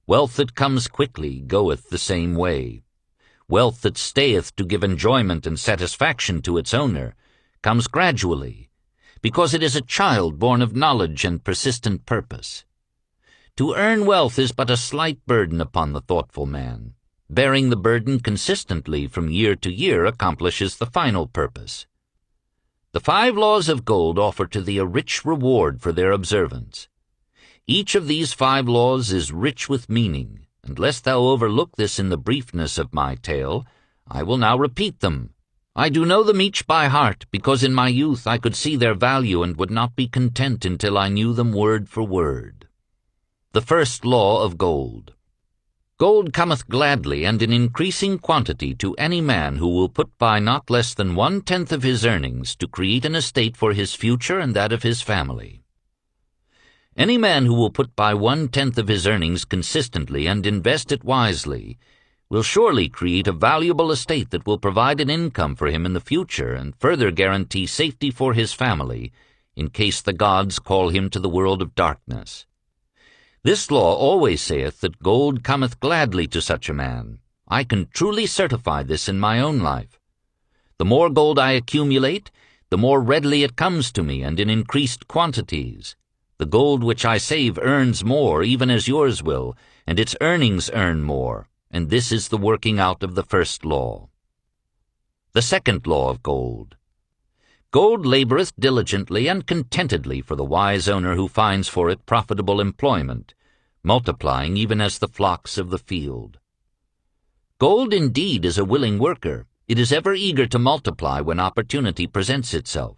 Wealth that comes quickly goeth the same way. Wealth that stayeth to give enjoyment and satisfaction to its owner comes gradually, because it is a child born of knowledge and persistent purpose. To earn wealth is but a slight burden upon the thoughtful man. Bearing the burden consistently from year to year accomplishes the final purpose. The 5 laws of gold offer to thee a rich reward for their observance. Each of these 5 laws is rich with meaning, and lest thou overlook this in the briefness of my tale, I will now repeat them. I do know them each by heart, because in my youth I could see their value and would not be content until I knew them word for word. The first law of gold. Gold cometh gladly and in increasing quantity to any man who will put by not less than 1/10 of his earnings to create an estate for his future and that of his family. Any man who will put by 1/10 of his earnings consistently and invest it wisely will surely create a valuable estate that will provide an income for him in the future and further guarantee safety for his family in case the gods call him to the world of darkness. This law always saith that gold cometh gladly to such a man. I can truly certify this in my own life. The more gold I accumulate, the more readily it comes to me and in increased quantities. The gold which I save earns more, even as yours will, and its earnings earn more, and this is the working out of the first law. The second law of gold. Gold laboreth diligently and contentedly for the wise owner who finds for it profitable employment, multiplying even as the flocks of the field. Gold indeed is a willing worker. It is ever eager to multiply when opportunity presents itself.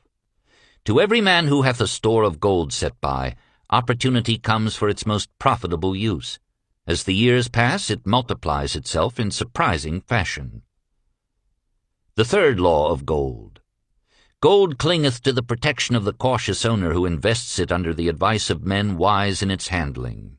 To every man who hath a store of gold set by, opportunity comes for its most profitable use. As the years pass, it multiplies itself in surprising fashion. The third law of gold. Gold clingeth to the protection of the cautious owner who invests it under the advice of men wise in its handling.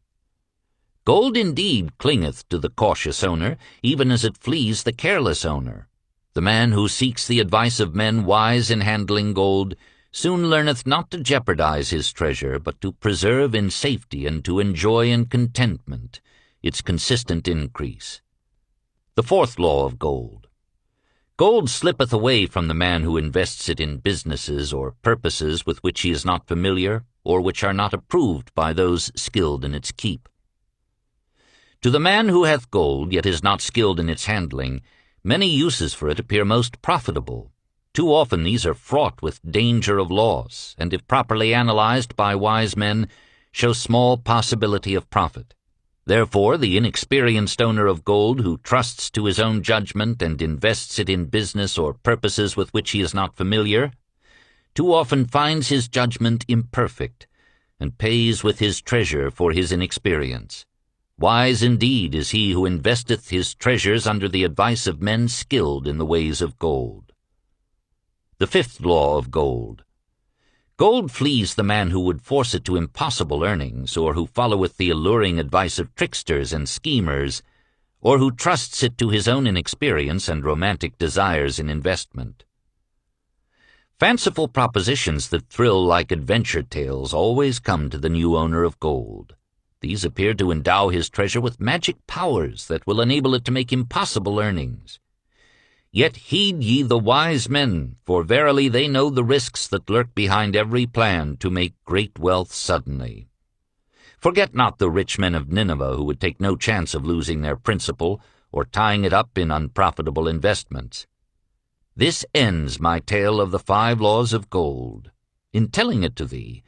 Gold indeed clingeth to the cautious owner, even as it flees the careless owner. The man who seeks the advice of men wise in handling gold soon learneth not to jeopardize his treasure, but to preserve in safety and to enjoy in contentment its consistent increase. The fourth law of gold. Gold slippeth away from the man who invests it in businesses or purposes with which he is not familiar, or which are not approved by those skilled in its keep. To the man who hath gold, yet is not skilled in its handling, many uses for it appear most profitable. Too often these are fraught with danger of loss, and if properly analyzed by wise men, show small possibility of profit. Therefore, the inexperienced owner of gold who trusts to his own judgment and invests it in business or purposes with which he is not familiar, too often finds his judgment imperfect, and pays with his treasure for his inexperience. Wise indeed is he who investeth his treasures under the advice of men skilled in the ways of gold. The fifth law of gold. Gold flees the man who would force it to impossible earnings, or who followeth the alluring advice of tricksters and schemers, or who trusts it to his own inexperience and romantic desires in investment. Fanciful propositions that thrill like adventure tales always come to the new owner of gold. These appear to endow his treasure with magic powers that will enable it to make impossible earnings. Yet heed ye the wise men, for verily they know the risks that lurk behind every plan to make great wealth suddenly. Forget not the rich men of Nineveh who would take no chance of losing their principal or tying it up in unprofitable investments. This ends my tale of the 5 laws of gold. In telling it to thee,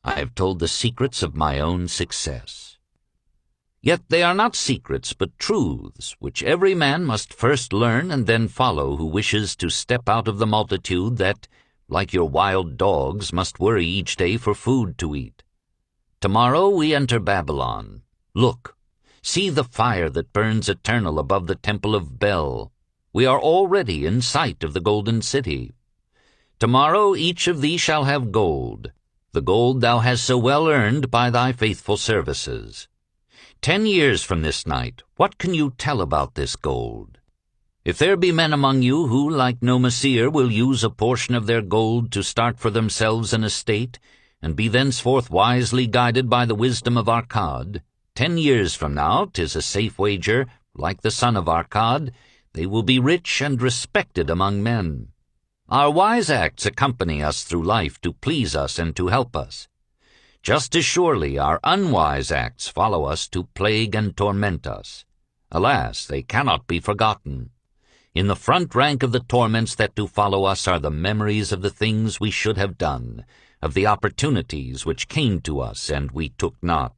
I have told the secrets of my own success. Yet they are not secrets, but truths, which every man must first learn and then follow who wishes to step out of the multitude that, like your wild dogs, must worry each day for food to eat. Tomorrow we enter Babylon. Look, see the fire that burns eternal above the temple of Bel. We are already in sight of the golden city. Tomorrow each of thee shall have gold, the gold thou hast so well earned by thy faithful services. 10 years from this night, what can you tell about this gold? If there be men among you who, like Nomasir, will use a portion of their gold to start for themselves an estate, and be thenceforth wisely guided by the wisdom of Arkad, 10 years from now, 'tis a safe wager, like the son of Arkad, they will be rich and respected among men. Our wise acts accompany us through life to please us and to help us. Just as surely our unwise acts follow us to plague and torment us. Alas, they cannot be forgotten. In the front rank of the torments that do follow us are the memories of the things we should have done, of the opportunities which came to us and we took not.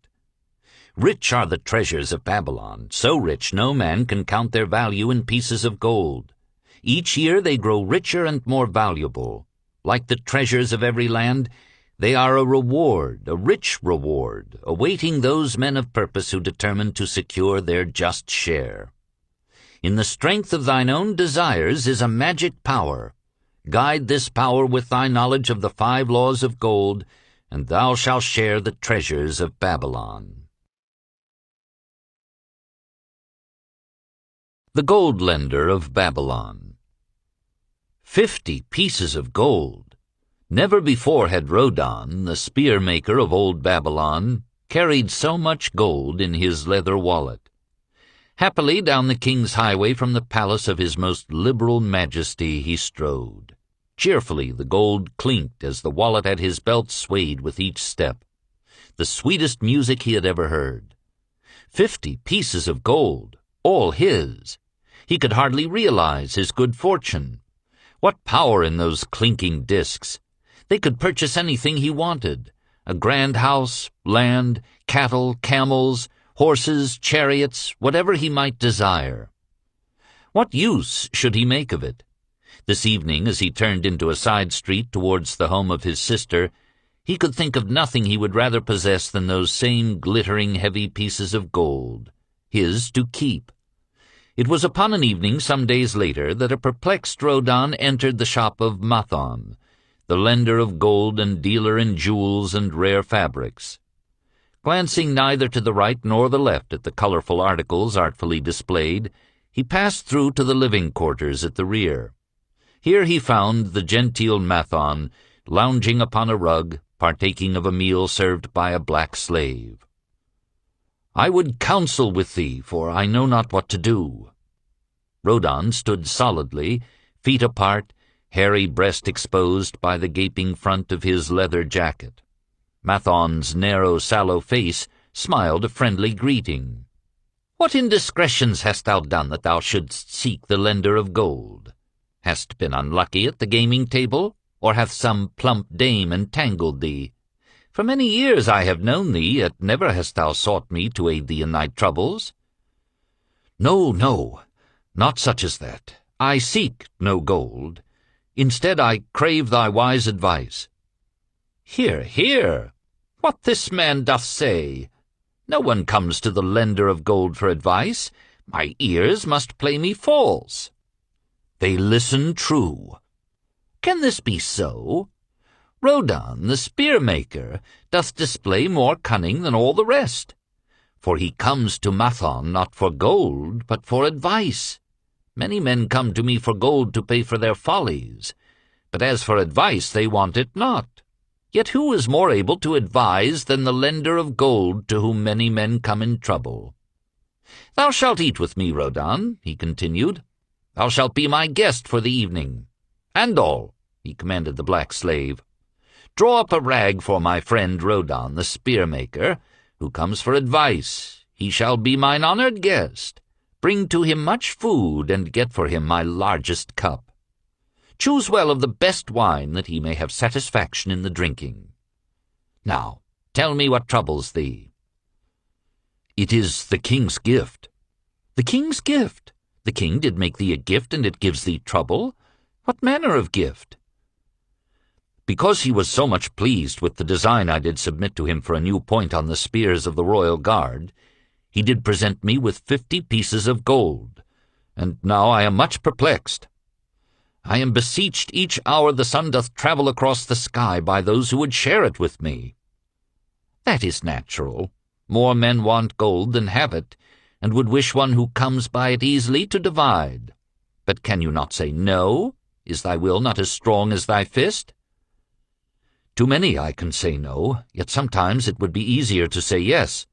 Rich are the treasures of Babylon, so rich no man can count their value in pieces of gold. Each year they grow richer and more valuable. Like the treasures of every land, they are a reward, a rich reward, awaiting those men of purpose who determine to secure their just share. In the strength of thine own desires is a magic power. Guide this power with thy knowledge of the 5 laws of gold, and thou shalt share the treasures of Babylon. The Gold Lender of Babylon. 50 pieces of gold! Never before had Rodan, the spear-maker of old Babylon, carried so much gold in his leather wallet. Happily down the king's highway from the palace of his most liberal majesty he strode. Cheerfully the gold clinked as the wallet at his belt swayed with each step. The sweetest music he had ever heard. 50 pieces of gold, all his! He could hardly realize his good fortune. What power in those clinking discs! They could purchase anything he wanted. A grand house, land, cattle, camels, horses, chariots, whatever he might desire. What use should he make of it? This evening, as he turned into a side street towards the home of his sister, he could think of nothing he would rather possess than those same glittering heavy pieces of gold, his to keep. It was upon an evening some days later that a perplexed Rodan entered the shop of Mathon, the lender of gold and dealer in jewels and rare fabrics. Glancing neither to the right nor the left at the colorful articles artfully displayed, he passed through to the living quarters at the rear, Here he found the genteel Mathon lounging upon a rug, partaking of a meal served by a black slave. "I would counsel with thee, for I know not what to do." Rhodan stood solidly, feet apart, hairy breast exposed by the gaping front of his leather jacket. Mathon's narrow, sallow face smiled a friendly greeting. "What indiscretions hast thou done that thou shouldst seek the lender of gold? Hast been unlucky at the gaming table, or hath some plump dame entangled thee? For many years I have known thee, yet never hast thou sought me to aid thee in thy troubles." "No, no, not such as that. I seek no gold. Instead I crave thy wise advice." "Hear, hear! What this man doth say! No one comes to the lender of gold for advice. My ears must play me false." "They listen true." "Can this be so? Rhodan, the spear-maker, doth display more cunning than all the rest. For he comes to Mathon not for gold, but for advice. Many men come to me for gold to pay for their follies, but as for advice they want it not. Yet who is more able to advise than the lender of gold to whom many men come in trouble? Thou shalt eat with me, Rhodan," he continued. "Thou shalt be my guest for the evening. Andal," he commanded the black slave, "draw up a rag for my friend Rhodan, the spear-maker, who comes for advice. He shall be mine honored guest. Bring to him much food, and get for him my largest cup. Choose well of the best wine, that he may have satisfaction in the drinking. Now, tell me what troubles thee." "It is the king's gift." "The king's gift? The king did make thee a gift, and it gives thee trouble? What manner of gift?" "Because he was so much pleased with the design I did submit to him for a new point on the spears of the royal guard, he did present me with 50 pieces of gold, and now I am much perplexed. I am beseeched each hour the sun doth travel across the sky by those who would share it with me." "That is natural. More men want gold than have it, and would wish one who comes by it easily to divide. But can you not say no? Is thy will not as strong as thy fist?" "To many I can say no, yet sometimes it would be easier to say yes.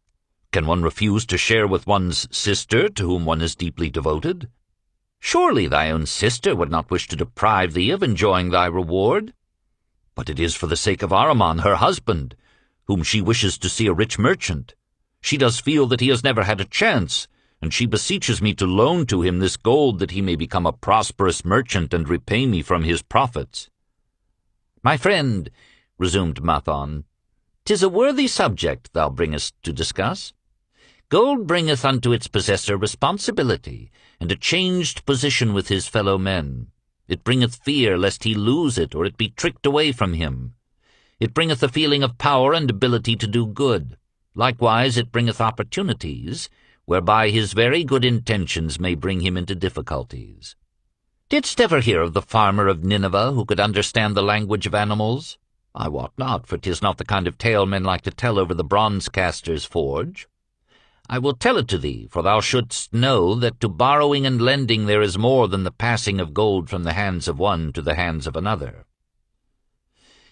Can one refuse to share with one's sister, to whom one is deeply devoted? Surely thy own sister would not wish to deprive thee of enjoying thy reward. But it is for the sake of Ahriman, her husband, whom she wishes to see a rich merchant. She does feel that he has never had a chance, and she beseeches me to loan to him this gold that he may become a prosperous merchant and repay me from his profits." "My friend," resumed Mathon, "'tis a worthy subject thou bringest to discuss. Gold bringeth unto its possessor responsibility, and a changed position with his fellow men. It bringeth fear lest he lose it, or it be tricked away from him. It bringeth a feeling of power and ability to do good. Likewise it bringeth opportunities, whereby his very good intentions may bring him into difficulties. Didst ever hear of the farmer of Nineveh who could understand the language of animals? I wot not, for 'tis not the kind of tale men like to tell over the bronze-caster's forge. I will tell it to thee, for thou shouldst know that to borrowing and lending there is more than the passing of gold from the hands of one to the hands of another."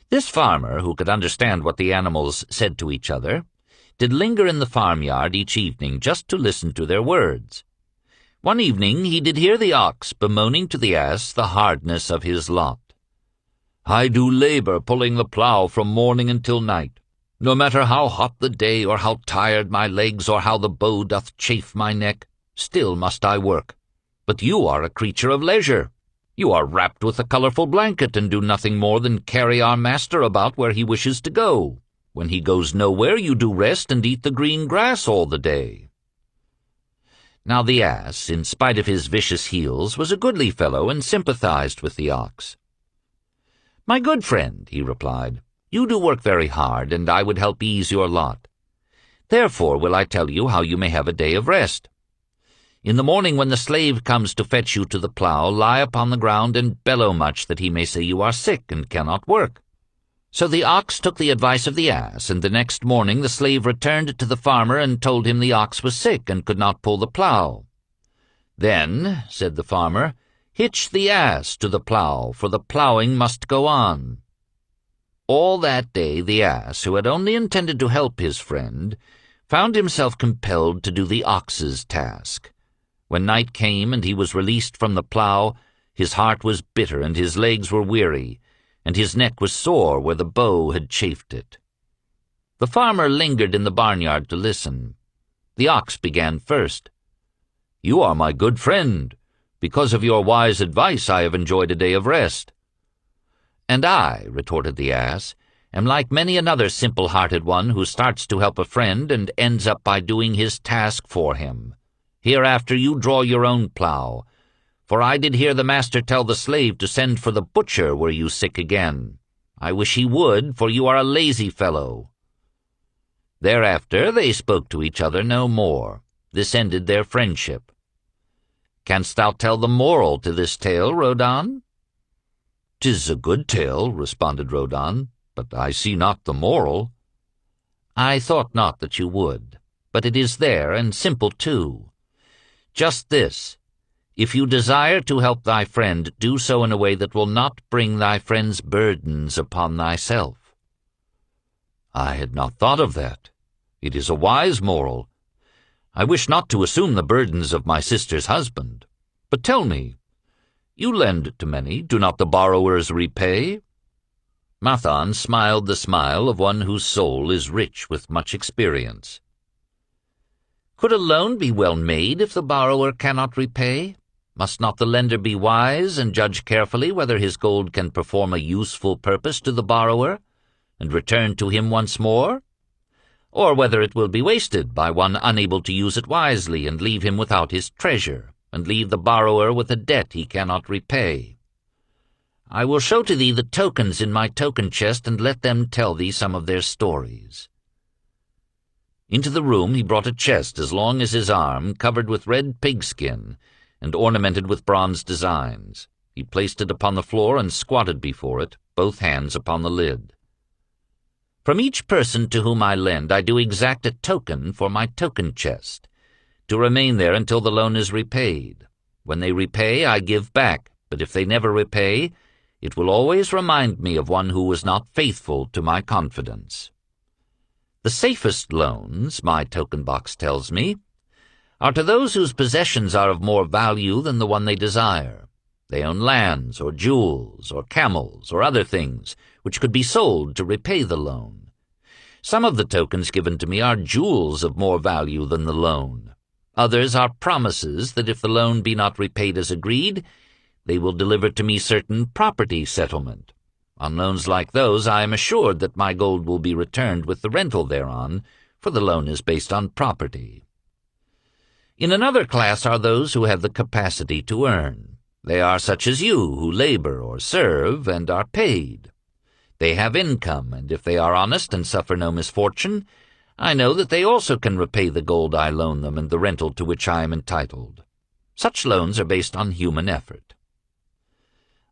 This farmer, who could understand what the animals said to each other, did linger in the farmyard each evening just to listen to their words. One evening he did hear the ox bemoaning to the ass the hardness of his lot. "I do labor pulling the plough from morning until night. No matter how hot the day, or how tired my legs, or how the bow doth chafe my neck, still must I work. But you are a creature of leisure. You are wrapped with a colorful blanket, and do nothing more than carry our master about where he wishes to go. When he goes nowhere, you do rest and eat the green grass all the day." Now the ass, in spite of his vicious heels, was a goodly fellow, and sympathized with the ox. "My good friend," he replied, "you do work very hard, and I would help ease your lot. Therefore will I tell you how you may have a day of rest. In the morning, when the slave comes to fetch you to the plough, lie upon the ground and bellow much, that he may say you are sick and cannot work." So the ox took the advice of the ass, and the next morning the slave returned to the farmer and told him the ox was sick and could not pull the plough. "Then," said the farmer, "Hitch the ass to the plough, for the ploughing must go on." All that day the ass, who had only intended to help his friend, found himself compelled to do the ox's task. When night came and he was released from the plough, his heart was bitter and his legs were weary, and his neck was sore where the bow had chafed it. The farmer lingered in the barnyard to listen. The ox began first. "You are my good friend. Because of your wise advice I have enjoyed a day of rest." "And I," retorted the ass, "am like many another simple-hearted one who starts to help a friend and ends up by doing his task for him. Hereafter you draw your own plough, for I did hear the master tell the slave to send for the butcher were you sick again. I wish he would, for you are a lazy fellow." Thereafter they spoke to each other no more. This ended their friendship. "Canst thou tell the moral to this tale, Rodan?" "'Tis a good tale," responded Rodan, "but I see not the moral." "I thought not that you would, but it is there, and simple too. Just this: if you desire to help thy friend, do so in a way that will not bring thy friend's burdens upon thyself." "I had not thought of that. It is a wise moral. I wish not to assume the burdens of my sister's husband. But tell me, you lend to many, do not the borrowers repay?" Mathon smiled the smile of one whose soul is rich with much experience. "Could a loan be well made if the borrower cannot repay? Must not the lender be wise and judge carefully whether his gold can perform a useful purpose to the borrower, and return to him once more, or whether it will be wasted by one unable to use it wisely and leave him without his treasure, and leave the borrower with a debt he cannot repay? I will show to thee the tokens in my token chest, and let them tell thee some of their stories." Into the room he brought a chest as long as his arm, covered with red pigskin, and ornamented with bronze designs. He placed it upon the floor and squatted before it, both hands upon the lid. "From each person to whom I lend I do exact a token for my token chest, to remain there until the loan is repaid. When they repay, I give back, but if they never repay, it will always remind me of one who was not faithful to my confidence. The safest loans, my token box tells me, are to those whose possessions are of more value than the one they desire. They own lands, or jewels, or camels, or other things, which could be sold to repay the loan. Some of the tokens given to me are jewels of more value than the loan. Others are promises that if the loan be not repaid as agreed, they will deliver to me certain property settlement. On loans like those I am assured that my gold will be returned with the rental thereon, for the loan is based on property. In another class are those who have the capacity to earn. They are such as you, who labor or serve and are paid. They have income, and if they are honest and suffer no misfortune, I know that they also can repay the gold I loan them and the rental to which I am entitled. Such loans are based on human effort.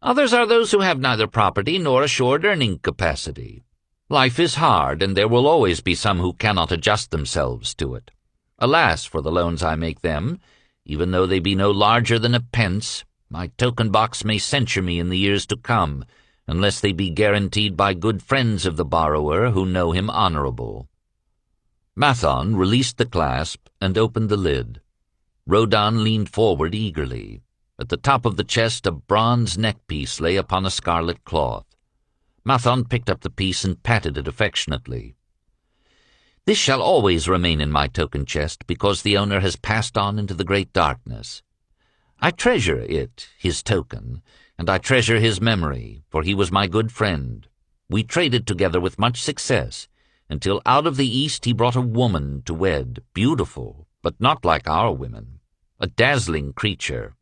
Others are those who have neither property nor assured earning capacity. Life is hard, and there will always be some who cannot adjust themselves to it. Alas for the loans I make them! Even though they be no larger than a pence, my token box may censure me in the years to come, unless they be guaranteed by good friends of the borrower who know him honorable." Mathon released the clasp and opened the lid. Rodan leaned forward eagerly. At the top of the chest a bronze neck-piece lay upon a scarlet cloth. Mathon picked up the piece and patted it affectionately. "This shall always remain in my token chest, because the owner has passed on into the great darkness. I treasure it, his token, and I treasure his memory, for he was my good friend. We traded together with much success, until out of the East he brought a woman to wed, beautiful, but not like our women, a dazzling creature.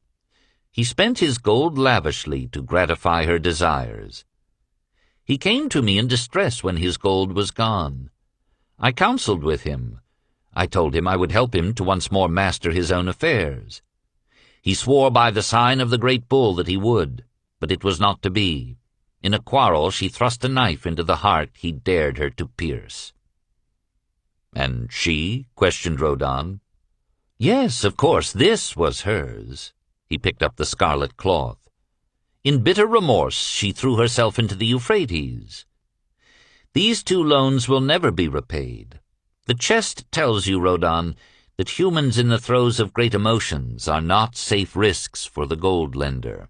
He spent his gold lavishly to gratify her desires. He came to me in distress when his gold was gone. I counseled with him. I told him I would help him to once more master his own affairs. He swore by the sign of the great bull that he would, but it was not to be. In a quarrel she thrust a knife into the heart he dared her to pierce." "And she?" questioned Rodan. "Yes, of course, this was hers. He picked up the scarlet cloth. In bitter remorse, she threw herself into the Euphrates. These 2 loans will never be repaid. The chest tells you, Rodan, that humans in the throes of great emotions are not safe risks for the gold lender.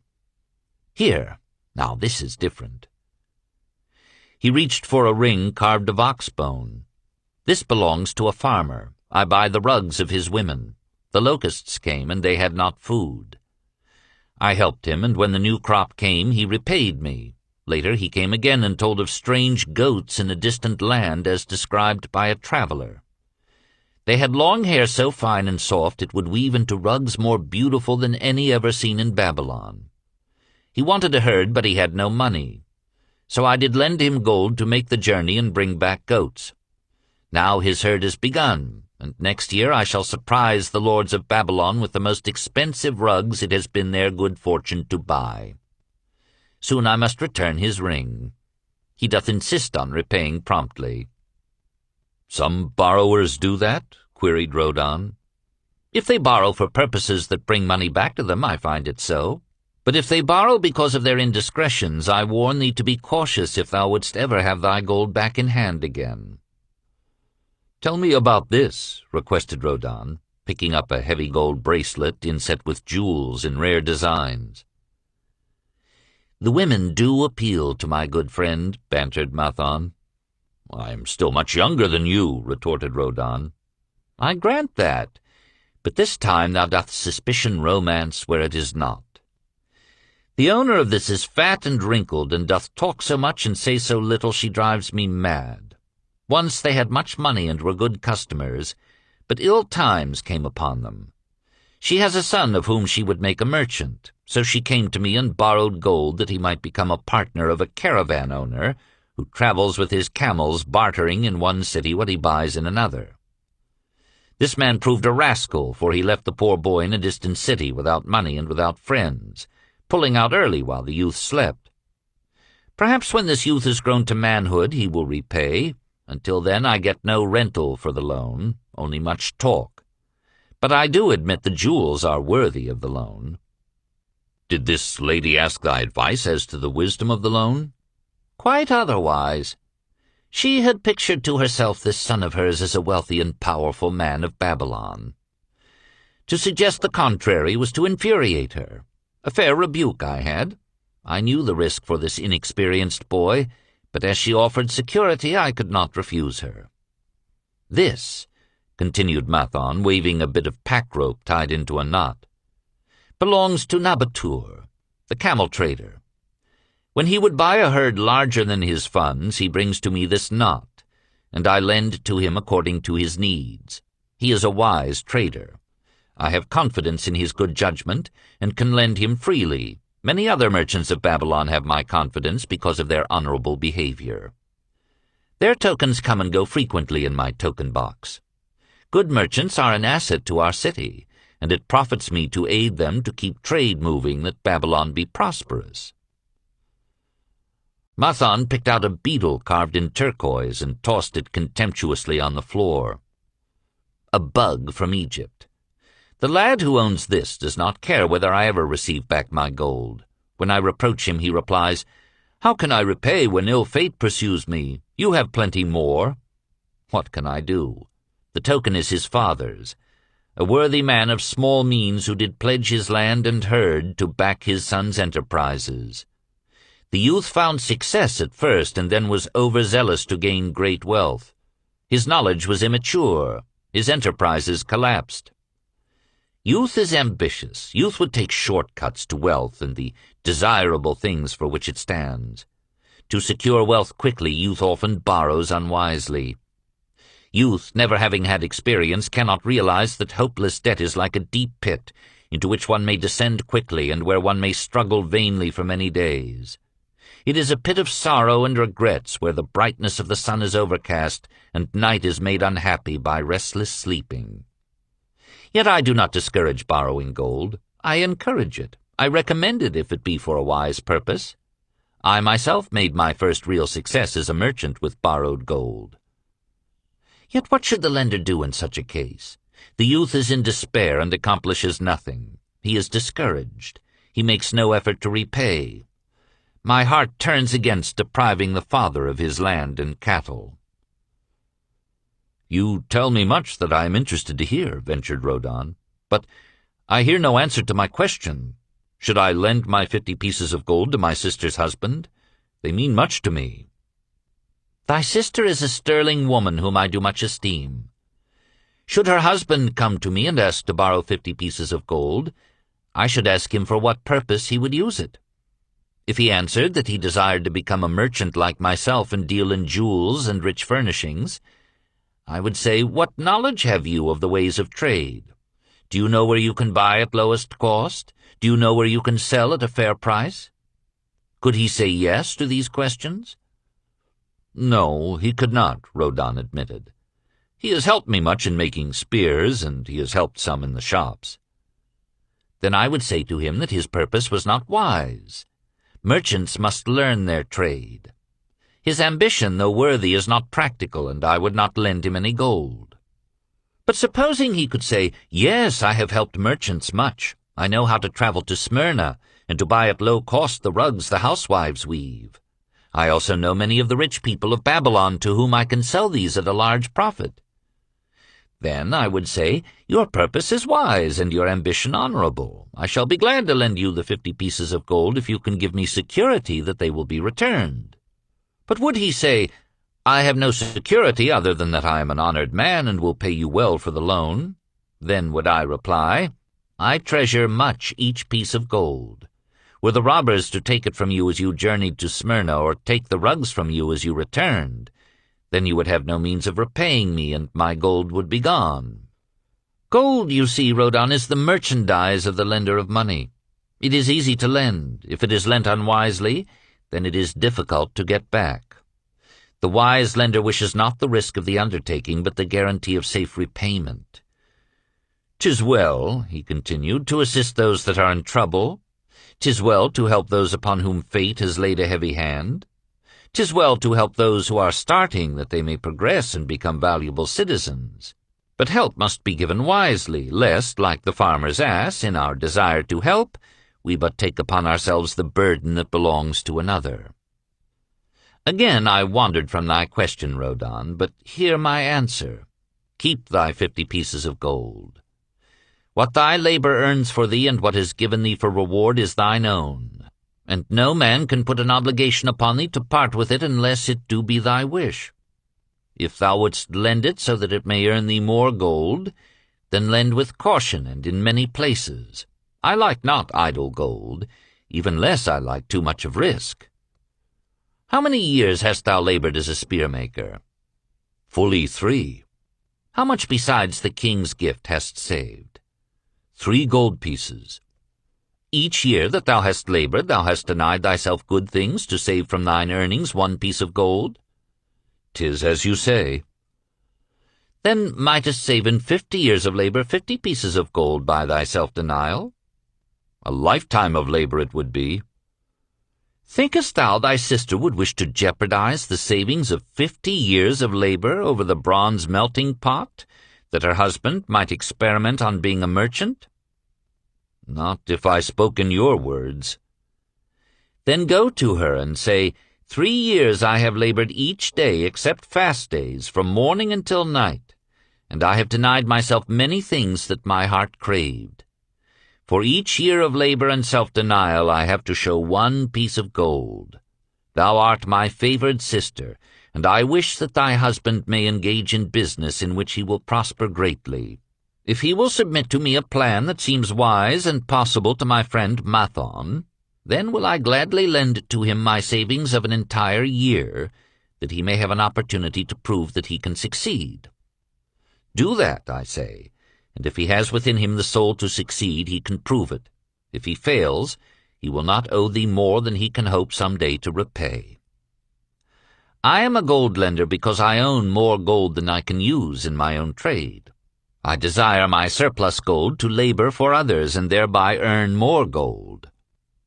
Here, now this is different. He reached for a ring carved of ox bone. This belongs to a farmer. I buy the rugs of his women. The locusts came, and they had not food. I helped him, and when the new crop came, he repaid me. Later he came again and told of strange goats in a distant land as described by a traveler. They had long hair so fine and soft it would weave into rugs more beautiful than any ever seen in Babylon. He wanted a herd, but he had no money. So I did lend him gold to make the journey and bring back goats. Now his herd is begun, and next year I shall surprise the lords of Babylon with the most expensive rugs it has been their good fortune to buy. Soon I must return his ring. He doth insist on repaying promptly." "Some borrowers do that?" queried Rodan. "If they borrow for purposes that bring money back to them, I find it so. But if they borrow because of their indiscretions, I warn thee to be cautious if thou wouldst ever have thy gold back in hand again." "Tell me about this," requested Rodan, picking up a heavy gold bracelet inset with jewels in rare designs. "The women do appeal to my good friend," bantered Mathon. "I am still much younger than you," retorted Rodan. "I grant that, but this time thou doth suspicion romance where it is not. The owner of this is fat and wrinkled, and doth talk so much and say so little she drives me mad. Once they had much money and were good customers, but ill times came upon them. She has a son of whom she would make a merchant, so she came to me and borrowed gold that he might become a partner of a caravan owner who travels with his camels, bartering in one city what he buys in another. This man proved a rascal, for he left the poor boy in a distant city without money and without friends, pulling out early while the youth slept. Perhaps when this youth has grown to manhood he will repay. Until then I get no rental for the loan, only much talk. But I do admit the jewels are worthy of the loan." "Did this lady ask thy advice as to the wisdom of the loan?" "Quite otherwise. She had pictured to herself this son of hers as a wealthy and powerful man of Babylon. To suggest the contrary was to infuriate her. A fair rebuke I had. I knew the risk for this inexperienced boy, but as she offered security, I could not refuse her. This," continued Mathon, waving a bit of pack rope tied into a knot, "belongs to Nabatur, the camel trader. When he would buy a herd larger than his funds, he brings to me this knot, and I lend to him according to his needs. He is a wise trader. I have confidence in his good judgment, and can lend him freely. Many other merchants of Babylon have my confidence because of their honorable behavior. Their tokens come and go frequently in my token box. Good merchants are an asset to our city, and it profits me to aid them to keep trade moving, that Babylon be prosperous." Mathon picked out a beetle carved in turquoise and tossed it contemptuously on the floor. "A bug from Egypt. The lad who owns this does not care whether I ever receive back my gold. When I reproach him, he replies, 'How can I repay when ill fate pursues me? You have plenty more.' What can I do? The token is his father's, a worthy man of small means who did pledge his land and herd to back his son's enterprises. The youth found success at first and then was overzealous to gain great wealth. His knowledge was immature. His enterprises collapsed. Youth is ambitious. Youth would take shortcuts to wealth and the desirable things for which it stands. To secure wealth quickly, youth often borrows unwisely. Youth, never having had experience, cannot realize that hopeless debt is like a deep pit, into which one may descend quickly and where one may struggle vainly for many days. It is a pit of sorrow and regrets where the brightness of the sun is overcast and night is made unhappy by restless sleeping. Yet I do not discourage borrowing gold. I encourage it. I recommend it if it be for a wise purpose. I myself made my first real success as a merchant with borrowed gold." Yet what should the lender do in such a case? The youth is in despair and accomplishes nothing. He is discouraged. He makes no effort to repay. My heart turns against depriving the father of his land and cattle." "You tell me much that I am interested to hear," ventured Rodan. "But I hear no answer to my question. Should I lend my 50 pieces of gold to my sister's husband? They mean much to me." "Thy sister is a sterling woman whom I do much esteem. Should her husband come to me and ask to borrow 50 pieces of gold, I should ask him for what purpose he would use it. If he answered that he desired to become a merchant like myself and deal in jewels and rich furnishings, I would say, 'What knowledge have you of the ways of trade? Do you know where you can buy at lowest cost? Do you know where you can sell at a fair price?' Could he say yes to these questions?" "No, he could not," Rodan admitted. "He has helped me much in making spears, and he has helped some in the shops." "Then I would say to him that his purpose was not wise. Merchants must learn their trade. His ambition, though worthy, is not practical, and I would not lend him any gold. But supposing he could say, 'Yes, I have helped merchants much. I know how to travel to Smyrna, and to buy at low cost the rugs the housewives weave. I also know many of the rich people of Babylon to whom I can sell these at a large profit.' Then I would say, 'Your purpose is wise and your ambition honorable. I shall be glad to lend you the 50 pieces of gold if you can give me security that they will be returned.' But would he say, 'I have no security other than that I am an honored man and will pay you well for the loan?' Then would I reply, 'I treasure much each piece of gold. Were the robbers to take it from you as you journeyed to Smyrna, or take the rugs from you as you returned, then you would have no means of repaying me, and my gold would be gone.' Gold, you see, Rodan, is the merchandise of the lender of money. It is easy to lend. If it is lent unwisely, then it is difficult to get back. The wise lender wishes not the risk of the undertaking, but the guarantee of safe repayment. 'Tis well," he continued, "to assist those that are in trouble. 'Tis well to help those upon whom fate has laid a heavy hand. 'Tis well to help those who are starting, that they may progress and become valuable citizens. But help must be given wisely, lest, like the farmer's ass, in our desire to help, we but take upon ourselves the burden that belongs to another." Again I wandered from thy question, Rodan, but hear my answer. Keep thy 50 pieces of gold. What thy labor earns for thee and what is given thee for reward is thine own, and no man can put an obligation upon thee to part with it unless it do be thy wish. If thou wouldst lend it so that it may earn thee more gold, then lend with caution and in many places. I like not idle gold, even less I like too much of risk. How many years hast thou labored as a spear-maker? Fully 3. How much besides the king's gift hast saved? 3 gold pieces. Each year that thou hast labored, thou hast denied thyself good things to save from thine earnings 1 piece of gold? 'Tis as you say. Then mightest save in 50 years of labor 50 pieces of gold by thy self-denial? A lifetime of labor it would be. Thinkest thou thy sister would wish to jeopardize the savings of 50 years of labor over the bronze melting pot, that her husband might experiment on being a merchant? Not if I spoke in your words. Then go to her and say, 3 years I have labored each day except fast days, from morning until night, and I have denied myself many things that my heart craved. For each year of labor and self-denial I have to show 1 piece of gold. Thou art my favored sister, and I wish that thy husband may engage in business in which he will prosper greatly. If he will submit to me a plan that seems wise and possible to my friend Mathon, then will I gladly lend to him my savings of an entire year, that he may have an opportunity to prove that he can succeed. Do that, I say, and if he has within him the soul to succeed, he can prove it. If he fails, he will not owe thee more than he can hope some day to repay. I am a gold lender because I own more gold than I can use in my own trade. I desire my surplus gold to labor for others and thereby earn more gold.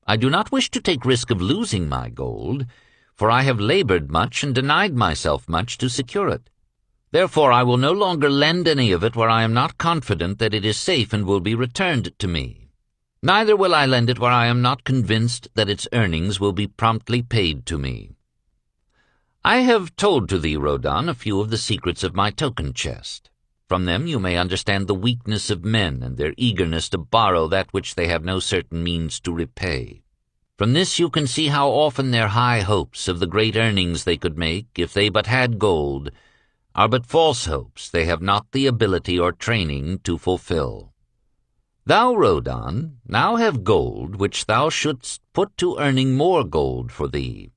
I do not wish to take risk of losing my gold, for I have labored much and denied myself much to secure it. Therefore I will no longer lend any of it where I am not confident that it is safe and will be returned to me. Neither will I lend it where I am not convinced that its earnings will be promptly paid to me. I have told to thee, Rodan, a few of the secrets of my token chest. From them you may understand the weakness of men and their eagerness to borrow that which they have no certain means to repay. From this you can see how often their high hopes of the great earnings they could make, if they but had gold, are but false hopes they have not the ability or training to fulfill. Thou, Rodan, now have gold which thou shouldst put to earning more gold for thee.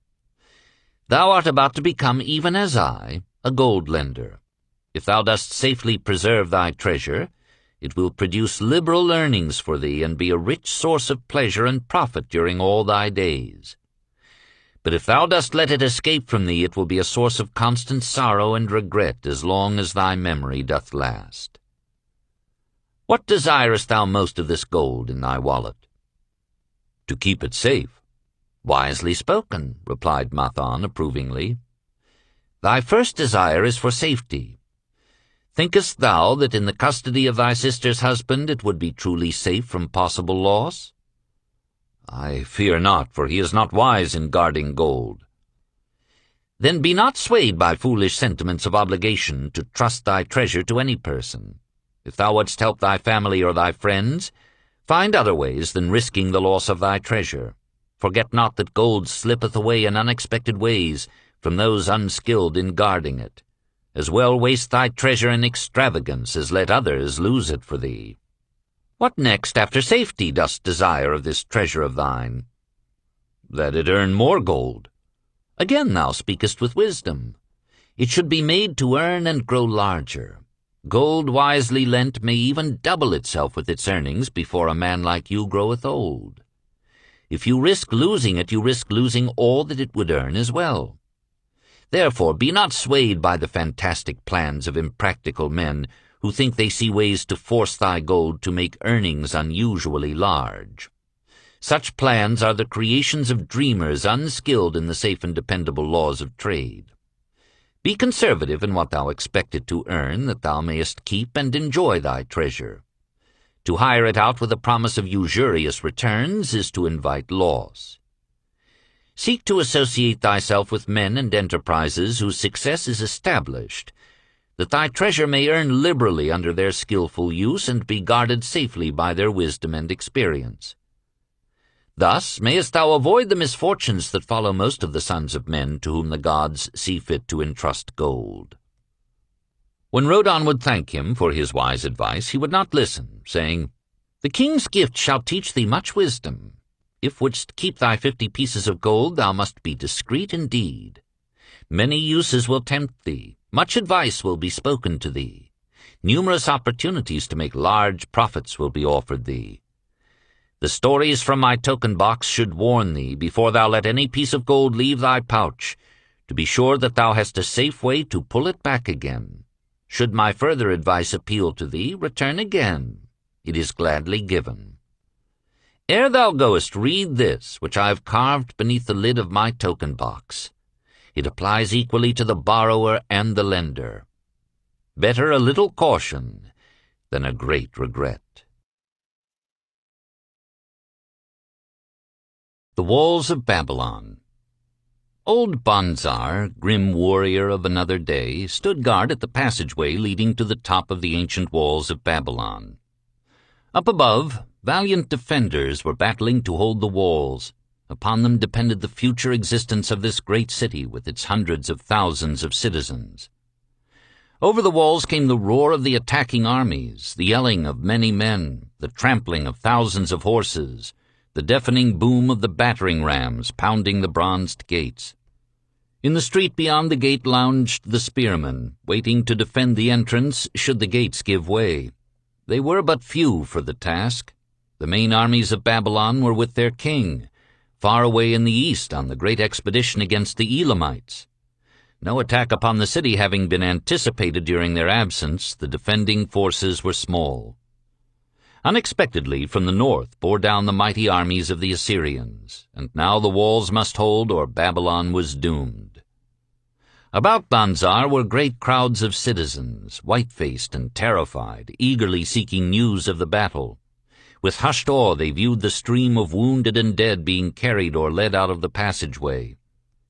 Thou art about to become, even as I, a gold lender. If thou dost safely preserve thy treasure, it will produce liberal earnings for thee and be a rich source of pleasure and profit during all thy days. But if thou dost let it escape from thee, it will be a source of constant sorrow and regret as long as thy memory doth last. What desirest thou most of this gold in thy wallet? To keep it safe. Wisely spoken, replied Mathan approvingly. Thy first desire is for safety. Thinkest thou that in the custody of thy sister's husband it would be truly safe from possible loss? I fear not, for he is not wise in guarding gold. Then be not swayed by foolish sentiments of obligation to trust thy treasure to any person. If thou wouldst help thy family or thy friends, find other ways than risking the loss of thy treasure. Forget not that gold slippeth away in unexpected ways from those unskilled in guarding it. As well waste thy treasure in extravagance as let others lose it for thee. What next after safety dost desire of this treasure of thine? That it earn more gold. Again thou speakest with wisdom. It should be made to earn and grow larger. Gold wisely lent may even double itself with its earnings before a man like you groweth old. If you risk losing it, you risk losing all that it would earn as well. Therefore be not swayed by the fantastic plans of impractical men who think they see ways to force thy gold to make earnings unusually large. Such plans are the creations of dreamers unskilled in the safe and dependable laws of trade. Be conservative in what thou expect it to earn, that thou mayest keep and enjoy thy treasure. To hire it out with a promise of usurious returns is to invite loss. Seek to associate thyself with men and enterprises whose success is established, that thy treasure may earn liberally under their skillful use and be guarded safely by their wisdom and experience. Thus mayest thou avoid the misfortunes that follow most of the sons of men to whom the gods see fit to entrust gold. When Rodan would thank him for his wise advice, he would not listen, saying, The king's gift shall teach thee much wisdom. If wouldst keep thy 50 pieces of gold, thou must be discreet indeed. Many uses will tempt thee, much advice will be spoken to thee. Numerous opportunities to make large profits will be offered thee. The stories from my token box should warn thee, before thou let any piece of gold leave thy pouch, to be sure that thou hast a safe way to pull it back again. Should my further advice appeal to thee, return again. It is gladly given. Ere thou goest, read this, which I have carved beneath the lid of my token box. It applies equally to the borrower and the lender. Better a little caution than a great regret. The Walls of Babylon. Old Banzar, grim warrior of another day, stood guard at the passageway leading to the top of the ancient walls of Babylon. Up above, valiant defenders were battling to hold the walls. Upon them depended the future existence of this great city with its hundreds of thousands of citizens. Over the walls came the roar of the attacking armies, the yelling of many men, the trampling of thousands of horses, the deafening boom of the battering rams pounding the bronzed gates. In the street beyond the gate lounged the spearmen, waiting to defend the entrance should the gates give way. They were but few for the task. The main armies of Babylon were with their king, far away in the east on the great expedition against the Elamites. No attack upon the city having been anticipated during their absence, the defending forces were small. Unexpectedly from the north bore down the mighty armies of the Assyrians, and now the walls must hold or Babylon was doomed. About Banzar were great crowds of citizens, white-faced and terrified, eagerly seeking news of the battle. With hushed awe they viewed the stream of wounded and dead being carried or led out of the passageway.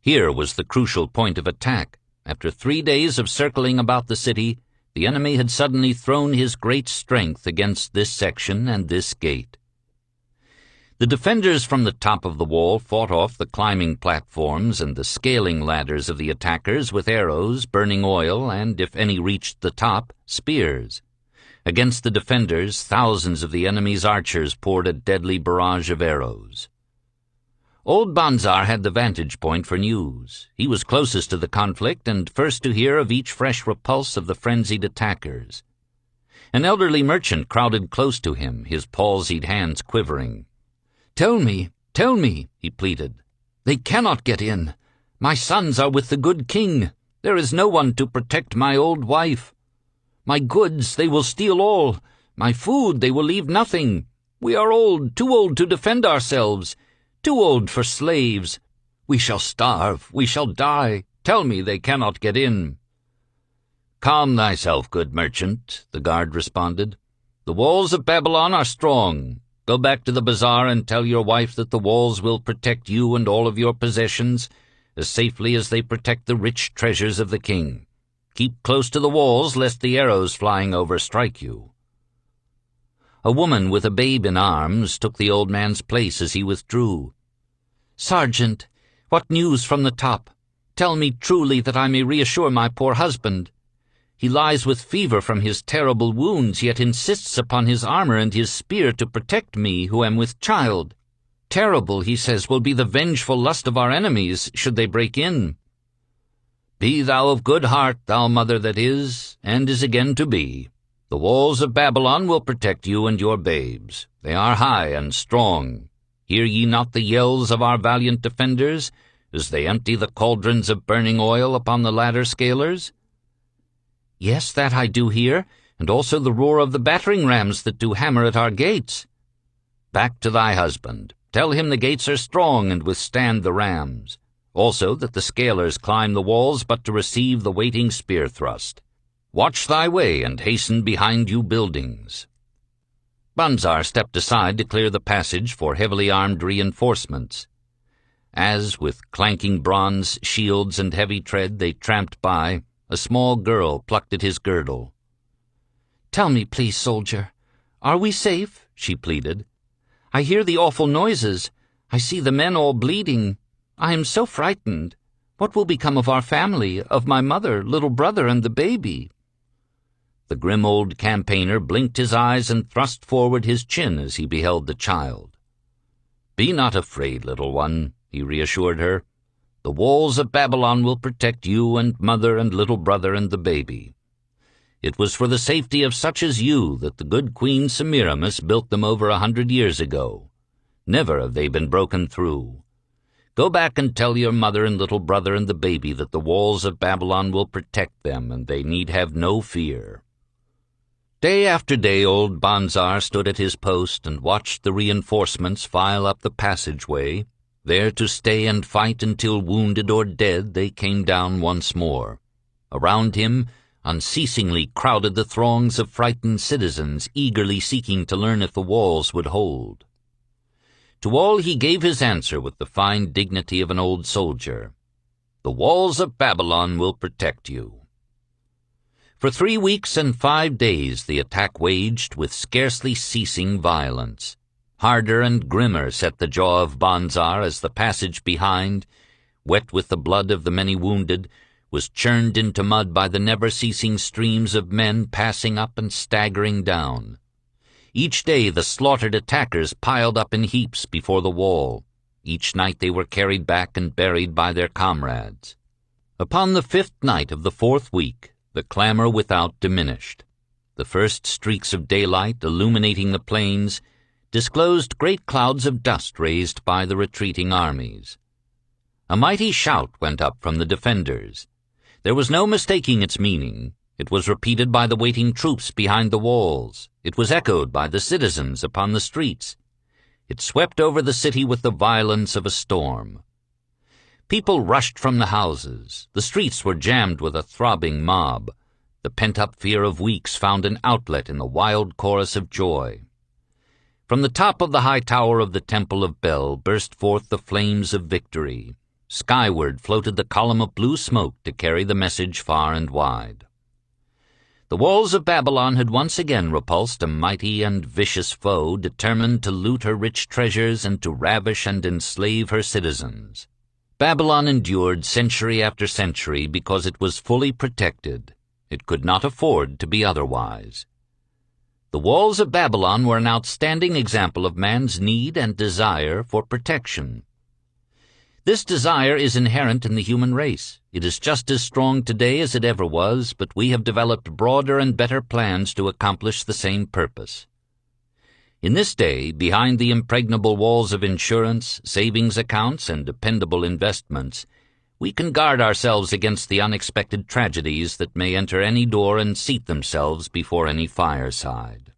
Here was the crucial point of attack. After 3 days of circling about the city, the enemy had suddenly thrown his great strength against this section and this gate. The defenders from the top of the wall fought off the climbing platforms and the scaling ladders of the attackers with arrows, burning oil, and, if any reached the top, spears. Against the defenders, thousands of the enemy's archers poured a deadly barrage of arrows. Old Banzar had the vantage point for news. He was closest to the conflict and first to hear of each fresh repulse of the frenzied attackers. An elderly merchant crowded close to him, his palsied hands quivering. Tell me, he pleaded. "They cannot get in. My sons are with the good king. There is no one to protect my old wife. My goods they will steal all. My food they will leave nothing. We are old, too old to defend ourselves, too old for slaves. We shall starve, we shall die. Tell me they cannot get in." "Calm thyself, good merchant," the guard responded. "The walls of Babylon are strong. Go back to the bazaar and tell your wife that the walls will protect you and all of your possessions as safely as they protect the rich treasures of the king. Keep close to the walls, lest the arrows flying over strike you." A woman with a babe in arms took the old man's place as he withdrew. "Sergeant, what news from the top? Tell me truly that I may reassure my poor husband. He lies with fever from his terrible wounds, yet insists upon his armor and his spear to protect me, who am with child. Terrible, he says, will be the vengeful lust of our enemies, should they break in." "Be thou of good heart, thou mother that is, and is again to be. The walls of Babylon will protect you and your babes. They are high and strong. Hear ye not the yells of our valiant defenders, as they empty the cauldrons of burning oil upon the ladder scalers?" "Yes, that I do hear, and also the roar of the battering rams that do hammer at our gates." "Back to thy husband. Tell him the gates are strong and withstand the rams. Also that the scalers climb the walls but to receive the waiting spear thrust. Watch thy way and hasten behind you buildings." Banzar stepped aside to clear the passage for heavily armed reinforcements. As, with clanking bronze shields and heavy tread, they tramped by, a small girl plucked at his girdle. "Tell me, please, soldier, are we safe?" she pleaded. "I hear the awful noises. I see the men all bleeding. I am so frightened. What will become of our family, of my mother, little brother, and the baby?" The grim old campaigner blinked his eyes and thrust forward his chin as he beheld the child. "Be not afraid, little one," he reassured her. "The walls of Babylon will protect you and mother and little brother and the baby. It was for the safety of such as you that the good Queen Semiramis built them over 100 years ago. Never have they been broken through. Go back and tell your mother and little brother and the baby that the walls of Babylon will protect them, and they need have no fear." Day after day old Banzar stood at his post and watched the reinforcements file up the passageway, there to stay and fight until, wounded or dead, they came down once more. Around him unceasingly crowded the throngs of frightened citizens, eagerly seeking to learn if the walls would hold. To all he gave his answer with the fine dignity of an old soldier. "The walls of Babylon will protect you." For 3 weeks and 5 days the attack waged with scarcely ceasing violence. Harder and grimmer set the jaw of Banzar as the passage behind, wet with the blood of the many wounded, was churned into mud by the never-ceasing streams of men passing up and staggering down. Each day the slaughtered attackers piled up in heaps before the wall. Each night they were carried back and buried by their comrades. Upon the 5th night of the 4th week, the clamor without diminished. The first streaks of daylight, illuminating the plains, disclosed great clouds of dust raised by the retreating armies. A mighty shout went up from the defenders. There was no mistaking its meaning. It was repeated by the waiting troops behind the walls. It was echoed by the citizens upon the streets. It swept over the city with the violence of a storm. People rushed from the houses. The streets were jammed with a throbbing mob. The pent-up fear of weeks found an outlet in the wild chorus of joy. From the top of the high tower of the Temple of Bel burst forth the flames of victory. Skyward floated the column of blue smoke to carry the message far and wide. The walls of Babylon had once again repulsed a mighty and vicious foe determined to loot her rich treasures and to ravish and enslave her citizens. Babylon endured century after century because it was fully protected. It could not afford to be otherwise. The walls of Babylon were an outstanding example of man's need and desire for protection. This desire is inherent in the human race. It is just as strong today as it ever was, but we have developed broader and better plans to accomplish the same purpose. In this day, behind the impregnable walls of insurance, savings accounts, and dependable investments, we can guard ourselves against the unexpected tragedies that may enter any door and seat themselves before any fireside.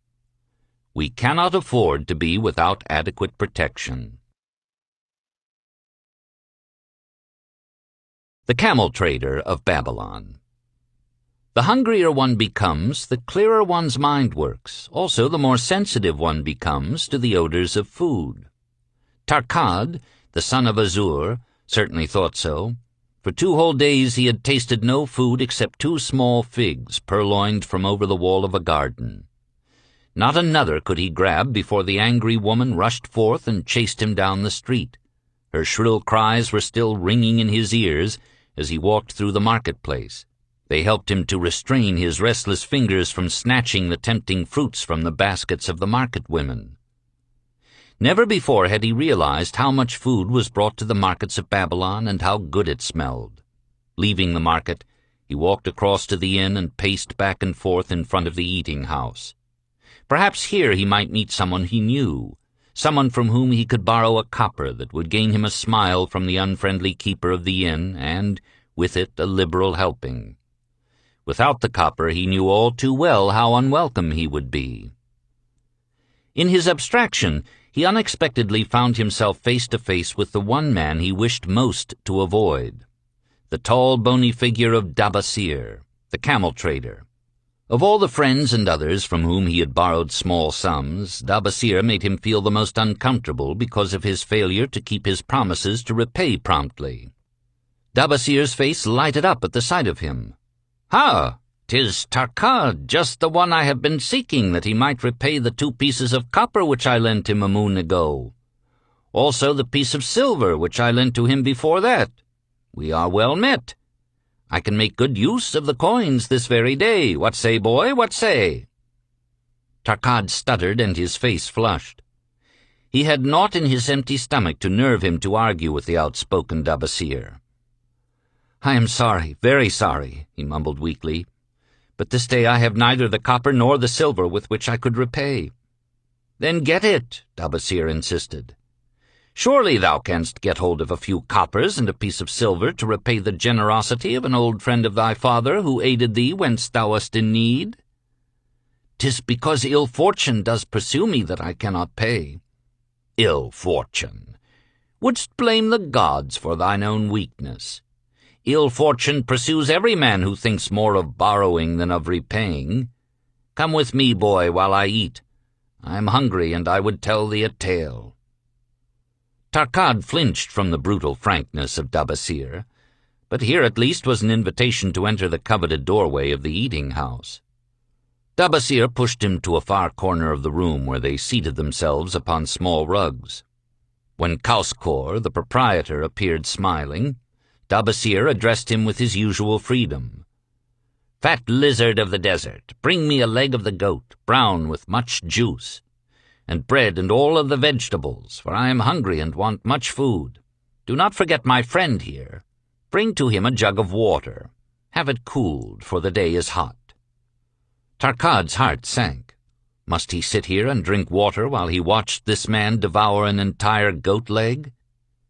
We cannot afford to be without adequate protection. The Camel Trader of Babylon. The hungrier one becomes, the clearer one's mind works. Also, the more sensitive one becomes to the odors of food. Tarkad, the son of Azur, certainly thought so. For 2 whole days he had tasted no food except 2 small figs purloined from over the wall of a garden. Not another could he grab before the angry woman rushed forth and chased him down the street. Her shrill cries were still ringing in his ears as he walked through the marketplace. They helped him to restrain his restless fingers from snatching the tempting fruits from the baskets of the market women. Never before had he realized how much food was brought to the markets of Babylon and how good it smelled. Leaving the market, he walked across to the inn and paced back and forth in front of the eating house. Perhaps here he might meet someone he knew, someone from whom he could borrow a copper that would gain him a smile from the unfriendly keeper of the inn, and, with it, a liberal helping. Without the copper, he knew all too well how unwelcome he would be. In his abstraction, he unexpectedly found himself face to face with the one man he wished most to avoid, the tall, bony figure of Dabasir, the camel trader. Of all the friends and others from whom he had borrowed small sums, Dabasir made him feel the most uncomfortable because of his failure to keep his promises to repay promptly. Dabasir's face lighted up at the sight of him. "Ha! 'Tis Tarkad, just the one I have been seeking, that he might repay the 2 pieces of copper which I lent him a moon ago. Also the piece of silver which I lent to him before that. We are well met. I can make good use of the coins this very day. What say, boy, what say?" Tarkad stuttered, and his face flushed. He had naught in his empty stomach to nerve him to argue with the outspoken Dabasir. "I am sorry, very sorry," he mumbled weakly. "But this day I have neither the copper nor the silver with which I could repay." "Then get it," Dabasir insisted. "Surely thou canst get hold of a few coppers and a piece of silver to repay the generosity of an old friend of thy father who aided thee whence thou wast in need." "'Tis because ill fortune does pursue me that I cannot pay." "Ill fortune? Wouldst blame the gods for thine own weakness? Ill fortune pursues every man who thinks more of borrowing than of repaying. Come with me, boy, while I eat. I am hungry, and I would tell thee a tale." Tarkad flinched from the brutal frankness of Dabasir, but here at least was an invitation to enter the coveted doorway of the eating house. Dabasir pushed him to a far corner of the room where they seated themselves upon small rugs. When Kauskor, the proprietor, appeared smiling, Dabasir addressed him with his usual freedom. "Fat lizard of the desert, bring me a leg of the goat, brown with much juice, and bread and all of the vegetables, for I am hungry and want much food. Do not forget my friend here. Bring to him a jug of water. Have it cooled, for the day is hot." Tarkad's heart sank. Must he sit here and drink water while he watched this man devour an entire goat leg?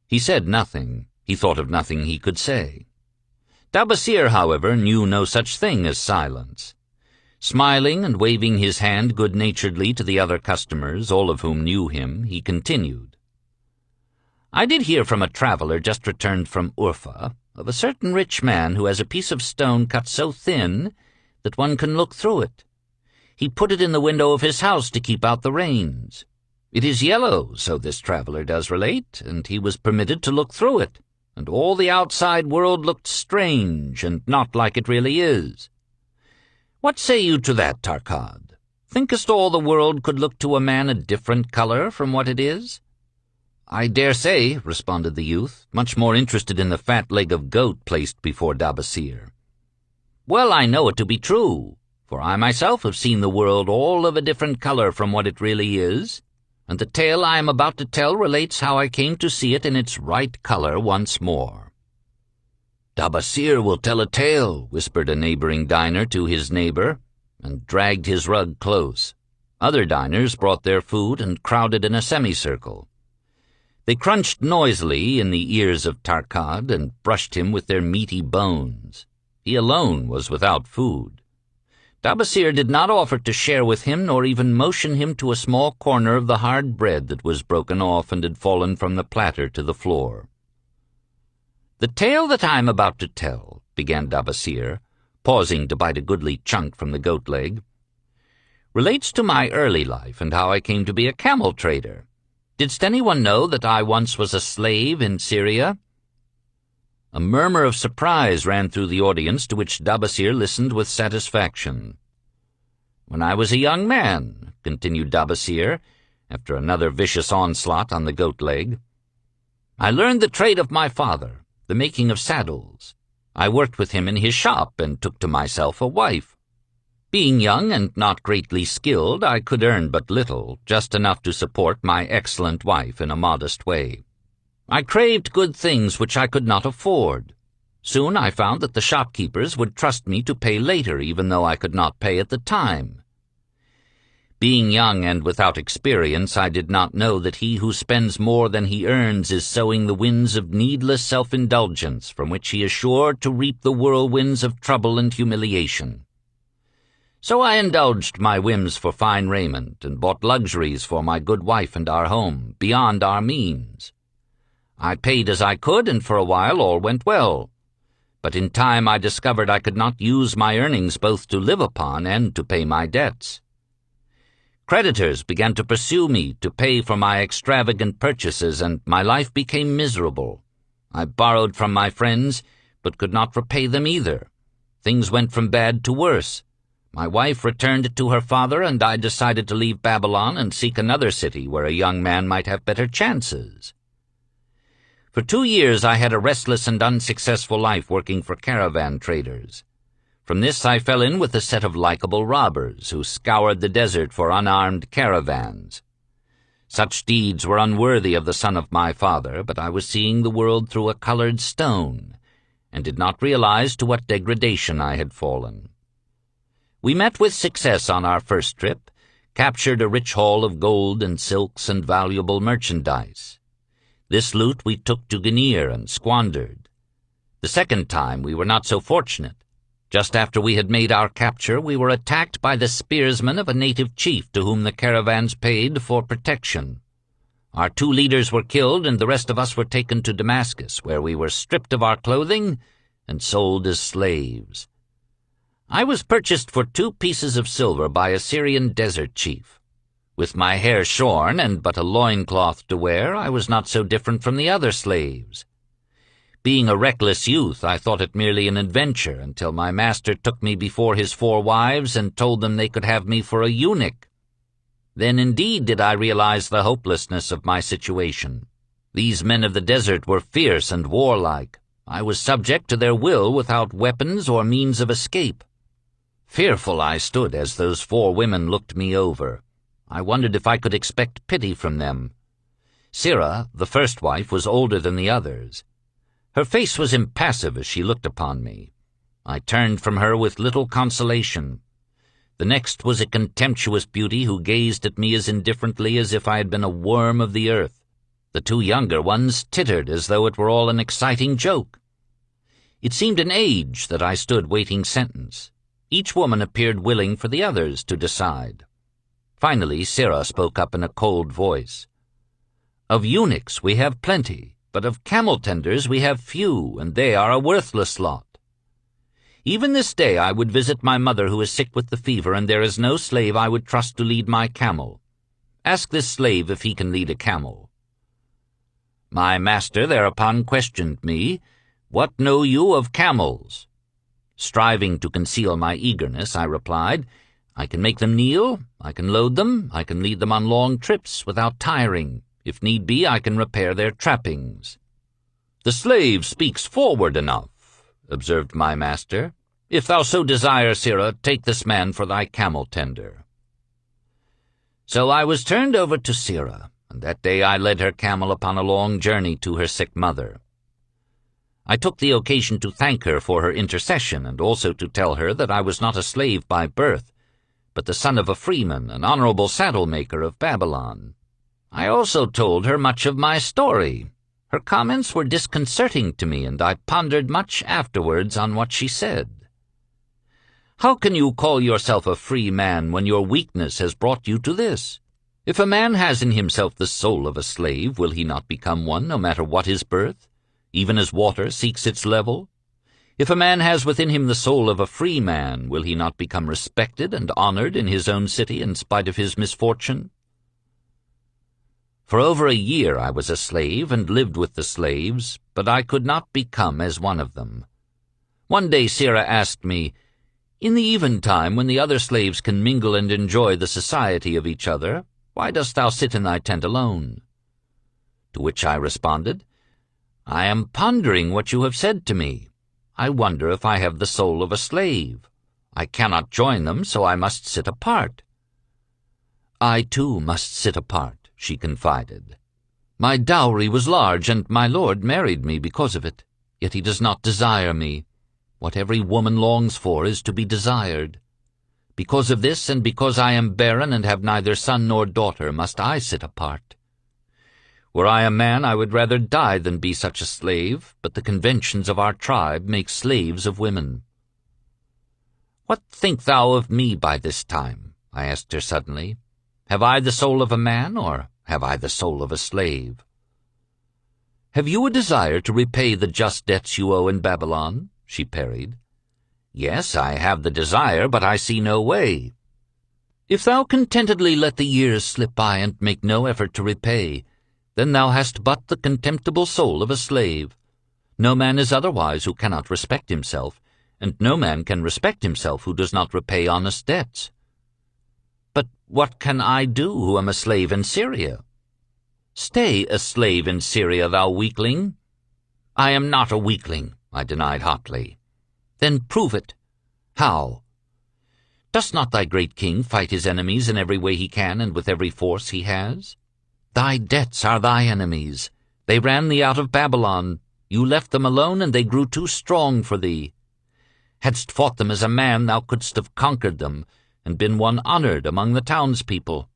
He said nothing. He thought of nothing he could say. Dabasir, however, knew no such thing as silence. Smiling and waving his hand good-naturedly to the other customers, all of whom knew him, he continued. "I did hear from a traveler just returned from Urfa of a certain rich man who has a piece of stone cut so thin that one can look through it. He put it in the window of his house to keep out the rains. It is yellow, so this traveler does relate, and he was permitted to look through it, and all the outside world looked strange and not like it really is. What say you to that, Tarkad? Thinkest all the world could look to a man a different color from what it is? I dare say, responded the youth, much more interested in the fat leg of goat placed before Dabasir. Well, I know it to be true, for I myself have seen the world all of a different color from what it really is, and the tale I am about to tell relates how I came to see it in its right color once more. Dabasir will tell a tale, whispered a neighboring diner to his neighbor, and dragged his rug close. Other diners brought their food and crowded in a semicircle. They crunched noisily in the ears of Tarkad and brushed him with their meaty bones. He alone was without food. Dabasir did not offer to share with him, nor even motion him to a small corner of the hard bread that was broken off and had fallen from the platter to the floor. The tale that I am about to tell, began Dabasir, pausing to bite a goodly chunk from the goat leg, relates to my early life and how I came to be a camel trader. Didst anyone know that I once was a slave in Syria? A murmur of surprise ran through the audience, to which Dabasir listened with satisfaction. When I was a young man, continued Dabasir, after another vicious onslaught on the goat leg, I learned the trade of my father, the making of saddles. I worked with him in his shop and took to myself a wife. Being young and not greatly skilled, I could earn but little, just enough to support my excellent wife in a modest way. I craved good things which I could not afford. Soon I found that the shopkeepers would trust me to pay later, even though I could not pay at the time. Being young and without experience, I did not know that he who spends more than he earns is sowing the winds of needless self-indulgence, from which he is sure to reap the whirlwinds of trouble and humiliation. So I indulged my whims for fine raiment, and bought luxuries for my good wife and our home, beyond our means. I paid as I could, and for a while all went well. But in time I discovered I could not use my earnings both to live upon and to pay my debts. Creditors began to pursue me to pay for my extravagant purchases, and my life became miserable. I borrowed from my friends, but could not repay them either. Things went from bad to worse. My wife returned to her father, and I decided to leave Babylon and seek another city where a young man might have better chances. For 2 years I had a restless and unsuccessful life working for caravan traders. From this I fell in with a set of likable robbers who scoured the desert for unarmed caravans. Such deeds were unworthy of the son of my father, but I was seeing the world through a colored stone, and did not realize to what degradation I had fallen. We met with success on our first trip, captured a rich haul of gold and silks and valuable merchandise. This loot we took to Ganir and squandered. The second time we were not so fortunate. Just after we had made our capture, we were attacked by the spearsmen of a native chief to whom the caravans paid for protection. Our 2 leaders were killed, and the rest of us were taken to Damascus, where we were stripped of our clothing and sold as slaves. I was purchased for 2 pieces of silver by a Syrian desert chief. With my hair shorn and but a loincloth to wear, I was not so different from the other slaves. Being a reckless youth, I thought it merely an adventure, until my master took me before his 4 wives and told them they could have me for a eunuch. Then indeed did I realize the hopelessness of my situation. These men of the desert were fierce and warlike. I was subject to their will without weapons or means of escape. Fearful I stood as those 4 women looked me over. I wondered if I could expect pity from them. Sirah, the first wife, was older than the others. Her face was impassive as she looked upon me. I turned from her with little consolation. The next was a contemptuous beauty who gazed at me as indifferently as if I had been a worm of the earth. The 2 younger ones tittered as though it were all an exciting joke. It seemed an age that I stood waiting sentence. Each woman appeared willing for the others to decide. Finally, Sirah spoke up in a cold voice. Of eunuchs we have plenty, but of camel-tenders we have few, and they are a worthless lot. Even this day I would visit my mother who is sick with the fever, and there is no slave I would trust to lead my camel. Ask this slave if he can lead a camel." My master thereupon questioned me, "What know you of camels?" Striving to conceal my eagerness, I replied, "I can make them kneel, I can load them, I can lead them on long trips without tiring. If need be, I can repair their trappings." "The slave speaks forward enough," observed my master. "If thou so desire, Sirrah, take this man for thy camel tender." So I was turned over to Sirrah, and that day I led her camel upon a long journey to her sick mother. I took the occasion to thank her for her intercession, and also to tell her that I was not a slave by birth, but the son of a freeman, an honorable saddle-maker of Babylon. I also told her much of my story. Her comments were disconcerting to me, and I pondered much afterwards on what she said. "How can you call yourself a free man when your weakness has brought you to this? If a man has in himself the soul of a slave, will he not become one no matter what his birth, even as water seeks its level? If a man has within him the soul of a free man, will he not become respected and honored in his own city in spite of his misfortune?" For over a year I was a slave and lived with the slaves, but I could not become as one of them. One day Sirrah asked me, "In the eventime, when the other slaves can mingle and enjoy the society of each other, why dost thou sit in thy tent alone?" To which I responded, "I am pondering what you have said to me. I wonder if I have the soul of a slave. I cannot join them, so I must sit apart." "I too must sit apart," she confided. "My dowry was large, and my lord married me because of it. Yet he does not desire me. What every woman longs for is to be desired. Because of this, and because I am barren and have neither son nor daughter, must I sit apart. Were I a man, I would rather die than be such a slave, but the conventions of our tribe make slaves of women." "What think thou of me by this time?" I asked her suddenly. "Have I the soul of a man, or have I the soul of a slave?" "Have you a desire to repay the just debts you owe in Babylon?" she parried. "Yes, I have the desire, but I see no way." "If thou contentedly let the years slip by and make no effort to repay, then thou hast but the contemptible soul of a slave. No man is otherwise who cannot respect himself, and no man can respect himself who does not repay honest debts." "But what can I do who am a slave in Syria?" "Stay a slave in Syria, thou weakling." "I am not a weakling," I denied hotly. "Then prove it." "How?" "Does not thy great king fight his enemies in every way he can and with every force he has? Thy debts are thy enemies. They ran thee out of Babylon. You left them alone, and they grew too strong for thee. Hadst fought them as a man, thou couldst have conquered them, and been one honored among the townspeople.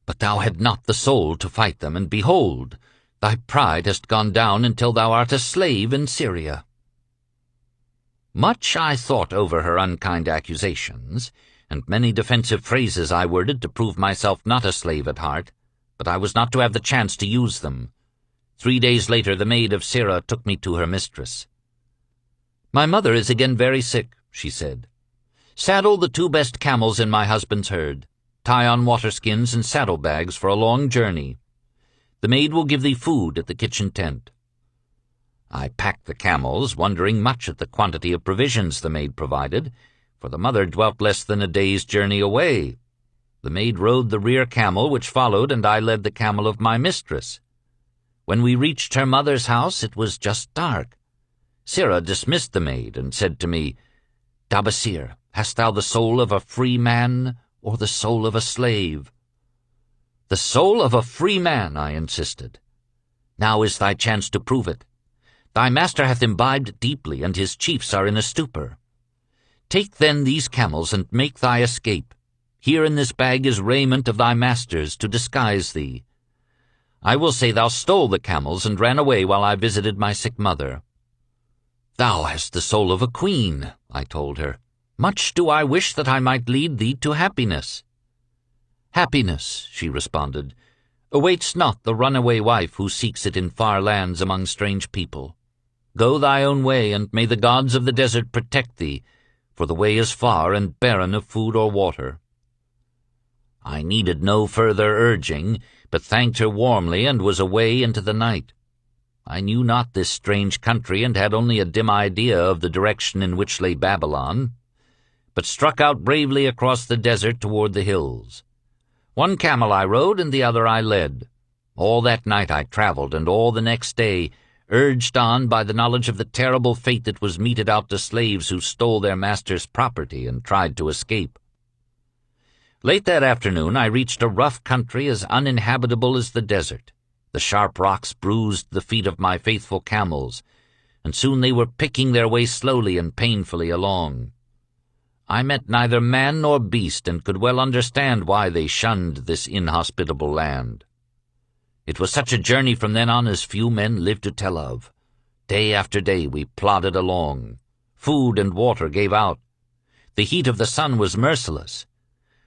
But thou had not the soul to fight them, and behold, thy pride hast gone down until thou art a slave in Syria." Much I thought over her unkind accusations, and many defensive phrases I worded to prove myself not a slave at heart, but I was not to have the chance to use them. 3 days later the maid of Sirrah took me to her mistress. "My mother is again very sick," she said. "Saddle the 2 best camels in my husband's herd. Tie on waterskins and saddlebags for a long journey. The maid will give thee food at the kitchen tent." I packed the camels, wondering much at the quantity of provisions the maid provided, for the mother dwelt less than a day's journey away. The maid rode the rear camel which followed, and I led the camel of my mistress. When we reached her mother's house, it was just dark. Sirrah dismissed the maid and said to me, "Dabasir, hast thou the soul of a free man or the soul of a slave?" "The soul of a free man," I insisted. "Now is thy chance to prove it. Thy master hath imbibed deeply, and his chiefs are in a stupor. Take then these camels and make thy escape. Here in this bag is raiment of thy master's to disguise thee. I will say thou stole the camels and ran away while I visited my sick mother." "Thou hast the soul of a queen," I told her. "Much do I wish that I might lead thee to happiness." "Happiness," she responded, "awaits not the runaway wife who seeks it in far lands among strange people. Go thy own way, and may the gods of the desert protect thee, for the way is far and barren of food or water." I needed no further urging, but thanked her warmly and was away into the night. I knew not this strange country and had only a dim idea of the direction in which lay Babylon, but struck out bravely across the desert toward the hills. One camel I rode and the other I led. All that night I traveled, and all the next day, urged on by the knowledge of the terrible fate that was meted out to slaves who stole their master's property and tried to escape. Late that afternoon I reached a rough country as uninhabitable as the desert. The sharp rocks bruised the feet of my faithful camels, and soon they were picking their way slowly and painfully along. I met neither man nor beast, and could well understand why they shunned this inhospitable land. It was such a journey from then on as few men live to tell of. Day after day we plodded along. Food and water gave out. The heat of the sun was merciless.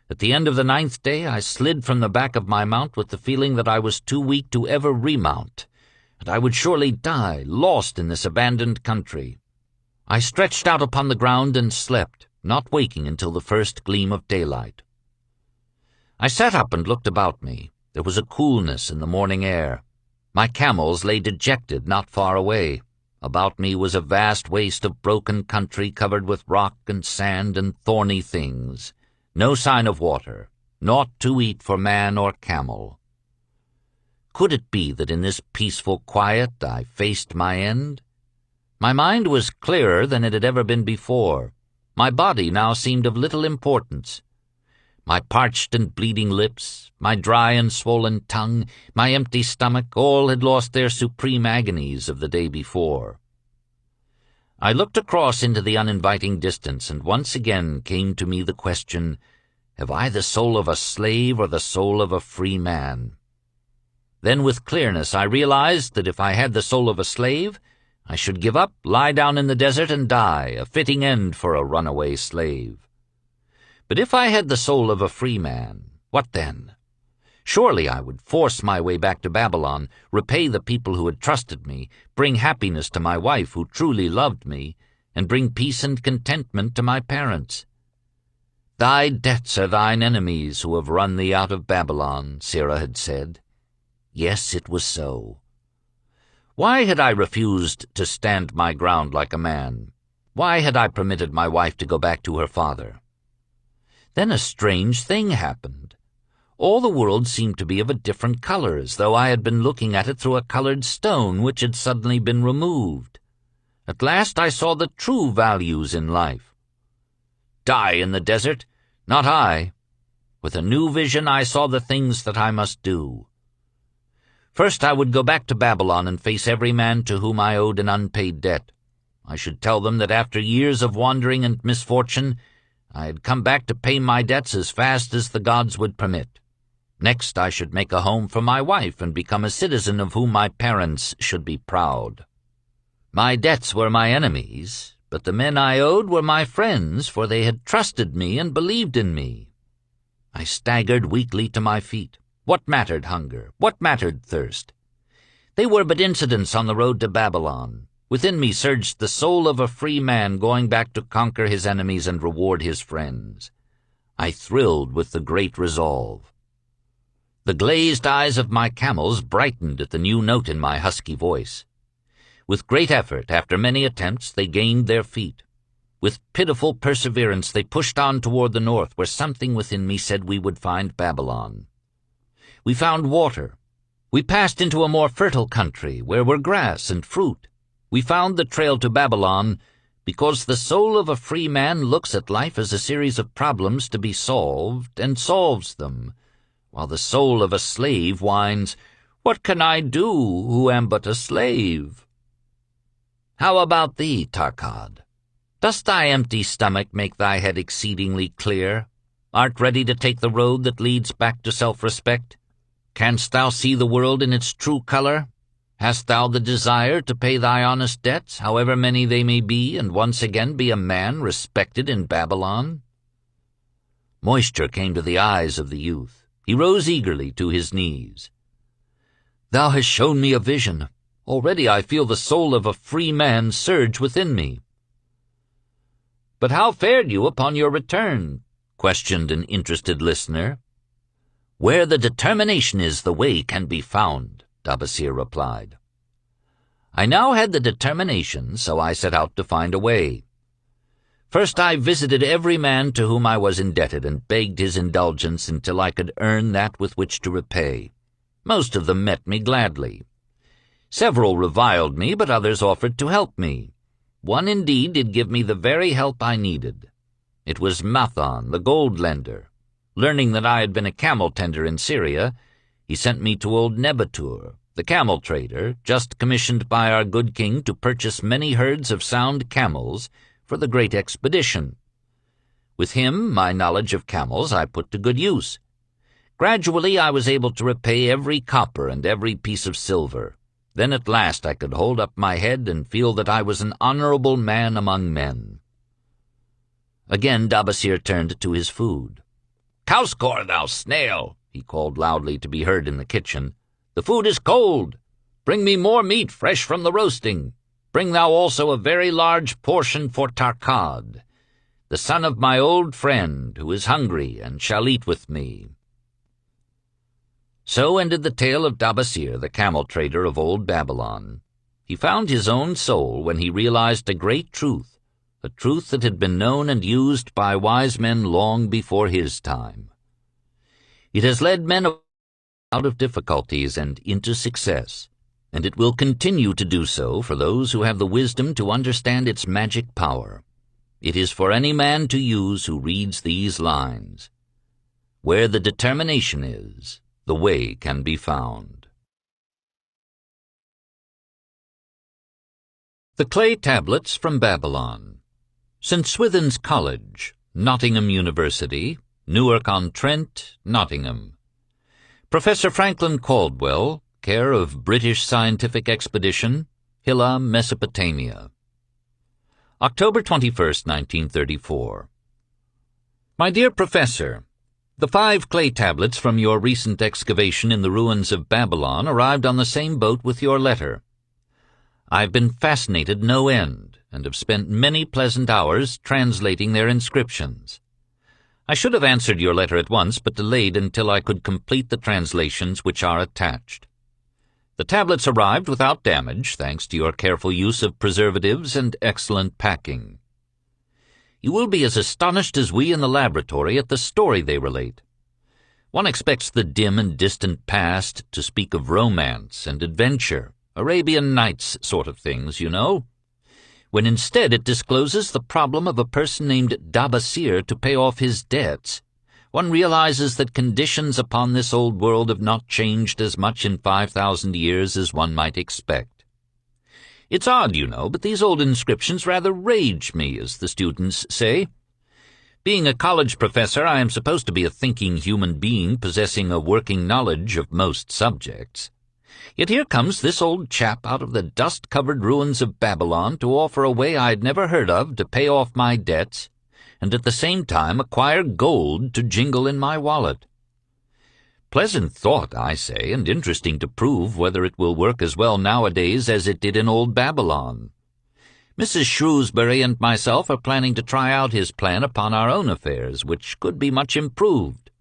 At the end of the 9th day I slid from the back of my mount with the feeling that I was too weak to ever remount, and I would surely die, lost in this abandoned country. I stretched out upon the ground and slept, not waking until the first gleam of daylight. I sat up and looked about me. There was a coolness in the morning air. My camels lay dejected not far away. About me was a vast waste of broken country covered with rock and sand and thorny things. No sign of water, naught to eat for man or camel. Could it be that in this peaceful quiet I faced my end? My mind was clearer than it had ever been before. My body now seemed of little importance. My parched and bleeding lips, my dry and swollen tongue, my empty stomach, all had lost their supreme agonies of the day before. I looked across into the uninviting distance, and once again came to me the question, have I the soul of a slave or the soul of a free man? Then with clearness I realized that if I had the soul of a slave, I should give up, lie down in the desert and die, a fitting end for a runaway slave. But if I had the soul of a free man, what then? Surely I would force my way back to Babylon, repay the people who had trusted me, bring happiness to my wife who truly loved me, and bring peace and contentment to my parents. Thy debts are thine enemies who have run thee out of Babylon, Sirrah had said. Yes, it was so. Why had I refused to stand my ground like a man? Why had I permitted my wife to go back to her father? Then a strange thing happened. All the world seemed to be of a different color, as though I had been looking at it through a colored stone which had suddenly been removed. At last I saw the true values in life. Die in the desert? Not I. With a new vision I saw the things that I must do. First I would go back to Babylon and face every man to whom I owed an unpaid debt. I should tell them that after years of wandering and misfortune, I had come back to pay my debts as fast as the gods would permit. Next I should make a home for my wife and become a citizen of whom my parents should be proud. My debts were my enemies, but the men I owed were my friends, for they had trusted me and believed in me. I staggered weakly to my feet. What mattered hunger? What mattered thirst? They were but incidents on the road to Babylon. Within me surged the soul of a free man going back to conquer his enemies and reward his friends. I thrilled with the great resolve. The glazed eyes of my camels brightened at the new note in my husky voice. With great effort, after many attempts, they gained their feet. With pitiful perseverance, they pushed on toward the north, where something within me said we would find Babylon. We found water. We passed into a more fertile country, where were grass and fruit. We found the trail to Babylon, because the soul of a free man looks at life as a series of problems to be solved, and solves them, while the soul of a slave whines, "What can I do, who am but a slave?" How about thee, Tarkad? Dost thy empty stomach make thy head exceedingly clear? Art ready to take the road that leads back to self-respect? Canst thou see the world in its true color? Hast thou the desire to pay thy honest debts, however many they may be, and once again be a man respected in Babylon? Moisture came to the eyes of the youth. He rose eagerly to his knees. Thou hast shown me a vision. Already I feel the soul of a free man surge within me. But how fared you upon your return? Questioned an interested listener. "Where the determination is, the way can be found," Dabasir replied. I now had the determination, so I set out to find a way. First I visited every man to whom I was indebted and begged his indulgence until I could earn that with which to repay. Most of them met me gladly. Several reviled me, but others offered to help me. One indeed did give me the very help I needed. It was Mathon, the gold lender. Learning that I had been a camel tender in Syria, he sent me to old Nebatur, the camel trader, just commissioned by our good king to purchase many herds of sound camels for the great expedition. With him, my knowledge of camels I put to good use. Gradually I was able to repay every copper and every piece of silver. Then at last I could hold up my head and feel that I was an honorable man among men. Again Dabasir turned to his food. "Kauskor, thou snail!" he called loudly to be heard in the kitchen. "The food is cold. Bring me more meat fresh from the roasting. Bring thou also a very large portion for Tarkad, the son of my old friend, who is hungry and shall eat with me." So ended the tale of Dabasir, the camel trader of old Babylon. He found his own soul when he realized a great truth, a truth that had been known and used by wise men long before his time. It has led men out of difficulties and into success, and it will continue to do so for those who have the wisdom to understand its magic power. It is for any man to use who reads these lines. Where the determination is, the way can be found. The Clay Tablets from Babylon. St. Swithin's College, Nottingham University, Newark-on-Trent, Nottingham. Professor Franklin Caldwell, care of British Scientific Expedition, Hilla, Mesopotamia. October 21st, 1934. My dear Professor, the 5 clay tablets from your recent excavation in the ruins of Babylon arrived on the same boat with your letter. I've been fascinated no end, and have spent many pleasant hours translating their inscriptions. I should have answered your letter at once, but delayed until I could complete the translations which are attached. The tablets arrived without damage, thanks to your careful use of preservatives and excellent packing. You will be as astonished as we in the laboratory at the story they relate. One expects the dim and distant past to speak of romance and adventure, Arabian Nights sort of things, you know, when instead it discloses the problem of a person named Dabasir to pay off his debts. One realizes that conditions upon this old world have not changed as much in 5,000 years as one might expect. It's odd, you know, but these old inscriptions rather rage me, as the students say. Being a college professor, I am supposed to be a thinking human being possessing a working knowledge of most subjects. Yet here comes this old chap out of the dust-covered ruins of Babylon to offer a way I'd never heard of to pay off my debts, and at the same time acquire gold to jingle in my wallet. Pleasant thought, I say, and interesting to prove whether it will work as well nowadays as it did in old Babylon. Mrs. Shrewsbury and myself are planning to try out his plan upon our own affairs, which could be much improved.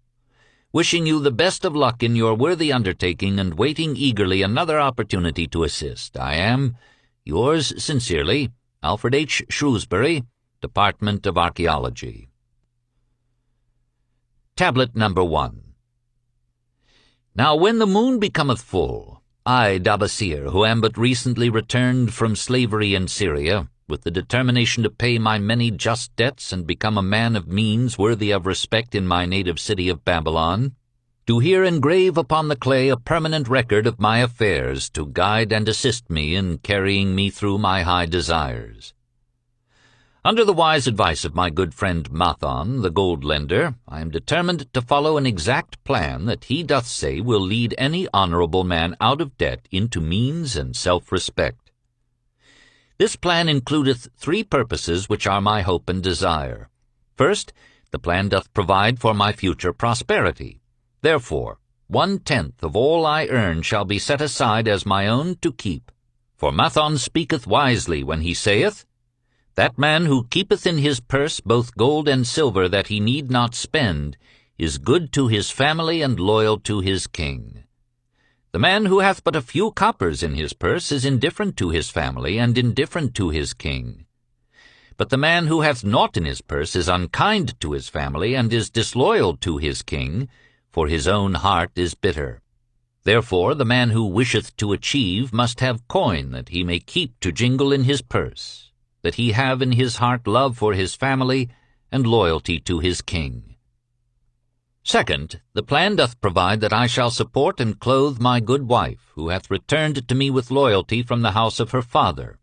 Wishing you the best of luck in your worthy undertaking and waiting eagerly another opportunity to assist, I am, yours sincerely, Alfred H. Shrewsbury, Department of Archaeology. Tablet number 1. Now when the moon becometh full, I, Dabasir, who am but recently returned from slavery in Syria, with the determination to pay my many just debts and become a man of means worthy of respect in my native city of Babylon, do here engrave upon the clay a permanent record of my affairs to guide and assist me in carrying me through my high desires. Under the wise advice of my good friend Mathon, the gold lender, I am determined to follow an exact plan that he doth say will lead any honorable man out of debt into means and self-respect. This plan includeth 3 purposes which are my hope and desire. First, the plan doth provide for my future prosperity. Therefore, 1/10 of all I earn shall be set aside as my own to keep. For Mathon speaketh wisely when he saith, That man who keepeth in his purse both gold and silver that he need not spend, is good to his family and loyal to his king. The man who hath but a few coppers in his purse is indifferent to his family and indifferent to his king. But the man who hath naught in his purse is unkind to his family and is disloyal to his king, for his own heart is bitter. Therefore the man who wisheth to achieve must have coin that he may keep to jingle in his purse, that he have in his heart love for his family and loyalty to his king. Second, the plan doth provide that I shall support and clothe my good wife, who hath returned to me with loyalty from the house of her father.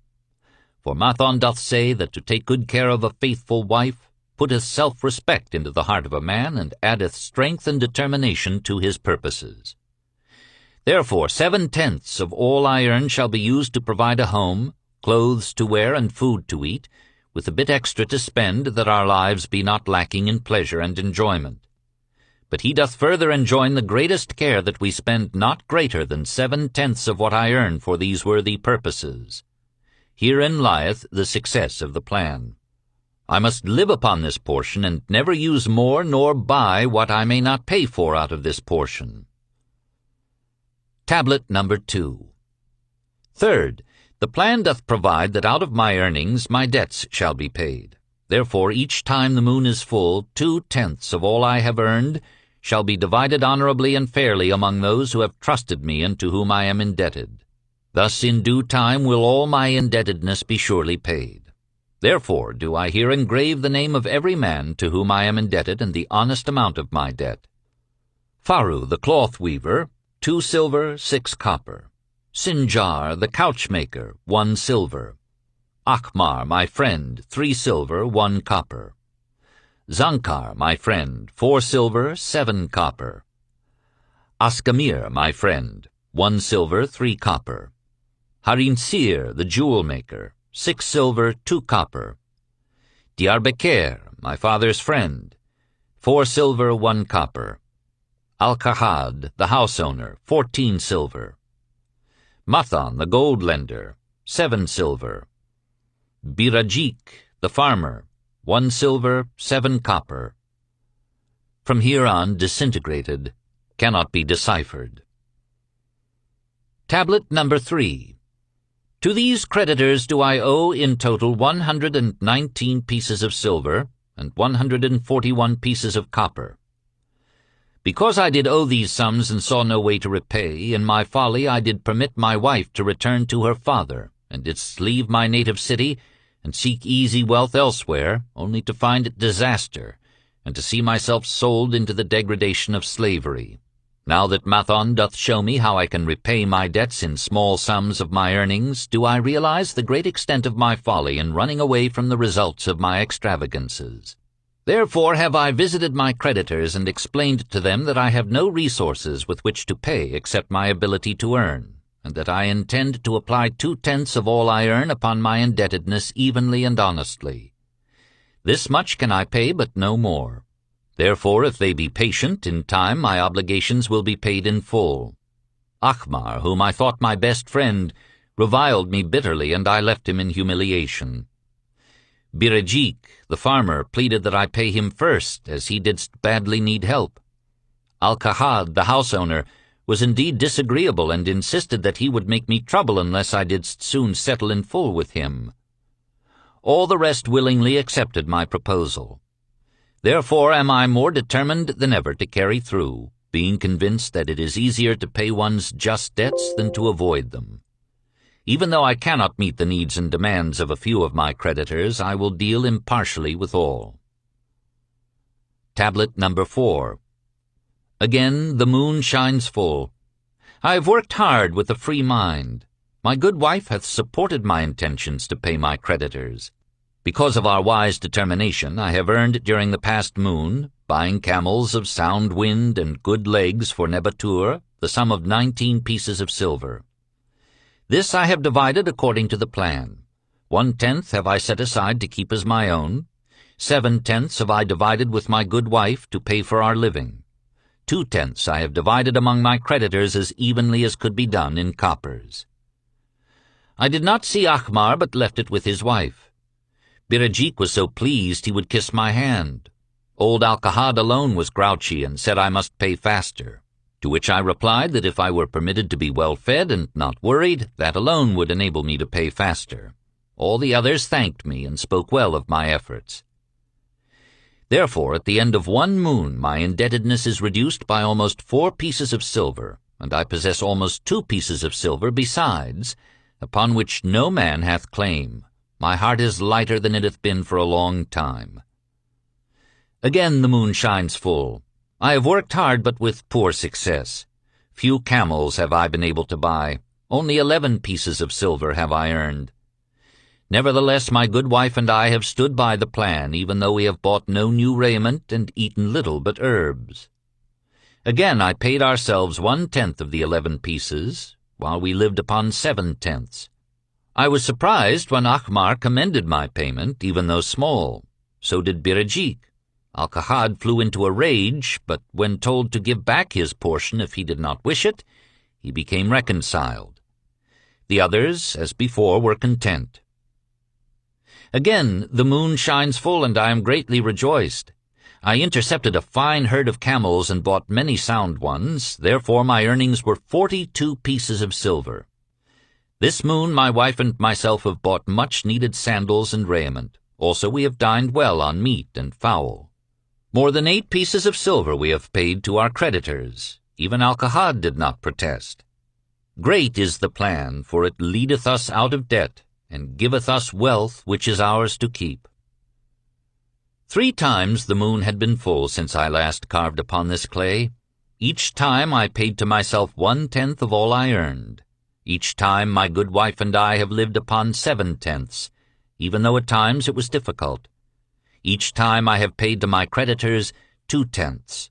For Mathon doth say that to take good care of a faithful wife putteth self-respect into the heart of a man, and addeth strength and determination to his purposes. Therefore 7/10 of all I earn shall be used to provide a home, clothes to wear, and food to eat, with a bit extra to spend, that our lives be not lacking in pleasure and enjoyment. But he doth further enjoin the greatest care that we spend not greater than 7/10 of what I earn for these worthy purposes. Herein lieth the success of the plan. I must live upon this portion, and never use more nor buy what I may not pay for out of this portion. Tablet number 2. Third, the plan doth provide that out of my earnings my debts shall be paid. Therefore each time the moon is full, 2/10 of all I have earned shall be divided honorably and fairly among those who have trusted me and to whom I am indebted. Thus in due time will all my indebtedness be surely paid. Therefore do I here engrave the name of every man to whom I am indebted and the honest amount of my debt. Faru the cloth weaver, 2 silver, 6 copper. Sinjar the couchmaker, 1 silver. Akhmar my friend, 3 silver, 1 copper. Zankar my friend, 4 silver, 7 copper. Askamir my friend, 1 silver, 3 copper. Harinsir the jewel maker, 6 silver, 2 copper. Diarbeker, my father's friend, 4 silver, 1 copper. Al-Kahad, the house owner, 14 silver. Mathon, the gold lender, 7 silver. Birajik, the farmer, 1 silver, 7 copper. From here on, disintegrated, cannot be deciphered. Tablet number 3. To these creditors do I owe in total 119 pieces of silver and 141 pieces of copper. Because I did owe these sums and saw no way to repay, in my folly I did permit my wife to return to her father, and didst leave my native city, and seek easy wealth elsewhere, only to find it disaster, and to see myself sold into the degradation of slavery. Now that Mathon doth show me how I can repay my debts in small sums of my earnings, do I realize the great extent of my folly in running away from the results of my extravagances. Therefore have I visited my creditors and explained to them that I have no resources with which to pay except my ability to earn, and that I intend to apply 2/10 of all I earn upon my indebtedness evenly and honestly. This much can I pay, but no more. Therefore, if they be patient, in time my obligations will be paid in full. Akhmar, whom I thought my best friend, reviled me bitterly, and I left him in humiliation. Birajik, the farmer, pleaded that I pay him first, as he didst badly need help. Al-Kahad, the house owner, was indeed disagreeable, and insisted that he would make me trouble unless I didst soon settle in full with him. All the rest willingly accepted my proposal. Therefore am I more determined than ever to carry through, being convinced that it is easier to pay one's just debts than to avoid them. Even though I cannot meet the needs and demands of a few of my creditors, I will deal impartially with all. Tablet number 4. Again the moon shines full. I have worked hard with a free mind. My good wife hath supported my intentions to pay my creditors. Because of our wise determination, I have earned during the past moon, buying camels of sound wind and good legs for Nebatur, the sum of 19 pieces of silver. This I have divided according to the plan. 1/10 have I set aside to keep as my own. 7/10 have I divided with my good wife to pay for our living. 2/10 I have divided among my creditors as evenly as could be done in coppers. I did not see Akhmar, but left it with his wife. Birajik was so pleased he would kiss my hand. Old Alcahad alone was grouchy and said I must pay faster, to which I replied that if I were permitted to be well fed and not worried, that alone would enable me to pay faster. All the others thanked me and spoke well of my efforts. Therefore, at the end of 1 moon, my indebtedness is reduced by almost 4 pieces of silver, and I possess almost 2 pieces of silver besides, upon which no man hath claim. My heart is lighter than it hath been for a long time. Again the moon shines full. I have worked hard, but with poor success. Few camels have I been able to buy. Only 11 pieces of silver have I earned. Nevertheless, my good wife and I have stood by the plan, even though we have bought no new raiment and eaten little but herbs. Again I paid ourselves 1/10 of the 11 pieces, while we lived upon 7/10. I was surprised when Ahmar commended my payment, even though small. So did Birajik. Alcahad flew into a rage, but when told to give back his portion if he did not wish it, he became reconciled. The others, as before, were content. Again the moon shines full, and I am greatly rejoiced. I intercepted a fine herd of camels and bought many sound ones, therefore my earnings were 42 pieces of silver. This moon my wife and myself have bought much-needed sandals and raiment. Also we have dined well on meat and fowl. More than 8 pieces of silver we have paid to our creditors. Even Alcahad did not protest. Great is the plan, for it leadeth us out of debt, and giveth us wealth which is ours to keep. 3 times the moon had been full since I last carved upon this clay. Each time I paid to myself 1/10 of all I earned. Each time my good wife and I have lived upon 7/10, even though at times it was difficult. Each time I have paid to my creditors 2/10.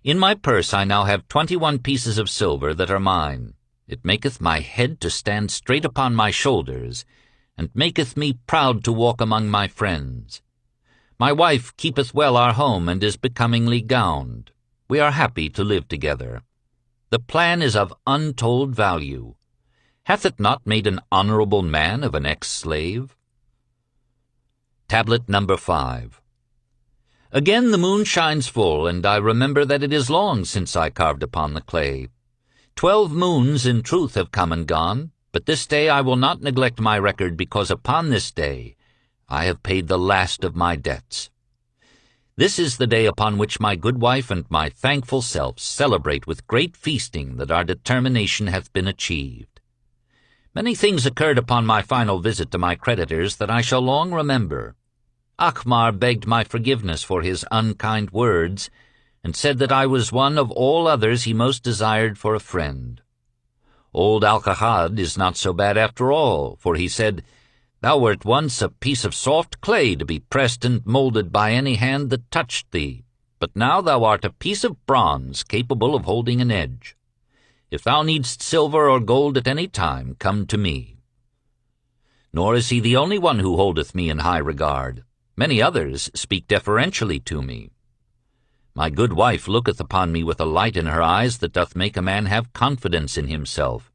In my purse I now have 21 pieces of silver that are mine. It maketh my head to stand straight upon my shoulders, and maketh me proud to walk among my friends. My wife keepeth well our home, and is becomingly gowned. We are happy to live together. The plan is of untold value. Hath it not made an honorable man of an ex-slave? Tablet number 5. Again the moon shines full, and I remember that it is long since I carved upon the clay. 12 moons in truth have come and gone, but this day I will not neglect my record, because upon this day I have paid the last of my debts. This is the day upon which my good wife and my thankful self celebrate with great feasting that our determination hath been achieved. Many things occurred upon my final visit to my creditors that I shall long remember. Ahmar begged my forgiveness for his unkind words, and said that I was one of all others he most desired for a friend. Old Alcahad is not so bad after all, for he said, "Thou wert once a piece of soft clay to be pressed and molded by any hand that touched thee, but now thou art a piece of bronze capable of holding an edge. If thou needst silver or gold at any time, come to me." Nor is he the only one who holdeth me in high regard. Many others speak deferentially to me. My good wife looketh upon me with a light in her eyes that doth make a man have confidence in himself.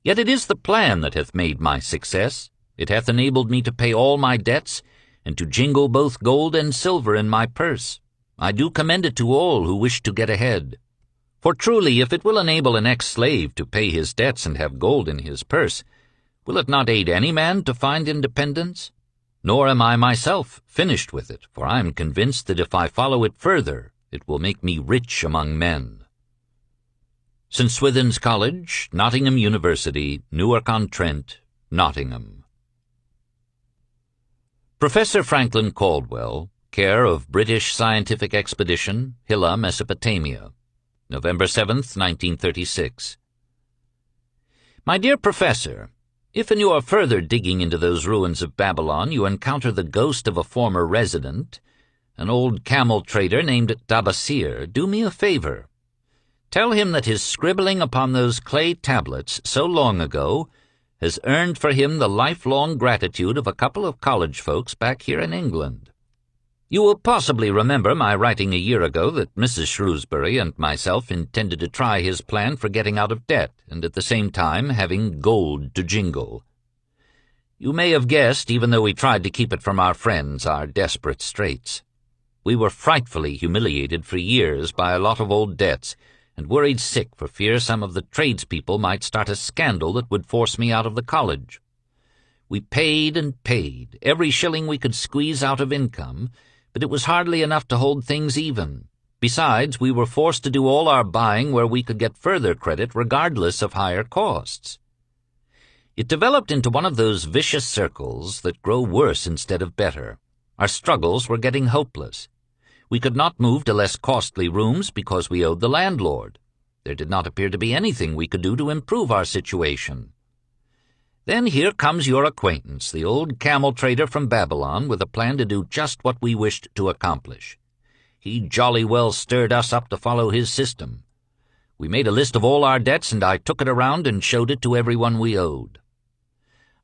Yet it is the plan that hath made my success. It hath enabled me to pay all my debts, and to jingle both gold and silver in my purse. I do commend it to all who wish to get ahead. For truly, if it will enable an ex-slave to pay his debts and have gold in his purse, will it not aid any man to find independence? Nor am I myself finished with it, for I am convinced that if I follow it further, it will make me rich among men. St. Swithin's College, Nottingham University, Newark-on-Trent, Nottingham. Professor Franklin Caldwell, care of British Scientific Expedition, Hilla, Mesopotamia, November 7th, 1936. My dear Professor, if in your further digging into those ruins of Babylon you encounter the ghost of a former resident, an old camel trader named Dabasir, do me a favor. Tell him that his scribbling upon those clay tablets so long ago has earned for him the lifelong gratitude of a couple of college folks back here in England. You will possibly remember my writing a year ago that Mrs. Shrewsbury and myself intended to try his plan for getting out of debt, and at the same time having gold to jingle. You may have guessed, even though we tried to keep it from our friends, our desperate straits. We were frightfully humiliated for years by a lot of old debts, and worried sick for fear some of the tradespeople might start a scandal that would force me out of the college. We paid and paid, every shilling we could squeeze out of income, but it was hardly enough to hold things even. Besides, we were forced to do all our buying where we could get further credit regardless of higher costs. It developed into one of those vicious circles that grow worse instead of better. Our struggles were getting hopeless. We could not move to less costly rooms because we owed the landlord. There did not appear to be anything we could do to improve our situation. Then here comes your acquaintance, the old camel trader from Babylon, with a plan to do just what we wished to accomplish. He jolly well stirred us up to follow his system. We made a list of all our debts, and I took it around and showed it to everyone we owed.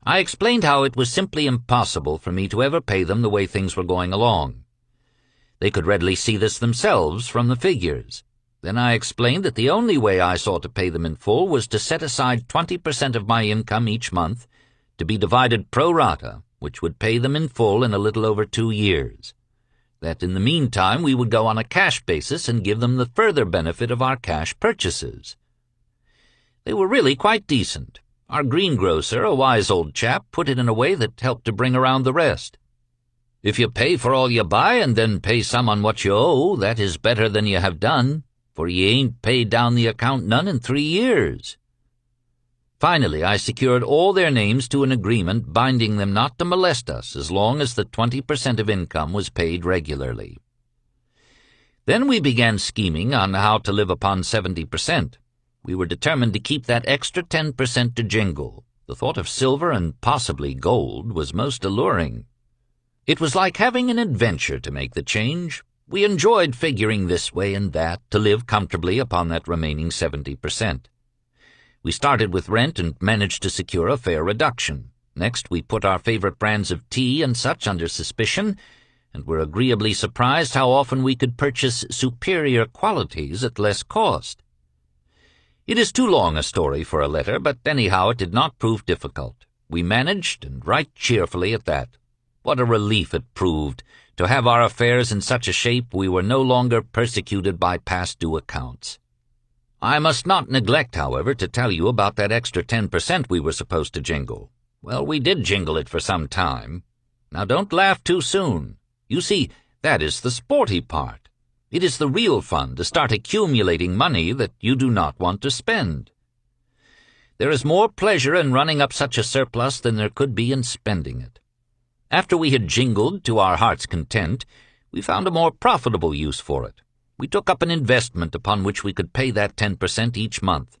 I explained how it was simply impossible for me to ever pay them the way things were going along. They could readily see this themselves from the figures. Then I explained that the only way I saw to pay them in full was to set aside 20% of my income each month, to be divided pro rata, which would pay them in full in a little over 2 years. That in the meantime we would go on a cash basis and give them the further benefit of our cash purchases. They were really quite decent. Our greengrocer, a wise old chap, put it in a way that helped to bring around the rest. If you pay for all you buy and then pay some on what you owe, that is better than you have done, for ye ain't paid down the account none in 3 years. Finally, I secured all their names to an agreement binding them not to molest us as long as the 20% of income was paid regularly. Then we began scheming on how to live upon 70%. We were determined to keep that extra 10% to jingle. The thought of silver and possibly gold was most alluring. It was like having an adventure to make the change. We enjoyed figuring this way and that to live comfortably upon that remaining 70%. We started with rent and managed to secure a fair reduction. Next, we put our favorite brands of tea and such under suspicion, and were agreeably surprised how often we could purchase superior qualities at less cost. It is too long a story for a letter, but anyhow it did not prove difficult. We managed, and right cheerfully at that. What a relief it proved to have our affairs in such a shape we were no longer persecuted by past due accounts. I must not neglect, however, to tell you about that extra 10% we were supposed to jingle. Well, we did jingle it for some time. Now don't laugh too soon. You see, that is the sporty part. It is the real fun to start accumulating money that you do not want to spend. There is more pleasure in running up such a surplus than there could be in spending it. After we had jingled to our heart's content, we found a more profitable use for it. We took up an investment upon which we could pay that 10% each month.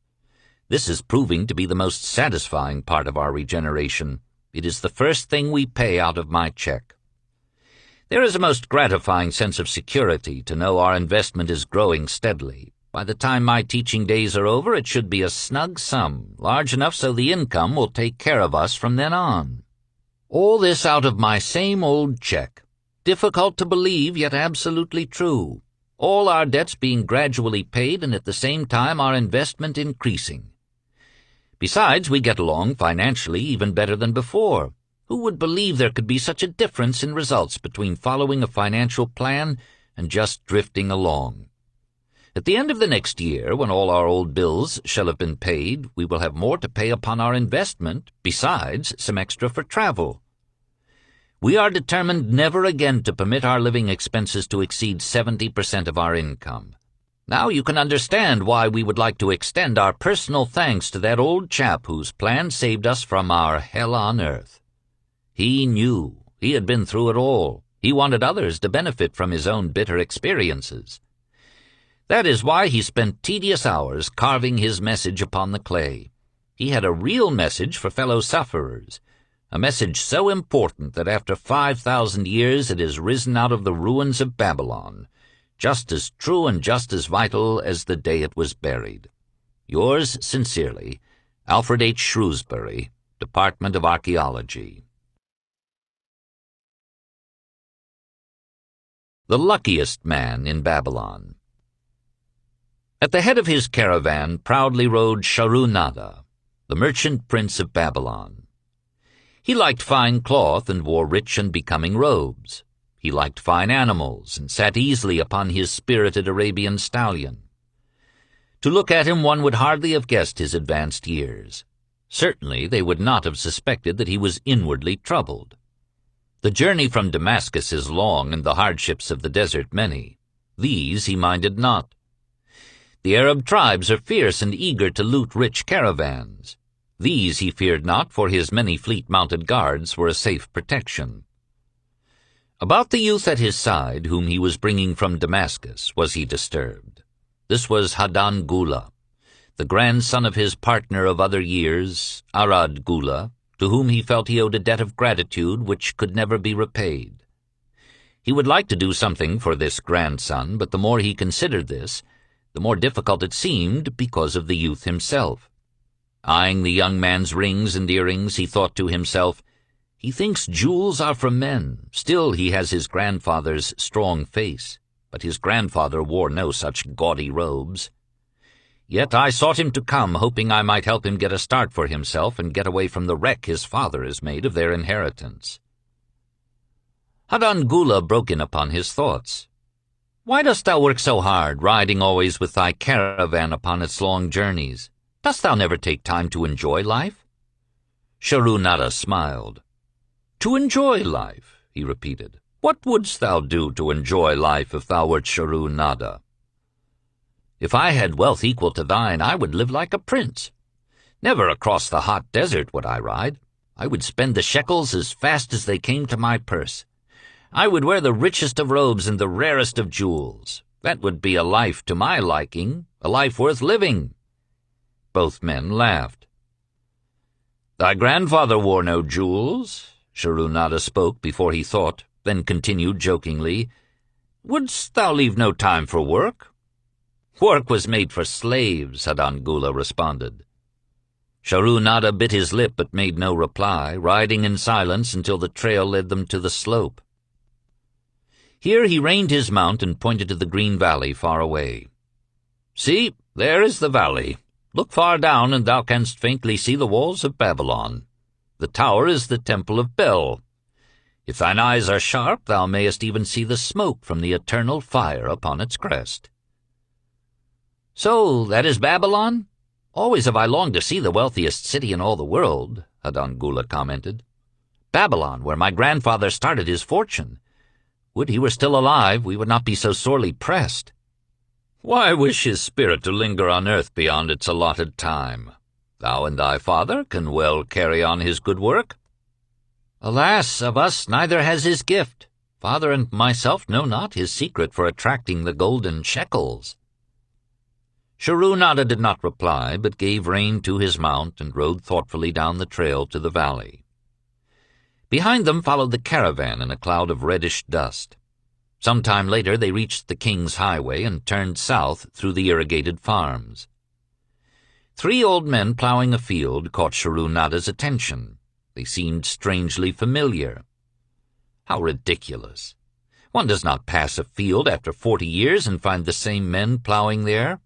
This is proving to be the most satisfying part of our regeneration. It is the first thing we pay out of my check. There is a most gratifying sense of security to know our investment is growing steadily. By the time my teaching days are over, it should be a snug sum, large enough so the income will take care of us from then on. All this out of my same old check. Difficult to believe, yet absolutely true. All our debts being gradually paid and at the same time our investment increasing. Besides, we get along financially even better than before. Who would believe there could be such a difference in results between following a financial plan and just drifting along? At the end of the next year, when all our old bills shall have been paid, we will have more to pay upon our investment, besides some extra for travel. We are determined never again to permit our living expenses to exceed 70% of our income. Now you can understand why we would like to extend our personal thanks to that old chap whose plan saved us from our hell on earth. He knew. He had been through it all. He wanted others to benefit from his own bitter experiences. That is why he spent tedious hours carving his message upon the clay. He had a real message for fellow sufferers, a message so important that after 5,000 years it has risen out of the ruins of Babylon, just as true and just as vital as the day it was buried. Yours sincerely, Alfred H. Shrewsbury, Department of Archaeology. The luckiest man in Babylon. At the head of his caravan proudly rode Sharu-Nada, the merchant prince of Babylon. He liked fine cloth and wore rich and becoming robes. He liked fine animals, and sat easily upon his spirited Arabian stallion. To look at him one would hardly have guessed his advanced years. Certainly they would not have suspected that he was inwardly troubled. The journey from Damascus is long, and the hardships of the desert many. These he minded not. The Arab tribes are fierce and eager to loot rich caravans. These he feared not, for his many fleet-mounted guards were a safe protection. About the youth at his side, whom he was bringing from Damascus, was he disturbed. This was Hadan Gula, the grandson of his partner of other years, Arad Gula, to whom he felt he owed a debt of gratitude which could never be repaid. He would like to do something for this grandson, but the more he considered this, the more difficult it seemed because of the youth himself. Eyeing the young man's rings and earrings, he thought to himself, "He thinks jewels are for men. Still he has his grandfather's strong face, but his grandfather wore no such gaudy robes. Yet I sought him to come, hoping I might help him get a start for himself and get away from the wreck his father has made of their inheritance." Hadan Gula broke in upon his thoughts. "Why dost thou work so hard, riding always with thy caravan upon its long journeys? Dost thou never take time to enjoy life?" Sharu-Nada smiled. "To enjoy life," he repeated. "What wouldst thou do to enjoy life if thou wert Sharu-Nada?" "If I had wealth equal to thine, I would live like a prince. Never across the hot desert would I ride. I would spend the shekels as fast as they came to my purse. I would wear the richest of robes and the rarest of jewels. That would be a life to my liking, a life worth living." Both men laughed. "Thy grandfather wore no jewels." Sharu-Nada spoke before he thought, then continued jokingly, "Wouldst thou leave no time for work?" "Work was made for slaves," Hadan Gula responded. Sharu-Nada bit his lip but made no reply, riding in silence until the trail led them to the slope. Here he reined his mount and pointed to the green valley far away. "See, there is the valley. Look far down, and thou canst faintly see the walls of Babylon. The tower is the temple of Bel. If thine eyes are sharp, thou mayest even see the smoke from the eternal fire upon its crest." "So that is Babylon? Always have I longed to see the wealthiest city in all the world," Hadan Gula commented. "Babylon, where my grandfather started his fortune. Would he were still alive, we would not be so sorely pressed." "Why wish his spirit to linger on earth beyond its allotted time? Thou and thy father can well carry on his good work." "Alas, of us neither has his gift. Father and myself know not his secret for attracting the golden shekels." Sharu-Nada did not reply, but gave rein to his mount and rode thoughtfully down the trail to the valley. Behind them followed the caravan in a cloud of reddish dust. Some time later they reached the King's Highway and turned south through the irrigated farms. 3 old men plowing a field caught Sharu-Nada's attention. They seemed strangely familiar. How ridiculous! One does not pass a field after 40 years and find the same men plowing there.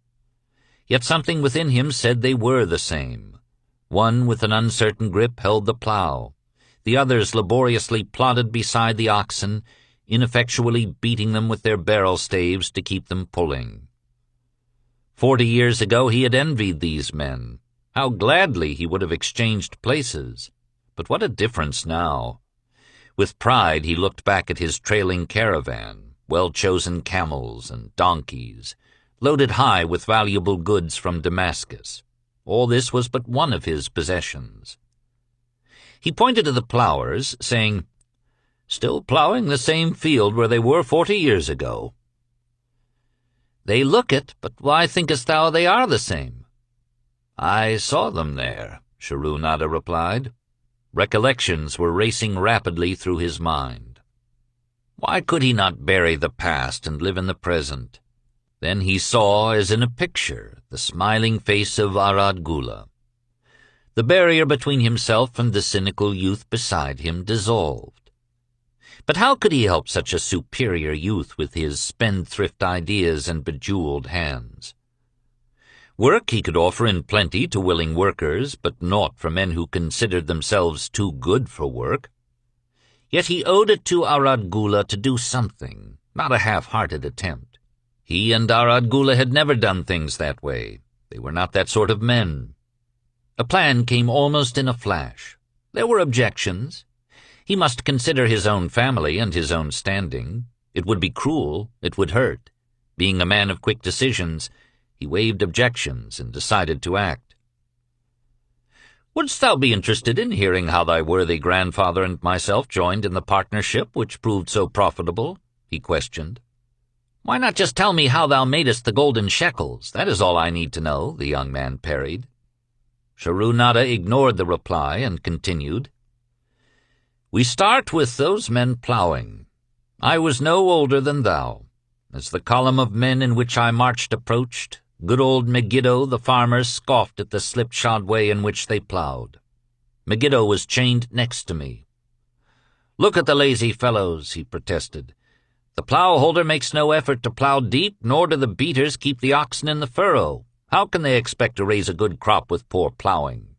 Yet something within him said they were the same. One with an uncertain grip held the plow. The others laboriously plodded beside the oxen, ineffectually beating them with their barrel staves to keep them pulling. 40 years ago he had envied these men. How gladly he would have exchanged places. But what a difference now! With pride he looked back at his trailing caravan, well-chosen camels and donkeys, loaded high with valuable goods from Damascus. All this was but one of his possessions. He pointed to the plowers, saying, "Still plowing the same field where they were 40 years ago." "They look it, but why thinkest thou they are the same?" "I saw them there," Sharu-Nada replied. Recollections were racing rapidly through his mind. Why could he not bury the past and live in the present? Then he saw, as in a picture, the smiling face of Arad Gula. The barrier between himself and the cynical youth beside him dissolved. But how could he help such a superior youth with his spendthrift ideas and bejeweled hands? Work he could offer in plenty to willing workers, but naught for men who considered themselves too good for work. Yet he owed it to Arad Gula to do something, not a half-hearted attempt. He and Arad Gula had never done things that way. They were not that sort of men. A plan came almost in a flash. There were objections. He must consider his own family and his own standing. It would be cruel. It would hurt. Being a man of quick decisions, he waived objections and decided to act. "Wouldst thou be interested in hearing how thy worthy grandfather and myself joined in the partnership which proved so profitable?" he questioned. "Why not just tell me how thou madest the golden shekels? That is all I need to know," the young man parried. Sharunada ignored the reply and continued. "We start with those men plowing. I was no older than thou. As the column of men in which I marched approached, good old Megiddo the farmer scoffed at the slipshod way in which they plowed. Megiddo was chained next to me. 'Look at the lazy fellows,' he protested. 'The plow-holder makes no effort to plow deep, nor do the beaters keep the oxen in the furrow. How can they expect to raise a good crop with poor plowing?'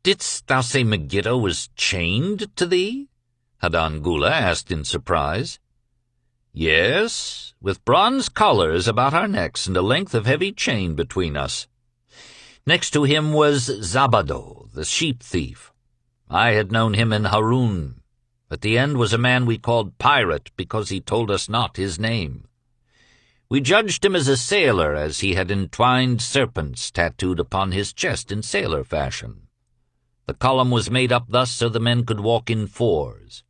"'Didst thou say Megiddo was chained to thee?' Hadan Gula asked in surprise. "'Yes, with bronze collars about our necks and a length of heavy chain between us. Next to him was Zabado, the sheep-thief. I had known him in Harun. At the end was a man we called Pirate because he told us not his name. We judged him as a sailor, as he had entwined serpents tattooed upon his chest in sailor fashion. The column was made up thus so the men could walk in fours."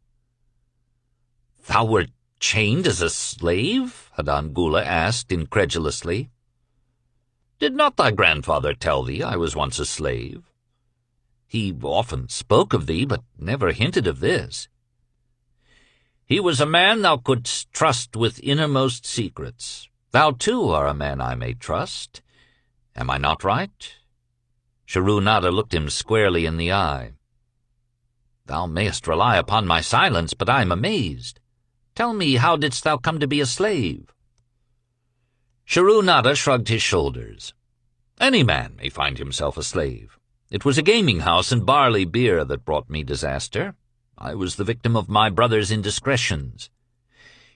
"Thou wert chained as a slave?" Hadan Gula asked incredulously. "Did not thy grandfather tell thee I was once a slave? He often spoke of thee, but never hinted of this. He was a man thou couldst trust with innermost secrets. Thou, too, art a man I may trust. Am I not right?" Sharunada looked him squarely in the eye. "Thou mayest rely upon my silence, but I am amazed. Tell me, how didst thou come to be a slave?" Sharunada shrugged his shoulders. "Any man may find himself a slave. It was a gaming house and barley beer that brought me disaster. I was the victim of my brother's indiscretions.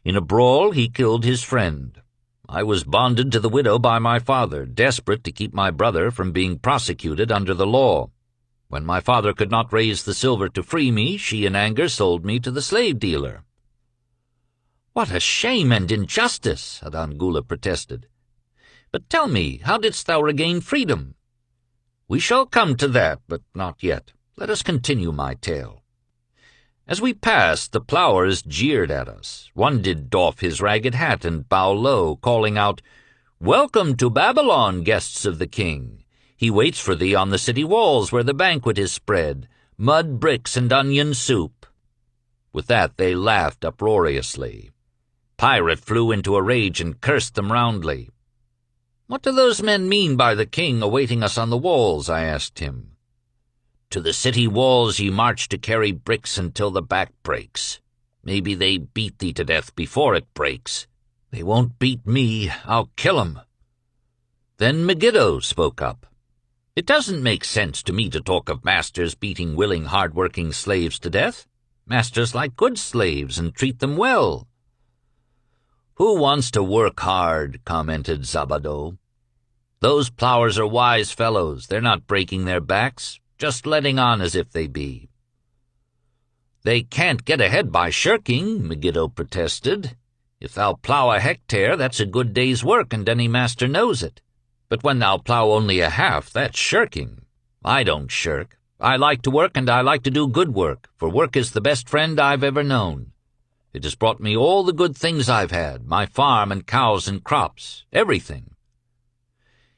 In a brawl he killed his friend. I was bonded to the widow by my father, desperate to keep my brother from being prosecuted under the law. When my father could not raise the silver to free me, she in anger sold me to the slave dealer." "What a shame and injustice!" Hadan Gula protested. "But tell me, how didst thou regain freedom?" "We shall come to that, but not yet. Let us continue my tale. As we passed, the plowers jeered at us. One did doff his ragged hat and bow low, calling out, 'Welcome to Babylon, guests of the king. He waits for thee on the city walls where the banquet is spread, mud bricks and onion soup.' With that they laughed uproariously. Pirate flew into a rage and cursed them roundly. 'What do those men mean by the king awaiting us on the walls?' I asked him. 'To the city walls ye march to carry bricks until the back breaks. Maybe they beat thee to death before it breaks. They won't beat me. I'll kill 'em.' Then Megiddo spoke up. 'It doesn't make sense to me to talk of masters beating willing, hard-working slaves to death. Masters like good slaves and treat them well.' 'Who wants to work hard?' commented Zabado. 'Those plowers are wise fellows. They're not breaking their backs, just letting on as if they be.' 'They can't get ahead by shirking,' Megiddo protested. 'If thou plow a hectare, that's a good day's work, and any master knows it. But when thou plow only a half, that's shirking. I don't shirk. I like to work, and I like to do good work, for work is the best friend I've ever known. It has brought me all the good things I've had, my farm and cows and crops, everything.'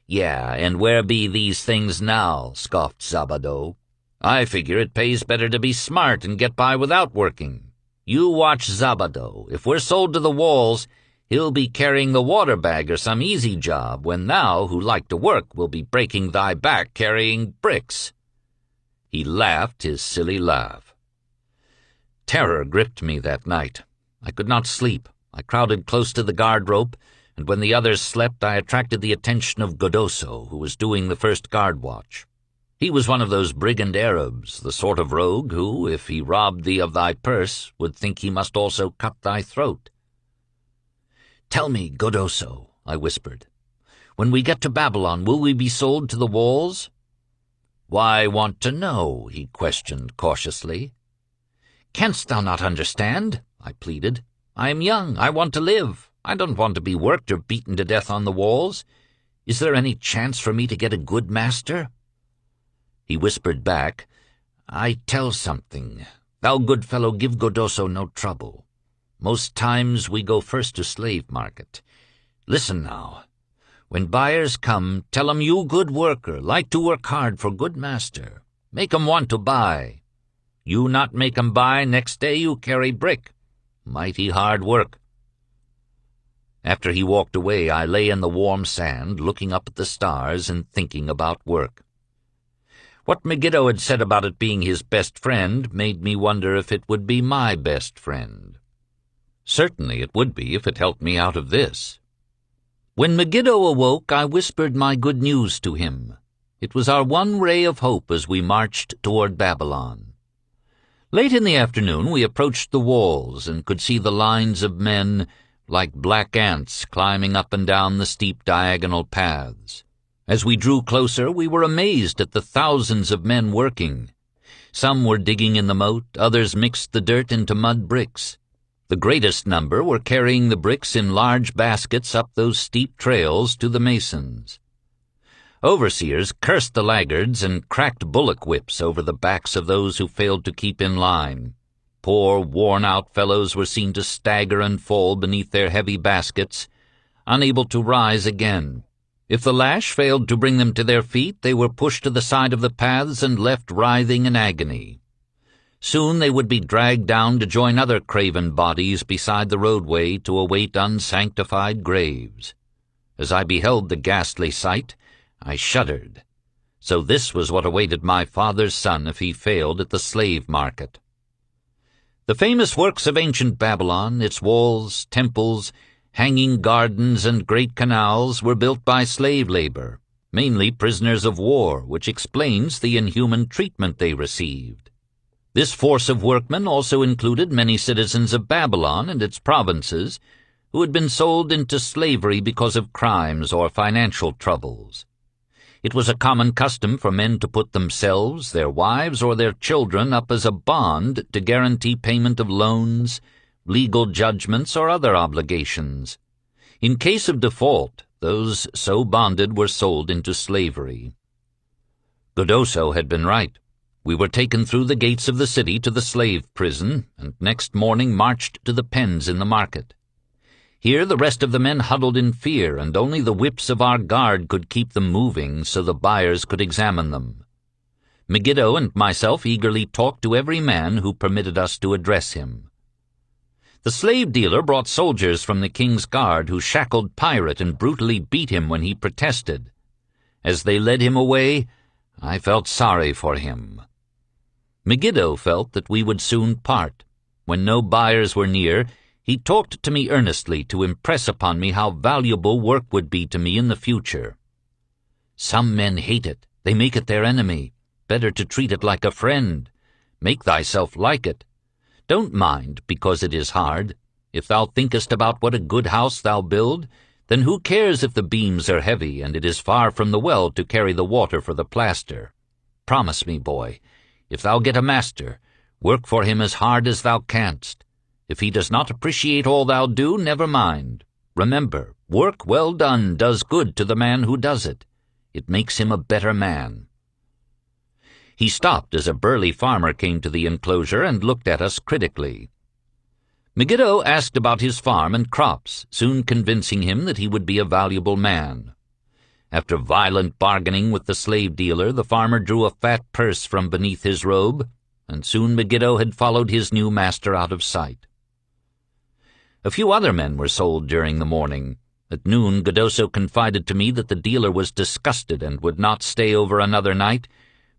'Yeah, and where be these things now?' scoffed Zabado. 'I figure it pays better to be smart and get by without working. You watch Zabado. If we're sold to the walls, he'll be carrying the water bag or some easy job, when thou, who like to work, will be breaking thy back carrying bricks.' He laughed his silly laugh. Terror gripped me that night. I could not sleep. I crowded close to the guard rope, and when the others slept, I attracted the attention of Godoso, who was doing the first guard watch. He was one of those brigand Arabs, the sort of rogue who, if he robbed thee of thy purse, would think he must also cut thy throat. "Tell me, Godoso," I whispered, "when we get to Babylon, will we be sold to the walls?" "Why want to know?" he questioned cautiously. "Canst thou not understand?" I pleaded. "I am young. I want to live. I don't want to be worked or beaten to death on the walls. Is there any chance for me to get a good master?" He whispered back, "I tell something. Thou good fellow give Godoso no trouble. Most times we go first to slave market. Listen now. When buyers come, tell 'em you good worker, like to work hard for good master. Make 'em want to buy. You not make 'em buy, next day you carry brick. Mighty hard work." After he walked away, I lay in the warm sand, looking up at the stars and thinking about work. What Megiddo had said about it being his best friend made me wonder if it would be my best friend. Certainly it would be if it helped me out of this. When Megiddo awoke, I whispered my good news to him. It was our one ray of hope as we marched toward Babylon. Late in the afternoon we approached the walls and could see the lines of men like black ants climbing up and down the steep diagonal paths. As we drew closer, we were amazed at the thousands of men working. Some were digging in the moat, others mixed the dirt into mud bricks. The greatest number were carrying the bricks in large baskets up those steep trails to the masons. Overseers cursed the laggards and cracked bullock whips over the backs of those who failed to keep in line. Poor, worn-out fellows were seen to stagger and fall beneath their heavy baskets, unable to rise again. If the lash failed to bring them to their feet, they were pushed to the side of the paths and left writhing in agony. Soon they would be dragged down to join other craven bodies beside the roadway to await unsanctified graves. As I beheld the ghastly sight, I shuddered. So this was what awaited my father's son if he failed at the slave market. The famous works of ancient Babylon, its walls, temples, hanging gardens, and great canals were built by slave labor, mainly prisoners of war, which explains the inhuman treatment they received. This force of workmen also included many citizens of Babylon and its provinces who had been sold into slavery because of crimes or financial troubles. It was a common custom for men to put themselves, their wives, or their children up as a bond to guarantee payment of loans, legal judgments, or other obligations. In case of default, those so bonded were sold into slavery. Godoso had been right. We were taken through the gates of the city to the slave prison, and next morning marched to the pens in the market. Here the rest of the men huddled in fear, and only the whips of our guard could keep them moving so the buyers could examine them. Megiddo and myself eagerly talked to every man who permitted us to address him. The slave dealer brought soldiers from the king's guard who shackled Pirate and brutally beat him when he protested. As they led him away, I felt sorry for him. Megiddo felt that we would soon part. When no buyers were near, he talked to me earnestly to impress upon me how valuable work would be to me in the future. "Some men hate it. They make it their enemy. Better to treat it like a friend. Make thyself like it. Don't mind, because it is hard. If thou thinkest about what a good house thou build, then who cares if the beams are heavy and it is far from the well to carry the water for the plaster? Promise me, boy, if thou get a master, work for him as hard as thou canst. If he does not appreciate all thou do, never mind. Remember, work well done does good to the man who does it. It makes him a better man." He stopped as a burly farmer came to the enclosure and looked at us critically. Megiddo asked about his farm and crops, soon convincing him that he would be a valuable man. After violent bargaining with the slave dealer, the farmer drew a fat purse from beneath his robe, and soon Megiddo had followed his new master out of sight. A few other men were sold during the morning. At noon, Godoso confided to me that the dealer was disgusted and would not stay over another night,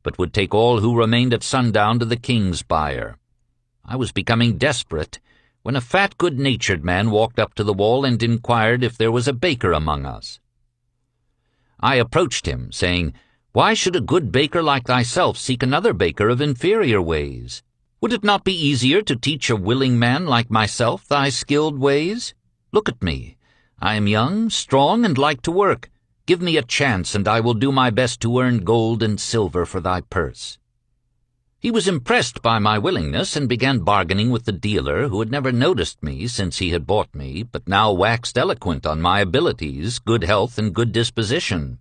but would take all who remained at sundown to the king's buyer. I was becoming desperate when a fat, good-natured man walked up to the wall and inquired if there was a baker among us. I approached him, saying, Why should a good baker like thyself seek another baker of inferior ways? Would it not be easier to teach a willing man like myself thy skilled ways? Look at me. I am young, strong, and like to work. Give me a chance, and I will do my best to earn gold and silver for thy purse." He was impressed by my willingness and began bargaining with the dealer, who had never noticed me since he had bought me, but now waxed eloquent on my abilities, good health, and good disposition.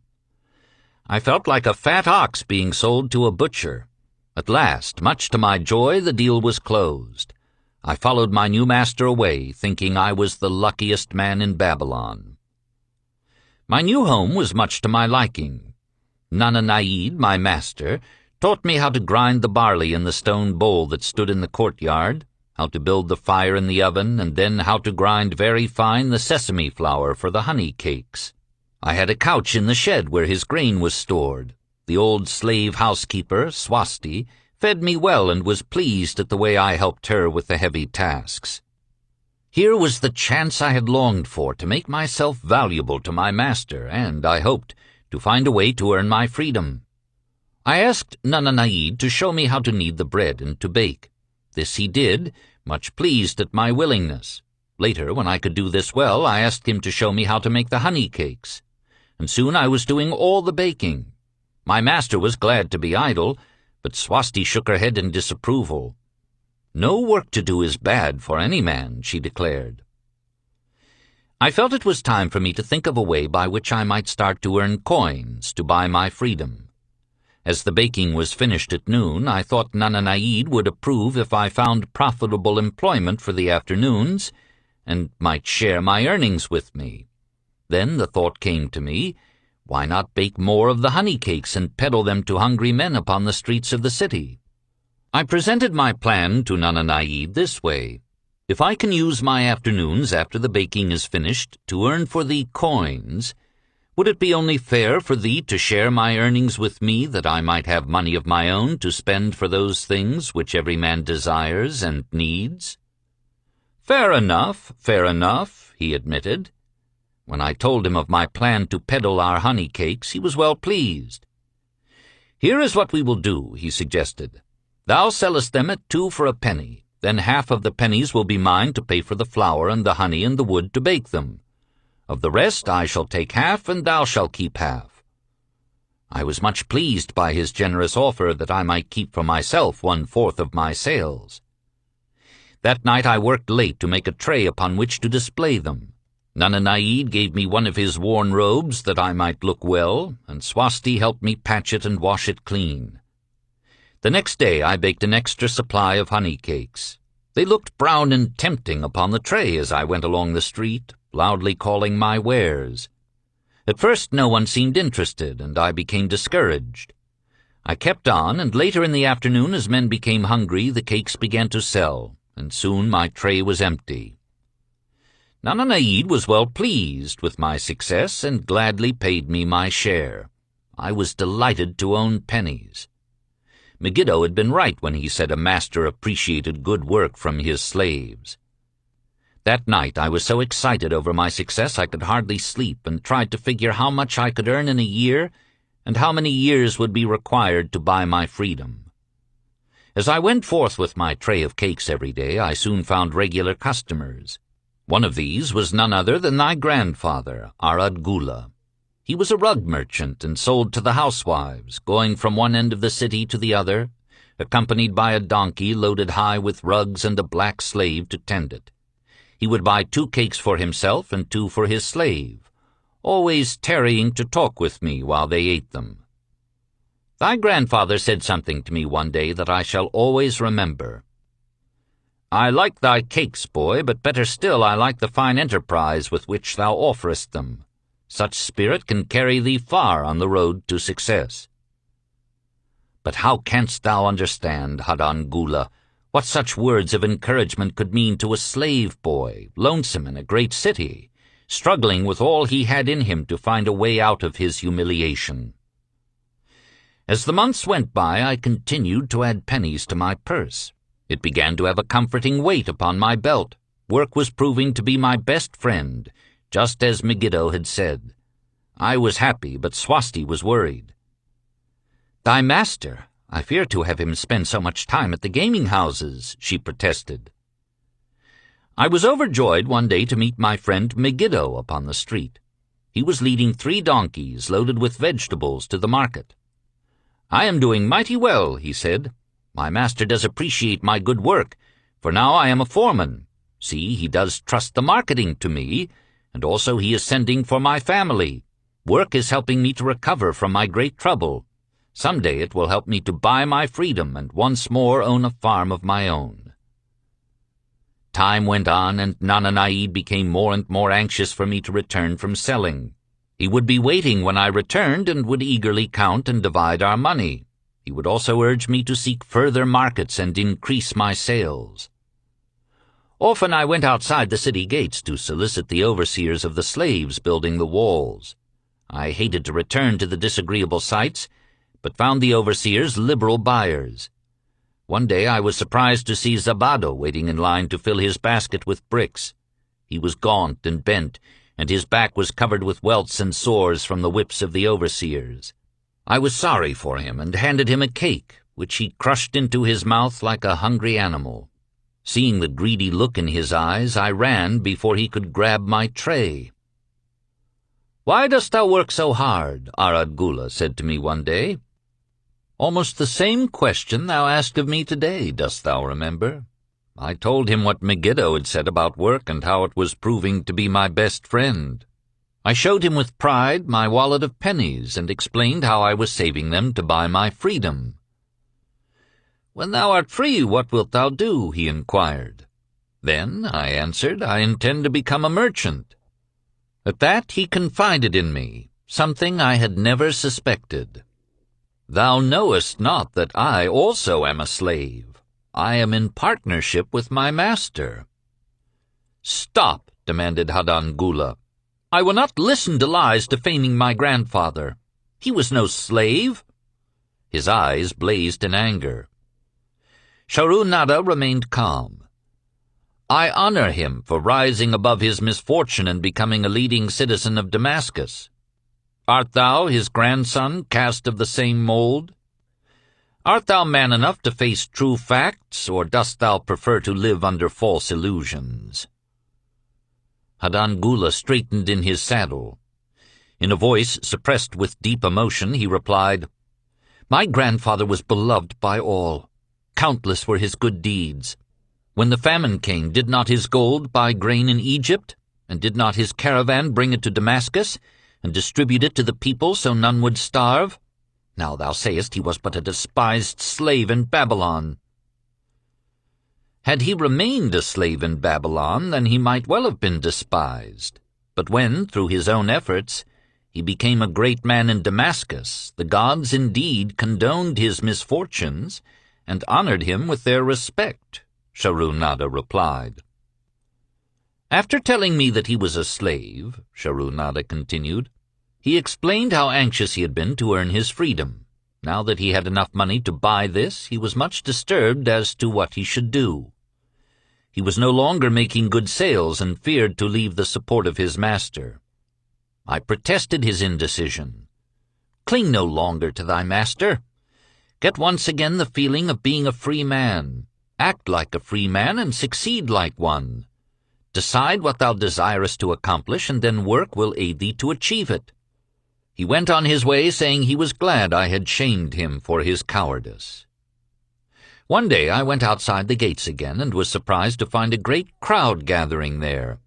I felt like a fat ox being sold to a butcher. At last, much to my joy, the deal was closed. I followed my new master away, thinking I was the luckiest man in Babylon. My new home was much to my liking. Nana Naid, my master, taught me how to grind the barley in the stone bowl that stood in the courtyard, how to build the fire in the oven, and then how to grind very fine the sesame flour for the honey cakes. I had a couch in the shed where his grain was stored. The old slave housekeeper, Swasti, fed me well and was pleased at the way I helped her with the heavy tasks. Here was the chance I had longed for to make myself valuable to my master and, I hoped, to find a way to earn my freedom. I asked Nana Naid to show me how to knead the bread and to bake. This he did, much pleased at my willingness. Later, when I could do this well, I asked him to show me how to make the honey cakes. And soon I was doing all the baking. My master was glad to be idle, but Swasti shook her head in disapproval. "No work to do is bad for any man," she declared. I felt it was time for me to think of a way by which I might start to earn coins to buy my freedom. As the baking was finished at noon, I thought Nana Naid would approve if I found profitable employment for the afternoons, and might share my earnings with me. Then the thought came to me, why not bake more of the honey cakes and peddle them to hungry men upon the streets of the city? I presented my plan to Nana Naid this way. If I can use my afternoons after the baking is finished to earn for thee coins, would it be only fair for thee to share my earnings with me, that I might have money of my own to spend for those things which every man desires and needs?" Fair enough, he admitted. When I told him of my plan to peddle our honey cakes, he was well pleased. "Here is what we will do," he suggested. "Thou sellest them at 2 for a penny. Then half of the pennies will be mine to pay for the flour and the honey and the wood to bake them. Of the rest I shall take half, and thou shalt keep half." I was much pleased by his generous offer that I might keep for myself 1/4 of my sales. That night I worked late to make a tray upon which to display them. Nana Naid gave me one of his worn robes that I might look well, and Swasti helped me patch it and wash it clean. The next day I baked an extra supply of honey cakes. They looked brown and tempting upon the tray as I went along the street, loudly calling my wares. At first no one seemed interested, and I became discouraged. I kept on, and later in the afternoon, as men became hungry, the cakes began to sell, and soon my tray was empty. Nana Naid was well pleased with my success and gladly paid me my share. I was delighted to own pennies. Megiddo had been right when he said a master appreciated good work from his slaves. That night I was so excited over my success I could hardly sleep, and tried to figure how much I could earn in a year and how many years would be required to buy my freedom. As I went forth with my tray of cakes every day, I soon found regular customers. One of these was none other than thy grandfather, Arad Gula. He was a rug merchant and sold to the housewives, going from one end of the city to the other, accompanied by a donkey loaded high with rugs and a black slave to tend it. He would buy 2 cakes for himself and 2 for his slave, always tarrying to talk with me while they ate them. Thy grandfather said something to me one day that I shall always remember. "I like thy cakes, boy, but better still I like the fine enterprise with which thou offerest them. Such spirit can carry thee far on the road to success." But how canst thou understand, Hadan Gula, what such words of encouragement could mean to a slave boy, lonesome in a great city, struggling with all he had in him to find a way out of his humiliation? As the months went by, I continued to add pennies to my purse. It began to have a comforting weight upon my belt. Work was proving to be my best friend, just as Megiddo had said. I was happy, but Swasti was worried. "Thy master, I fear to have him spend so much time at the gaming houses," she protested. I was overjoyed one day to meet my friend Megiddo upon the street. He was leading 3 donkeys loaded with vegetables to the market. "I am doing mighty well," he said. "My master does appreciate my good work, for now I am a foreman. See, he does trust the marketing to me, and also he is sending for my family. Work is helping me to recover from my great trouble. Some day it will help me to buy my freedom and once more own a farm of my own." Time went on, and Nana Naid became more and more anxious for me to return from selling. He would be waiting when I returned and would eagerly count and divide our money. He would also urge me to seek further markets and increase my sales. Often I went outside the city gates to solicit the overseers of the slaves building the walls. I hated to return to the disagreeable sights, but found the overseers liberal buyers. One day I was surprised to see Zabado waiting in line to fill his basket with bricks. He was gaunt and bent, and his back was covered with welts and sores from the whips of the overseers. I was sorry for him and handed him a cake, which he crushed into his mouth like a hungry animal. Seeing the greedy look in his eyes, I ran before he could grab my tray. "Why dost thou work so hard?" Arad Gula said to me one day. "Almost the same question thou asked of me today, dost thou remember?" I told him what Megiddo had said about work and how it was proving to be my best friend. I showed him with pride my wallet of pennies and explained how I was saving them to buy my freedom. "When thou art free, what wilt thou do?" he inquired. "Then," I answered, "I intend to become a merchant." At that he confided in me, something I had never suspected. "Thou knowest not that I also am a slave. I am in partnership with my master." "Stop," demanded Hadan Gula. "I will not listen to lies defaming my grandfather. He was no slave." His eyes blazed in anger. Sharu Nada remained calm. "I honor him for rising above his misfortune and becoming a leading citizen of Damascus. Art thou, his grandson, cast of the same mold? Art thou man enough to face true facts, or dost thou prefer to live under false illusions?" Hadan Gula straightened in his saddle. In a voice suppressed with deep emotion, he replied, "My grandfather was beloved by all. Countless were his good deeds. When the famine came, did not his gold buy grain in Egypt? And did not his caravan bring it to Damascus, and distribute it to the people so none would starve? Now thou sayest he was but a despised slave in Babylon." Had he remained a slave in Babylon, then he might well have been despised. But when, through his own efforts, he became a great man in Damascus, the gods indeed condoned his misfortunes and honored him with their respect, Sharu Nada replied. After telling me that he was a slave, Sharu Nada continued, he explained how anxious he had been to earn his freedom. Now that he had enough money to buy this, he was much disturbed as to what he should do. He was no longer making good sales and feared to leave the support of his master. I protested his indecision. "Cling no longer to thy master. Get once again the feeling of being a free man. Act like a free man and succeed like one. Decide what thou desirest to accomplish, and then work will aid thee to achieve it." He went on his way, saying he was glad I had shamed him for his cowardice. One day I went outside the gates again and was surprised to find a great crowd gathering there.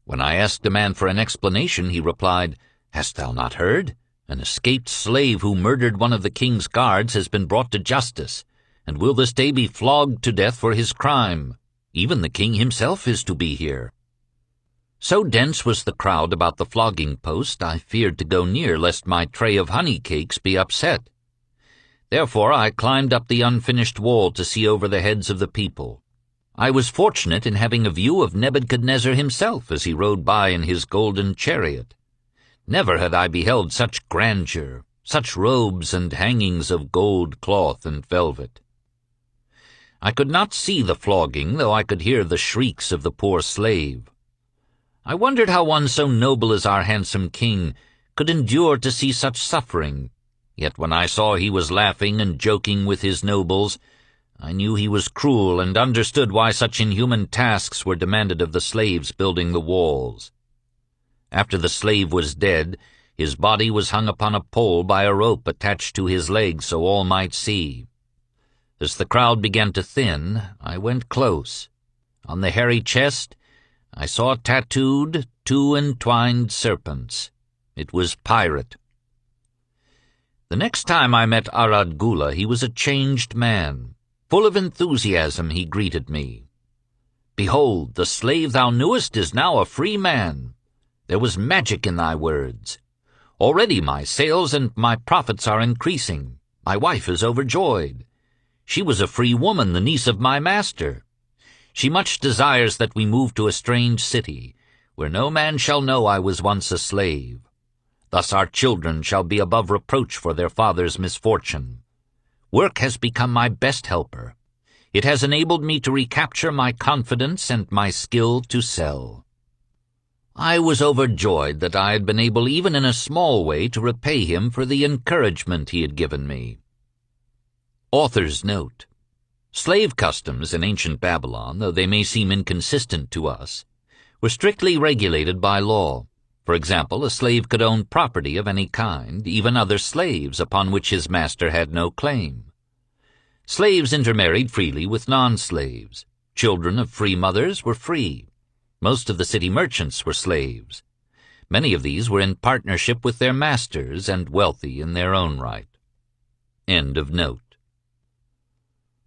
When I asked the man for an explanation, he replied, "Hast thou not heard? An escaped slave who murdered one of the king's guards has been brought to justice, and will this day be flogged to death for his crime. Even the king himself is to be here." So dense was the crowd about the flogging post, I feared to go near lest my tray of honey cakes be upset. Therefore I climbed up the unfinished wall to see over the heads of the people. I was fortunate in having a view of Nebuchadnezzar himself as he rode by in his golden chariot. Never had I beheld such grandeur, such robes and hangings of gold cloth and velvet. I could not see the flogging, though I could hear the shrieks of the poor slave. I wondered how one so noble as our handsome king could endure to see such suffering, Yet when I saw he was laughing and joking with his nobles, I knew he was cruel and understood why such inhuman tasks were demanded of the slaves building the walls. After the slave was dead, his body was hung upon a pole by a rope attached to his leg so all might see. As the crowd began to thin, I went close. On the hairy chest, I saw tattooed 2 entwined serpents. It was Pirate. The next time I met Arad Gula, he was a changed man. Full of enthusiasm, he greeted me. "Behold, the slave thou knewest is now a free man. There was magic in thy words. Already my sales and my profits are increasing. My wife is overjoyed. She was a free woman, the niece of my master. She much desires that we move to a strange city, where no man shall know I was once a slave. Thus our children shall be above reproach for their father's misfortune. Work has become my best helper. It has enabled me to recapture my confidence and my skill to sell." I was overjoyed that I had been able even in a small way to repay him for the encouragement he had given me. Author's note: slave customs in ancient Babylon, though they may seem inconsistent to us, were strictly regulated by law. For example, a slave could own property of any kind, even other slaves, upon which his master had no claim. Slaves intermarried freely with non-slaves. Children of free mothers were free. Most of the city merchants were slaves. Many of these were in partnership with their masters and wealthy in their own right. End of note.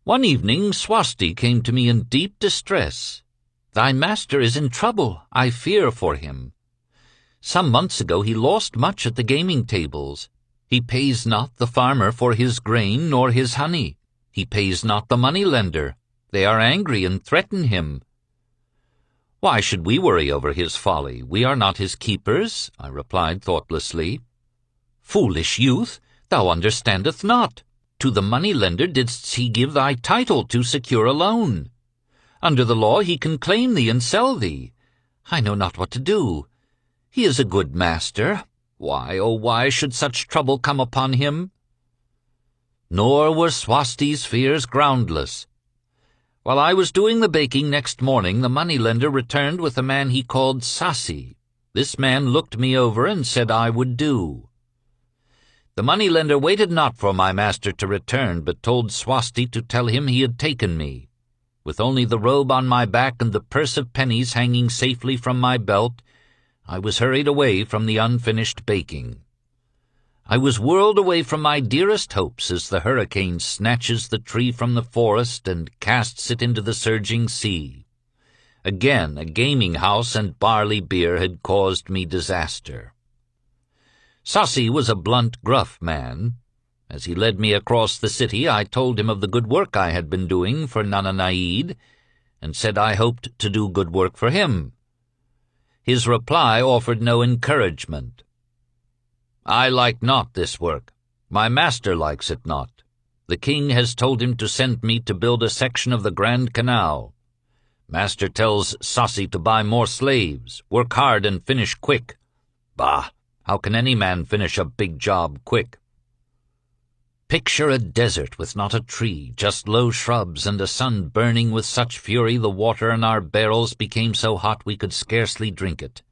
One evening Swasti came to me in deep distress. "Thy master is in trouble. I fear for him. Some months ago he lost much at the gaming tables. He pays not the farmer for his grain nor his honey. He pays not the money-lender. They are angry and threaten him." "Why should we worry over his folly? We are not his keepers," I replied thoughtlessly. "Foolish youth, thou understandest not. To the money-lender didst he give thy title to secure a loan. Under the law he can claim thee and sell thee. I know not what to do. He is a good master. Why, oh why should such trouble come upon him?" Nor were Swasti's fears groundless. While I was doing the baking next morning, the money-lender returned with a man he called Sasi. This man looked me over and said I would do. The money-lender waited not for my master to return, but told Swasti to tell him he had taken me. With only the robe on my back and the purse of pennies hanging safely from my belt, I was hurried away from the unfinished baking. I was whirled away from my dearest hopes as the hurricane snatches the tree from the forest and casts it into the surging sea. Again, a gaming house and barley beer had caused me disaster. Sasi was a blunt, gruff man. As he led me across the city, I told him of the good work I had been doing for Nana Naid, and said I hoped to do good work for him. His reply offered no encouragement. "I like not this work. My master likes it not. The king has told him to send me to build a section of the Grand Canal. Master tells Sasi to buy more slaves, work hard and finish quick. Bah! How can any man finish a big job quick?" Picture a desert with not a tree, just low shrubs and a sun burning with such fury the water in our barrels became so hot we could scarcely drink it.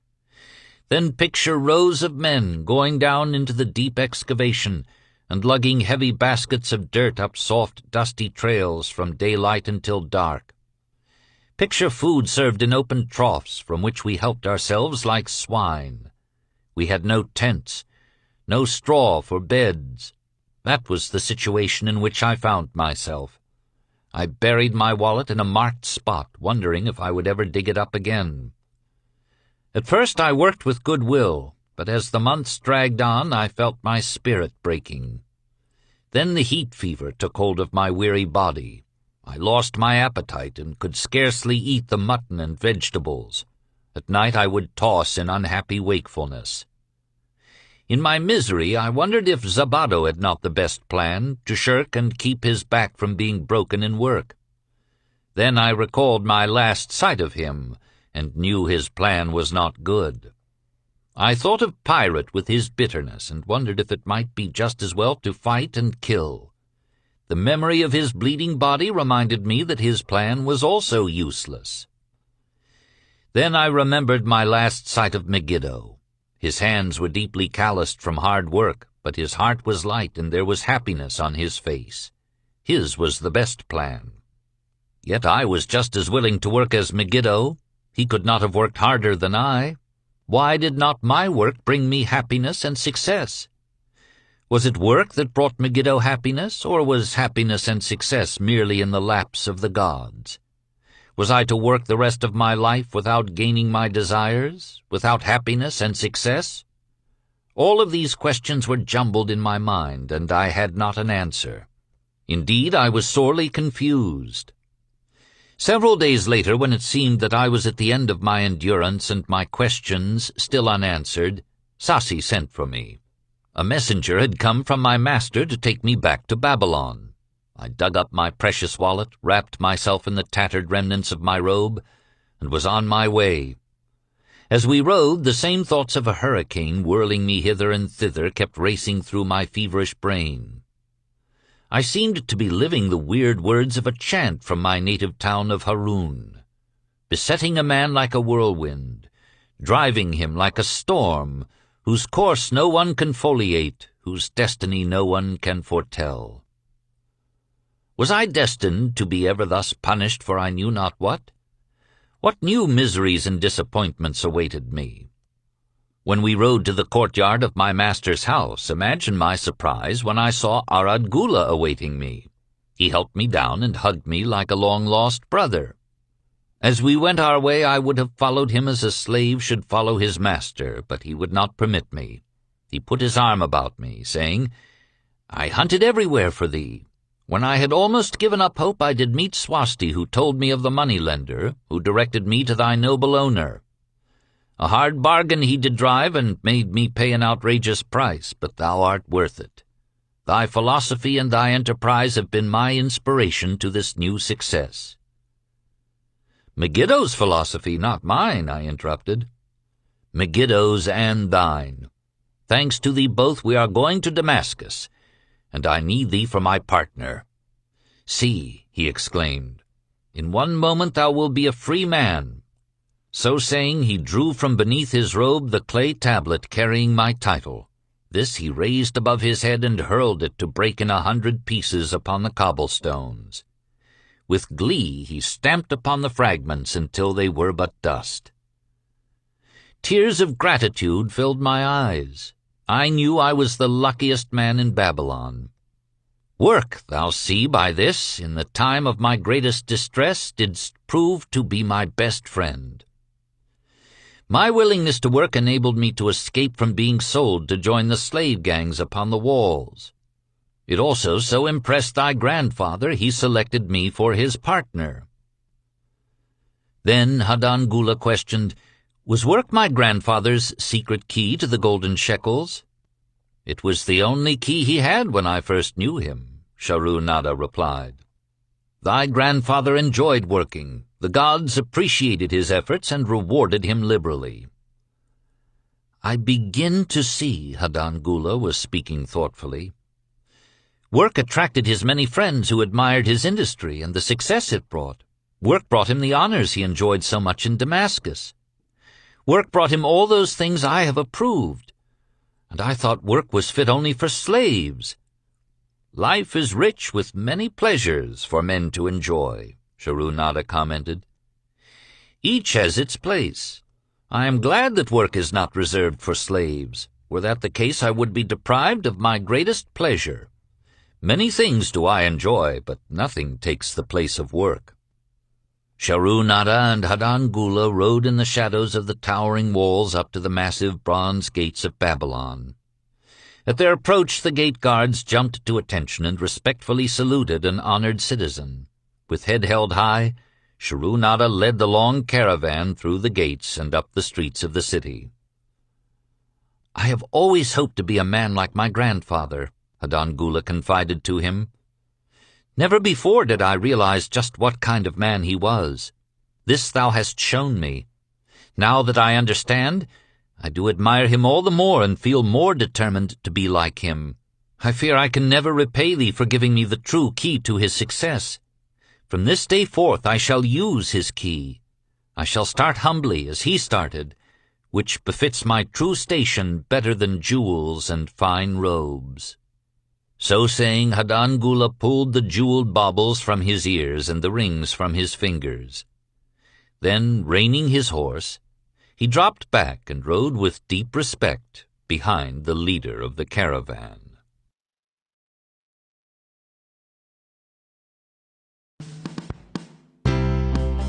Then picture rows of men going down into the deep excavation and lugging heavy baskets of dirt up soft, dusty trails from daylight until dark. Picture food served in open troughs from which we helped ourselves like swine. We had no tents, no straw for beds. That was the situation in which I found myself. I buried my wallet in a marked spot, wondering if I would ever dig it up again. At first I worked with good will, but as the months dragged on I felt my spirit breaking. Then the heat fever took hold of my weary body. I lost my appetite and could scarcely eat the mutton and vegetables. At night I would toss in unhappy wakefulness. In my misery I wondered if Zabado had not the best plan, to shirk and keep his back from being broken in work. Then I recalled my last sight of him, and knew his plan was not good. I thought of Pirate with his bitterness, and wondered if it might be just as well to fight and kill. The memory of his bleeding body reminded me that his plan was also useless. Then I remembered my last sight of Megiddo. His hands were deeply calloused from hard work, but his heart was light and there was happiness on his face. His was the best plan. Yet I was just as willing to work as Megiddo. He could not have worked harder than I. Why did not my work bring me happiness and success? Was it work that brought Megiddo happiness, or was happiness and success merely in the laps of the gods? Was I to work the rest of my life without gaining my desires, without happiness and success? All of these questions were jumbled in my mind, and I had not an answer. Indeed, I was sorely confused. Several days later, when it seemed that I was at the end of my endurance and my questions still unanswered, Sasi sent for me. A messenger had come from my master to take me back to Babylon. I dug up my precious wallet, wrapped myself in the tattered remnants of my robe, and was on my way. As we rode, the same thoughts of a hurricane whirling me hither and thither kept racing through my feverish brain. I seemed to be living the weird words of a chant from my native town of Harun, besetting a man like a whirlwind, driving him like a storm, whose course no one can foliate, whose destiny no one can foretell. Was I destined to be ever thus punished for I knew not what? What new miseries and disappointments awaited me? When we rode to the courtyard of my master's house, imagine my surprise when I saw Arad Gula awaiting me. He helped me down and hugged me like a long-lost brother. As we went our way, I would have followed him as a slave should follow his master, but he would not permit me. He put his arm about me, saying, "I hunted everywhere for thee. When I had almost given up hope, I did meet Swasti, who told me of the money-lender, who directed me to thy noble owner. A hard bargain he did drive, and made me pay an outrageous price, but thou art worth it. Thy philosophy and thy enterprise have been my inspiration to this new success." "Megiddo's philosophy, not mine," I interrupted. "Megiddo's and thine. Thanks to thee both, we are going to Damascus, and I need thee for my partner. See," he exclaimed, "in one moment thou wilt be a free man." So saying, he drew from beneath his robe the clay tablet carrying my title. This he raised above his head and hurled it to break in 100 pieces upon the cobblestones. With glee he stamped upon the fragments until they were but dust. Tears of gratitude filled my eyes. I knew I was the luckiest man in Babylon. Work, thou see by this, in the time of my greatest distress, didst prove to be my best friend. My willingness to work enabled me to escape from being sold to join the slave gangs upon the walls. It also so impressed thy grandfather, he selected me for his partner. Then Hadan Gula questioned, "Was work my grandfather's secret key to the golden shekels?" "It was the only key he had when I first knew him," Sharu Nada replied. "Thy grandfather enjoyed working. The gods appreciated his efforts and rewarded him liberally." "I begin to see," Hadan Gula was speaking thoughtfully. "Work attracted his many friends who admired his industry and the success it brought. Work brought him the honors he enjoyed so much in Damascus. Work brought him all those things I have approved. And I thought work was fit only for slaves." "Life is rich with many pleasures for men to enjoy," Sharu Nada commented. "Each has its place. I am glad that work is not reserved for slaves. Were that the case, I would be deprived of my greatest pleasure. Many things do I enjoy, but nothing takes the place of work." Sharu Nada and Hadan Gula rode in the shadows of the towering walls up to the massive bronze gates of Babylon. At their approach, the gate guards jumped to attention and respectfully saluted an honored citizen. With head held high, Sharu Nada led the long caravan through the gates and up the streets of the city. "I have always hoped to be a man like my grandfather," Hadan Gula confided to him. "Never before did I realize just what kind of man he was. This thou hast shown me. Now that I understand, I do admire him all the more and feel more determined to be like him. I fear I can never repay thee for giving me the true key to his success. From this day forth I shall use his key. I shall start humbly as he started, which befits my true station better than jewels and fine robes." So saying, Hadan Gula pulled the jeweled baubles from his ears and the rings from his fingers. Then, reining his horse, he dropped back and rode with deep respect behind the leader of the caravan.